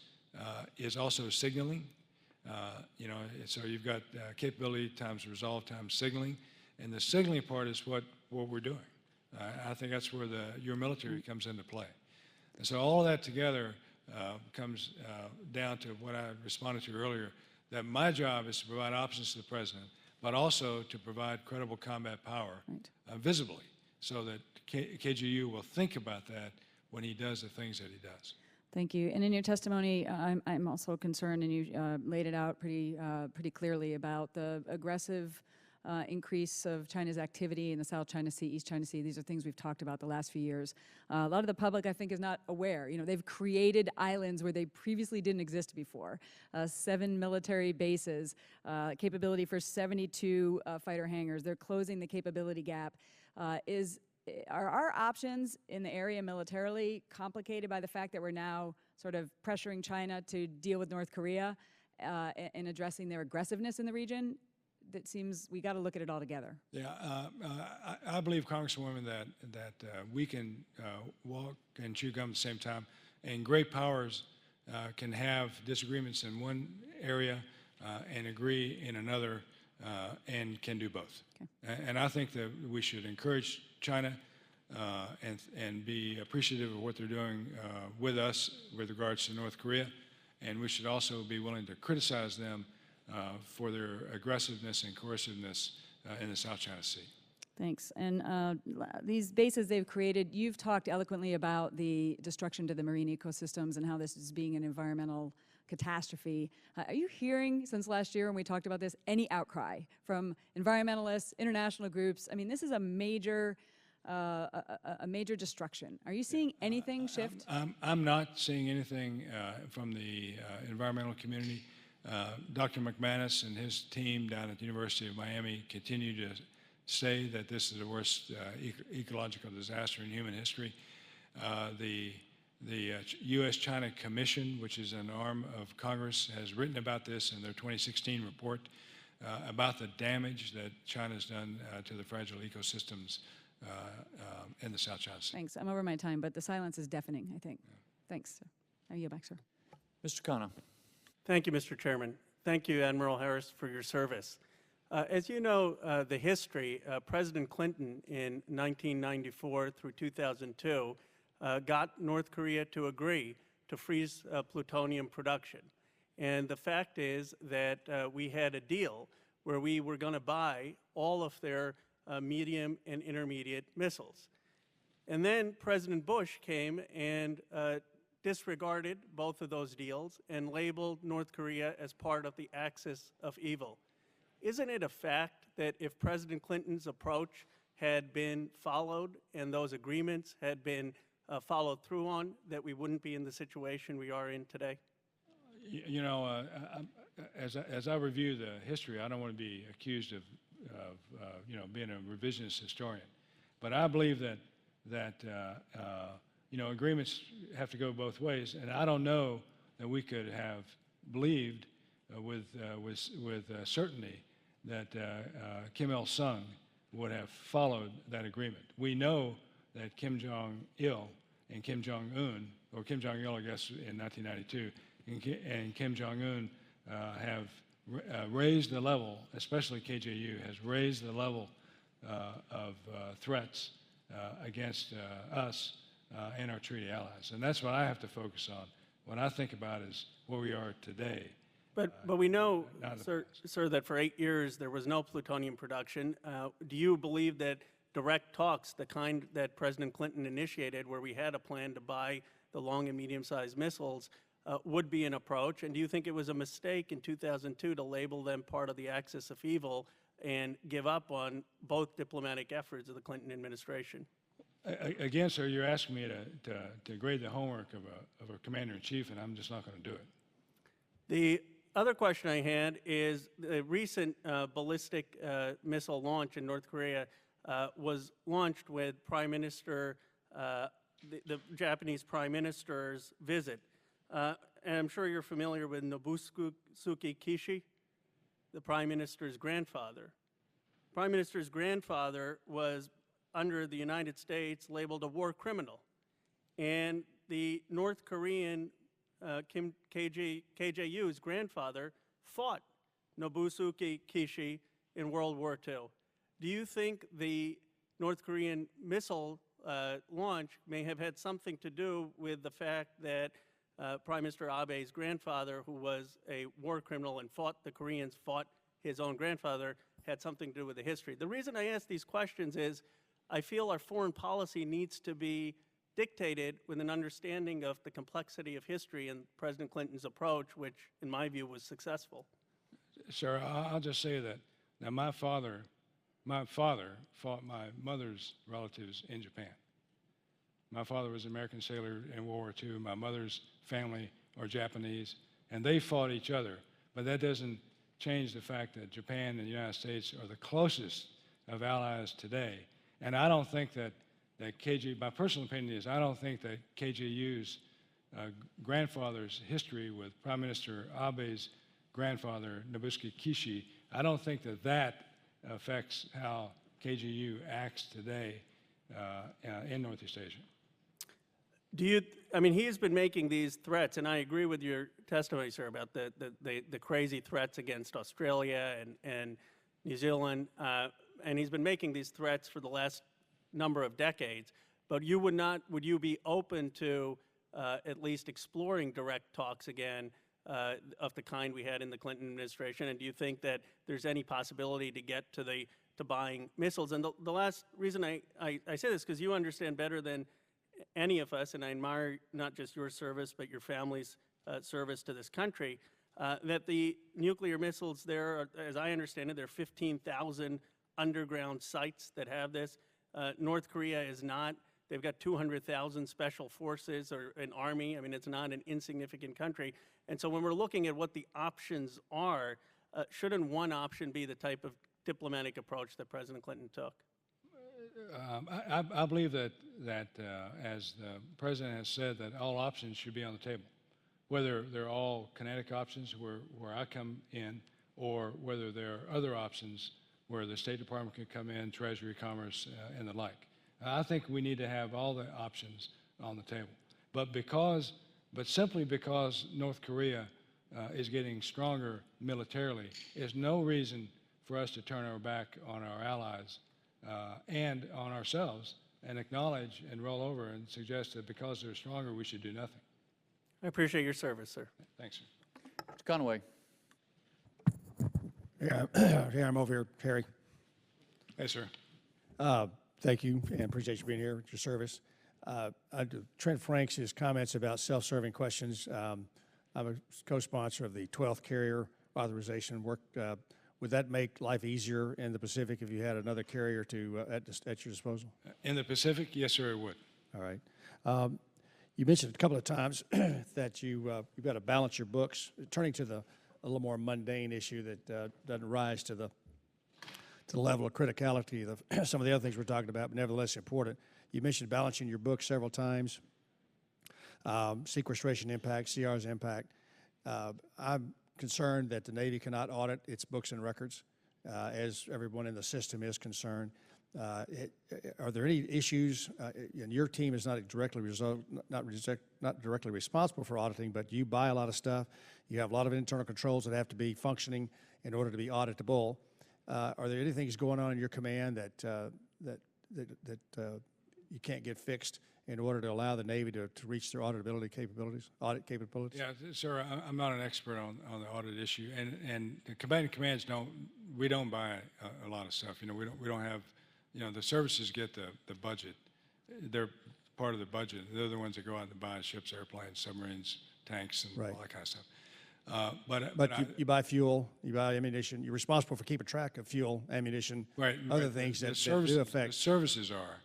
is also signaling. You know, so you've got capability times resolve times signaling, and the signaling part is what we're doing. I think that's where your military comes into play. And so all of that together comes down to what I responded to earlier, that my job is to provide options to the president, but also to provide credible combat power visibly, so that KGU will think about that when he does the things that he does. Thank you. And in your testimony, I'm also concerned, and you laid it out pretty clearly, about the aggressive increase of China's activity in the South China Sea, East China Sea. These are things we've talked about the last few years. A lot of the public, I think, is not aware. You know, they've created islands where they previously didn't exist before. 7 military bases, capability for 72 fighter hangars. They're closing the capability gap. Are our options in the area militarily complicated by the fact that we're now sort of pressuring China to deal with North Korea and addressing their aggressiveness in the region? That seems we got to look at it all together. Yeah, I believe, Congresswoman, that we can walk and chew gum at the same time, and great powers can have disagreements in one area and agree in another, and can do both. Okay. And I think that we should encourage China and be appreciative of what they're doing with us with regards to North Korea, and we should also be willing to criticize them for their aggressiveness and coerciveness in the South China Sea. Thanks. And these bases they've created, you've talked eloquently about the destruction to the marine ecosystems and how this is being an environmental catastrophe. Are you hearing, since last year when we talked about this, any outcry from environmentalists, international groups? I mean, this is a major destruction. Are you seeing anything shift? I'm not seeing anything from the environmental community. Dr. McManus and his team down at the University of Miami continue to say that this is the worst ecological disaster in human history. The U.S.-China Commission, which is an arm of Congress, has written about this in their 2016 report about the damage that China's done to the fragile ecosystems in the South China Sea. Thanks. I'm over my time, but the silence is deafening, I think. Yeah. Thanks. I yield back, sir. Mr. Khanna. Thank you, Mr. Chairman. Thank you, Admiral Harris, for your service. As you know, the history, President Clinton in 1994 through 2002 got North Korea to agree to freeze plutonium production. And the fact is that we had a deal where we were going to buy all of their medium and intermediate missiles. And then President Bush came and disregarded both of those deals and labeled North Korea as part of the axis of evil. Isn't it a fact that if President Clinton's approach had been followed and those agreements had been followed through on, that we wouldn't be in the situation we are in today? You know, as I review the history, I don't want to be accused of you know, being a revisionist historian, but I believe that you know, agreements have to go both ways, and I don't know that we could have believed with certainty that Kim Il-sung would have followed that agreement. We know that Kim Jong-il and Kim Jong-un, or Kim Jong-il, I guess, in 1992, and Kim Jong-un have raised the level, especially KJU, has raised the level of threats against us and our treaty allies. And that's what I have to focus on when I think about is where we are today. But we know, sir, that for 8 years there was no plutonium production. Do you believe that direct talks, the kind that President Clinton initiated, where we had a plan to buy the long and medium-sized missiles, would be an approach? And do you think it was a mistake in 2002 to label them part of the axis of evil and give up on both diplomatic efforts of the Clinton administration? Again, sir, you're asking me to grade the homework of a commander-in-chief, and I'm just not going to do it. The other question I had is the recent ballistic missile launch in North Korea was launched with Prime Minister, the Japanese Prime Minister's visit. And I'm sure you're familiar with Nobusuke Kishi, the Prime Minister's grandfather. Prime Minister's grandfather was, under the United States, labeled a war criminal. And the North Korean KJU's grandfather fought Nobusuke Kishi in World War II. Do you think the North Korean missile launch may have had something to do with the fact that Prime Minister Abe's grandfather, who was a war criminal and fought the Koreans, fought his own grandfather, had something to do with the history? The reason I ask these questions is I feel our foreign policy needs to be dictated with an understanding of the complexity of history and President Clinton's approach, which, in my view, was successor. Sir, I'll just say Now, my father fought my mother's relatives in Japan. My father was an American sailor in World War II. My mother's family are Japanese, and they fought each other. But that doesn't change the fact that Japan and the United States are the closest of allies today. And I don't think that my personal opinion is, I don't think that KJU's grandfather's history with Prime Minister Abe's grandfather, Nobusuke Kishi, I don't think that that affects how KJU acts today in Northeast Asia. I mean, he has been making these threats, and I agree with your testimony, sir, about the crazy threats against Australia and New Zealand, and he's been making these threats for the last number of decades. But would you be open to at least exploring direct talks again of the kind we had in the Clinton administration? And do you think that there's any possibility to get to buying missiles? And the last reason I say this, because you understand better than any of us, and I admire not just your service, but your family's service to this country, that the nuclear missiles there, as I understand it, there are 15,000 underground sites that have this. North Korea is not. They've got 200,000 special forces or an army. I mean, it's not an insignificant country. And so when we're looking at what the options are, shouldn't one option be the type of diplomatic approach that President Clinton took? I believe that as the President has said, that all options should be on the table, whether they're all kinetic options where I come in, or whether there are other options where the State Department can come in, Treasury, Commerce, and the like. I think we need to have all the options on the table. But simply because North Korea is getting stronger militarily is no reason for us to turn our back on our allies and on ourselves and acknowledge and roll over and suggest that because they're stronger, we should do nothing. I appreciate your service, sir. Thanks, sir. Mr. Conaway. Yeah, I'm over here, Harry. Hey, sir. Thank you, and appreciate you being here with your service. Trent Franks' comments about self-serving questions. I'm a co-sponsor of the 12th carrier authorization work. Would that make life easier in the Pacific if you had another carrier at your disposal? In the Pacific, yes, sir, it would. All right. You mentioned a couple of times that you've got to balance your books. Turning to a little more mundane issue that doesn't rise to the level of criticality of some of the other things we're talking about, but nevertheless important. You mentioned balancing your books several times. Sequestration impact, CR's impact. I'm concerned that the Navy cannot audit its books and records, as everyone in the system is concerned. Are there any issues, and your team is not directly responsible for auditing, but you buy a lot of stuff. You have a lot of internal controls that have to be functioning in order to be auditable. Are there any things going on in your command that you can't get fixed in order to allow the Navy to reach their audit capabilities? Yeah, sir, I'm not an expert on the audit issue, and the combatant commands don't buy a lot of stuff. You know, we don't have, you know, the services get the budget. They're part of the budget. They're the ones that go out and buy ships, airplanes, submarines, tanks, and all that kind of stuff. But you buy fuel, you buy ammunition. You're responsible for keeping track of fuel, ammunition, other things that do affect. The services are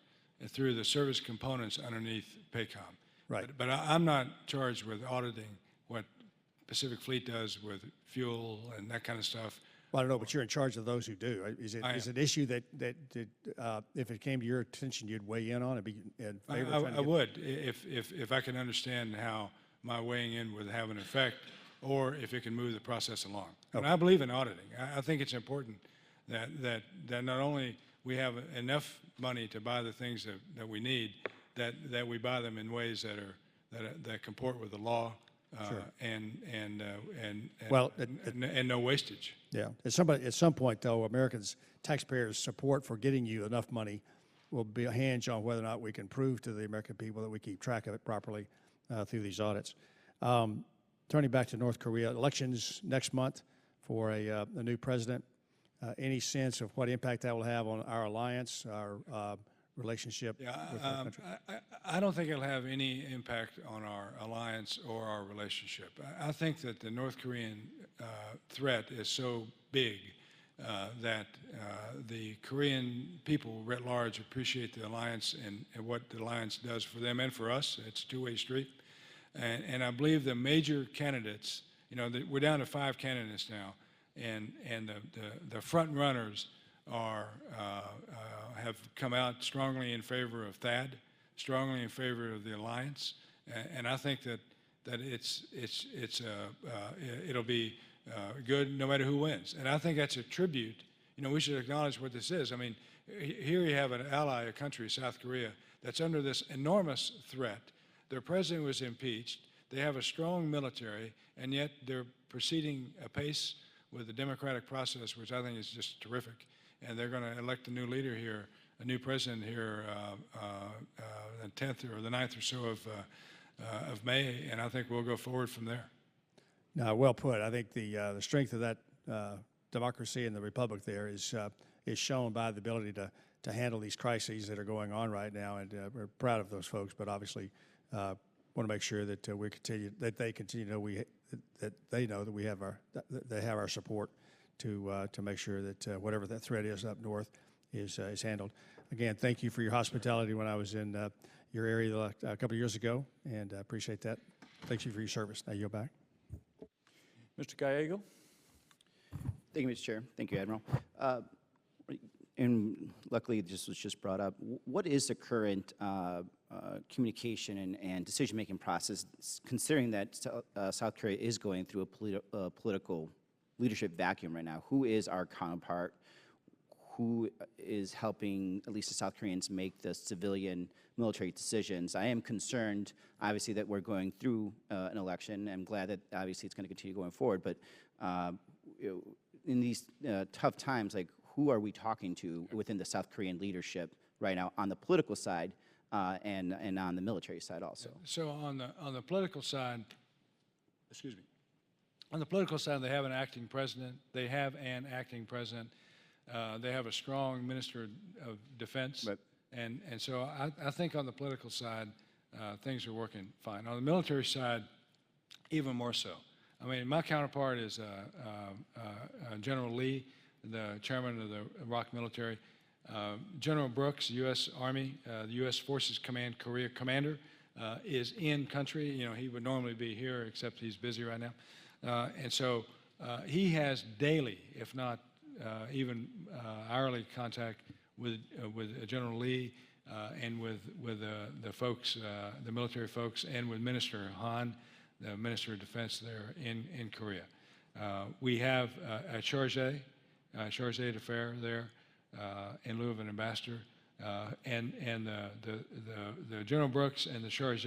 through the service components underneath Pacom. Right. But I'm not charged with auditing what Pacific Fleet does with fuel and that kind of stuff. Well, I don't know, but you're in charge of those who do. Is it an issue that if it came to your attention, you'd weigh in on and be in favor of? I would, if I can understand how my weighing in would have an effect, or if it can move the process along. Okay. And I believe in auditing. I think it's important that not only we have enough money to buy the things that we need, that we buy them in ways that comport with the law, Sure. and no wastage. Yeah. At some point, though, Americans, taxpayers' support for getting you enough money will be a hinge on whether or not we can prove to the American people that we keep track of it properly through these audits. Turning back to North Korea, elections next month for a new president. Any sense of what impact that will have on our alliance, our relationship with our country? I don't think it'll have any impact on our alliance or our relationship. I think that the North Korean threat is so big that the Korean people writ large appreciate the alliance and what the alliance does for them and for us. It's a two-way street. And I believe the major candidates, we're down to 5 candidates now, and the front runners have come out strongly in favor of THAAD, strongly in favor of the alliance, and I think that it'll be good no matter who wins. And I think that's a tribute. We should acknowledge what this is. I mean, here you have an ally, a country, South Korea, that's under this enormous threat. Their president was impeached. They have a strong military, and yet they're proceeding apace with the democratic process, which I think is just terrific. And they're going to elect a new leader here, a new president here, the 10th or the 9th or so of May, and I think we'll go forward from there. No, well put. I think the strength of that democracy and the republic there is shown by the ability to handle these crises that are going on right now, and we're proud of those folks. But obviously, want to make sure that they continue to know that they know that they have our support to make sure that whatever that threat is up north is handled. Again, thank you for your hospitality when I was in your area a couple of years ago, and I appreciate that. Thank you for your service. Now you're back. Mr. Gallego. Thank you, Mr. Chair. Thank you, Admiral. And luckily, this was just brought up. What is the current communication and decision-making process, considering that South Korea is going through a political leadership vacuum right now? Who is our counterpart? Who is helping at least the South Koreans make the civilian military decisions? I am concerned, obviously, that we're going through an election. I'm glad that obviously it's going to continue going forward. But in these tough times, like, who are we talking to within the South Korean leadership right now on the political side and on the military side also? So on the political side, excuse me, on the political side, they have an acting president. They have an acting president. They have a strong minister of defense. Right. And so I think on the political side, things are working fine. On the military side, even more so. I mean, my counterpart is General Lee, the chairman of the Iraq military. General Brooks, U.S. Army, the U.S. Forces Command Korea commander, is in country. He would normally be here, except he's busy right now. And so he has daily, if not even hourly contact with General Lee and with the folks, the military folks, and with Minister Han, the Minister of Defense there in Korea. We have a charge d'affaires there in lieu of an ambassador, and the General Brooks and the charge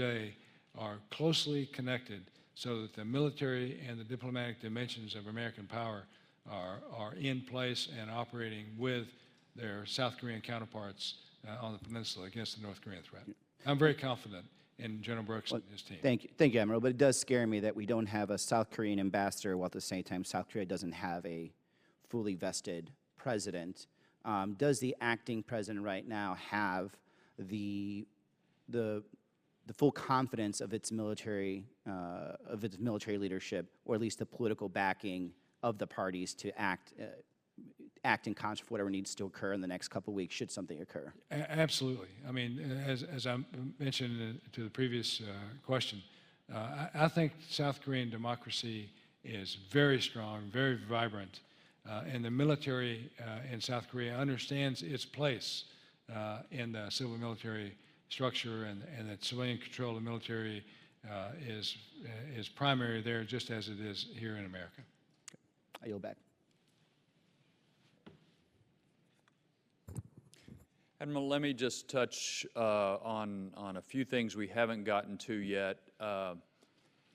are closely connected, so that the military and the diplomatic dimensions of American power are in place and operating with their South Korean counterparts on the peninsula against the North Korean threat. I'm very confident in General Brooks and his team. Thank you, Admiral. But it does scare me that we don't have a South Korean ambassador, while at the same time South Korea doesn't have a fully vested president. Does the acting president right now have the full confidence of its military leadership, or at least the political backing of the parties to act in concert for whatever needs to occur in the next couple of weeks, should something occur? Absolutely. I mean, as I mentioned to the previous question, I think South Korean democracy is very strong, very vibrant, and the military in South Korea understands its place in the civil military structure, and that civilian control of the military is primary there, just as it is here in America. I yield back. Admiral, let me just touch on a few things we haven't gotten to yet.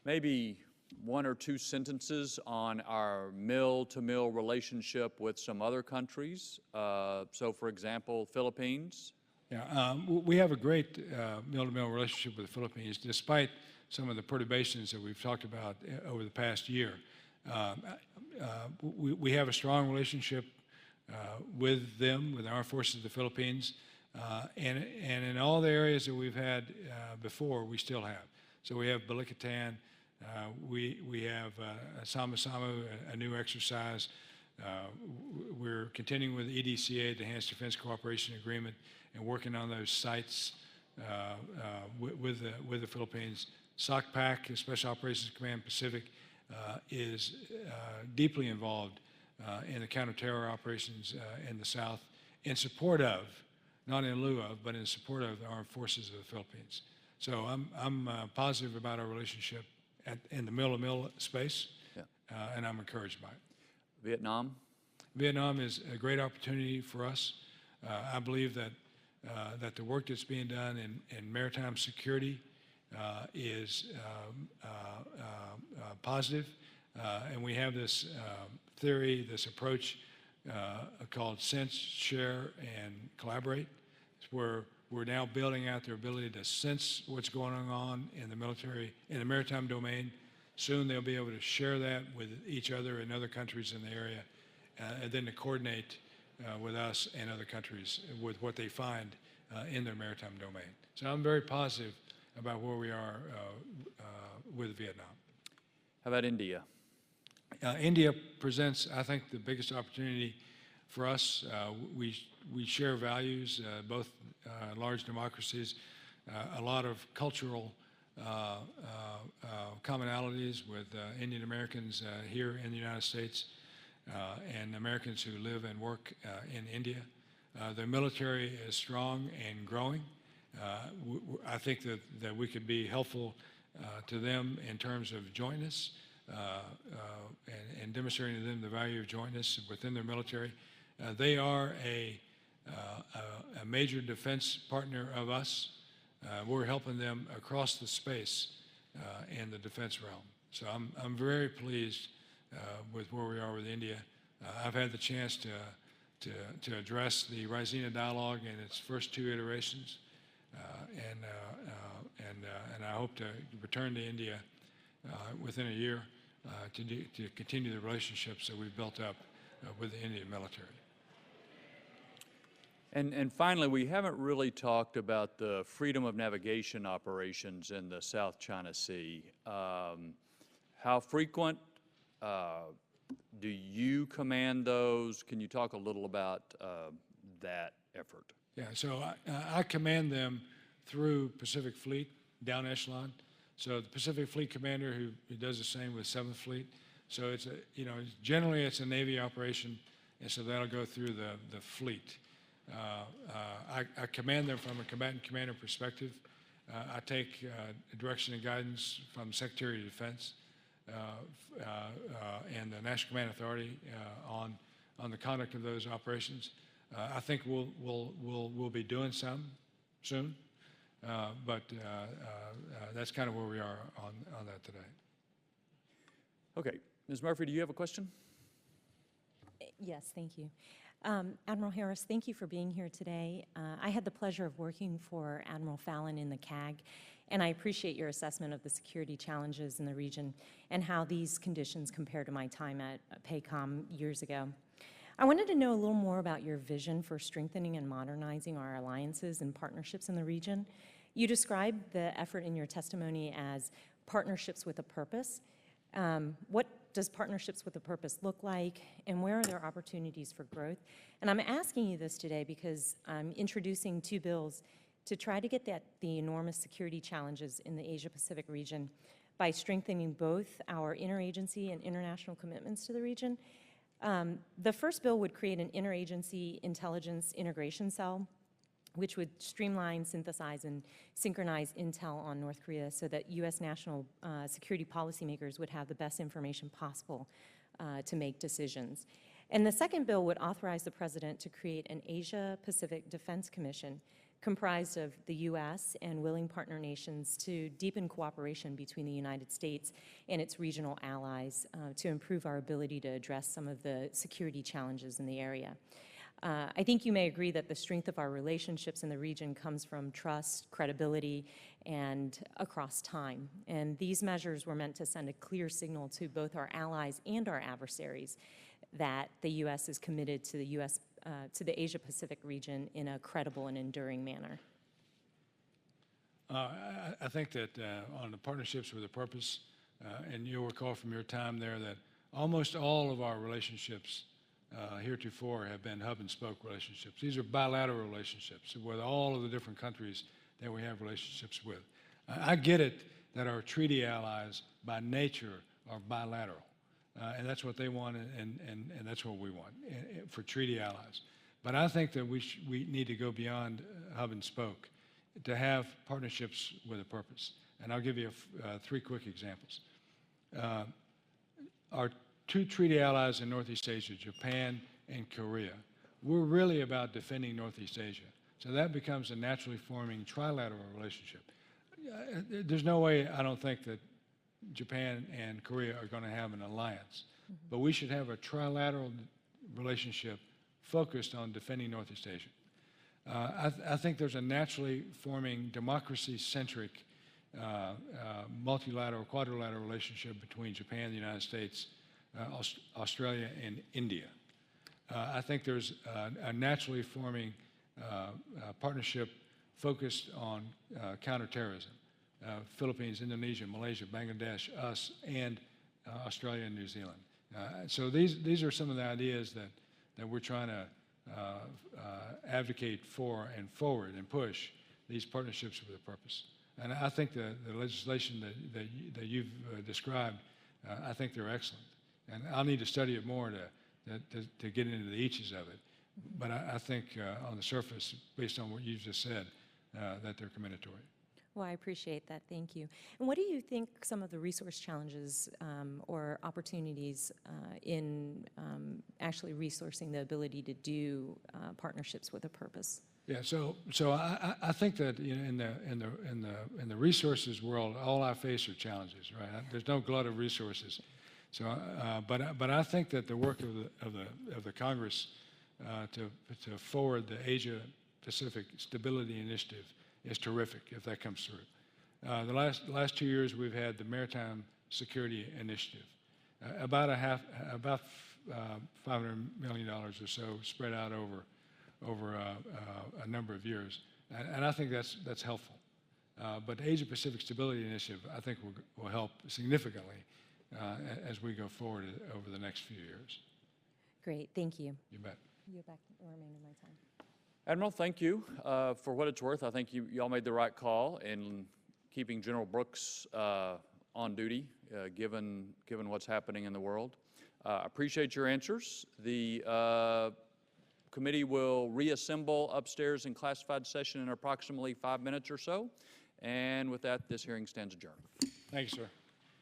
Maybe one or two sentences on our mill-to-mill relationship with some other countries. So, for example, Philippines. Yeah, we have a great mill-to-mill relationship with the Philippines, despite some of the perturbations that we've talked about over the past year. We have a strong relationship with them, with the Armed Forces of the Philippines, and in all the areas that we've had before, we still have. So we have Balikatan, we have Sama-Sama, a new exercise. continuing with EDCA, the Enhanced Defense Cooperation Agreement, and working on those sites with the Philippines. SOCPAC, Special Operations Command Pacific, is deeply involved in the counterterror operations in the South in support of, not in lieu of, but in support of the armed forces of the Philippines. So I'm positive about our relationship in the mill-to-mill space, and I'm encouraged by it. Vietnam? Vietnam is a great opportunity for us. I believe that the work that's being done in maritime security is positive, and we have this theory, this approach called sense, share, and collaborate. It's where we're now building out their ability to sense what's going on in the military, in the maritime domain. Soon they'll be able to share that with each other and other countries in the area, and then to coordinate with us and other countries with what they find in their maritime domain. So I'm very positive about where we are with Vietnam. How about India? India presents, I think, the biggest opportunity for us. We share values, both large democracies, a lot of cultural commonalities with Indian Americans here in the United States and Americans who live and work in India. The military is strong and growing. I think that we could be helpful to them in terms of jointness and demonstrating to them the value of jointness within their military. They are a major defense partner of us. We're helping them across the space in the defense realm. So I'm very pleased with where we are with India. I've had the chance to address the Raisina dialogue in its first two iterations, and I hope to return to India within a year to continue the relationships that we've built up with the Indian military. And finally, we haven't really talked about the freedom of navigation operations in the South China Sea. How frequent do you command those? Can you talk a little about that effort? Yeah, so I command them through Pacific Fleet, down echelon. So the Pacific Fleet commander who does the same with 7th Fleet. So it's generally it's a Navy operation, and so that'll go through the fleet. I command them from a combatant commander perspective. I take direction and guidance from the Secretary of Defense and the National Command Authority on the conduct of those operations. I think we'll be doing some soon, but that's kind of where we are on that today. Okay, Ms. Murphy, do you have a question? Yes, thank you. Admiral Harris, thank you for being here today. I had the pleasure of working for Admiral Fallon in the CAG, and I appreciate your assessment of the security challenges in the region and how these conditions compare to my time at Pacom years ago. I wanted to know a little more about your vision for strengthening and modernizing our alliances and partnerships in the region. You described the effort in your testimony as partnerships with a purpose. What does partnerships with a purpose look like, and where are there opportunities for growth? And I'm asking you this today because I'm introducing two bills to try to get at the enormous security challenges in the Asia-Pacific region by strengthening both our interagency and international commitments to the region. The first bill would create an interagency intelligence integration cell, which would streamline, synthesize, and synchronize intel on North Korea so that U.S. national security policymakers would have the best information possible to make decisions. And the second bill would authorize the President to create an Asia-Pacific Defense Commission comprised of the U.S. and willing partner nations to deepen cooperation between the United States and its regional allies to improve our ability to address some of the security challenges in the area. I think you may agree that the strength of our relationships in the region comes from trust, credibility, and across time. And these measures were meant to send a clear signal to both our allies and our adversaries that the U.S. is committed to the Asia-Pacific region in a credible and enduring manner. I think that on the partnerships with a purpose, and you'll recall from your time there that almost all of our relationships heretofore have been hub and spoke relationships. These are bilateral relationships with all of the different countries that we have relationships with. I get it that our treaty allies by nature are bilateral, and that's what they want, and that's what we want for treaty allies. But I think that we need to go beyond hub and spoke to have partnerships with a purpose. And I'll give you 3 quick examples. Our 2 treaty allies in Northeast Asia, Japan and Korea, we're really about defending Northeast Asia. So that becomes a naturally forming trilateral relationship. There's no way, I don't think, that Japan and Korea are going to have an alliance. But we should have a trilateral relationship focused on defending Northeast Asia. I think there's a naturally forming democracy-centric multilateral, quadrilateral relationship between Japan, the United States, Australia, and India. I think there's a naturally forming partnership focused on counterterrorism. Philippines, Indonesia, Malaysia, Bangladesh, us, and Australia and New Zealand. So these are some of the ideas that we're trying to advocate for and forward and push these partnerships with a purpose. And I think the legislation that you've described, I think they're excellent. And I'll need to study it more to get into the eaches of it. But I think on the surface, based on what you just said, that they're commendatory. Well, I appreciate that. Thank you. And what do you think some of the resource challenges or opportunities in actually resourcing the ability to do partnerships with a purpose? Yeah. So I think that in the resources world, all I face are challenges. Right. There's no glut of resources. So, but I think that the work of the Congress to forward the Asia Pacific Stability Initiative is terrific if that comes through. The last 2 years we've had the Maritime Security Initiative, about $500 million or so spread out over a number of years, and I think that's helpful. But the Asia Pacific Stability Initiative I think will help significantly as we go forward over the next few years. Great, thank you. You bet. You have back the remainder of my time. Admiral, thank you. For what it's worth, I think y'all made the right call in keeping General Brooks on duty, given what's happening in the world. Appreciate your answers. The committee will reassemble upstairs in classified session in approximately 5 minutes or so. And with that, this hearing stands adjourned. Thank you, sir.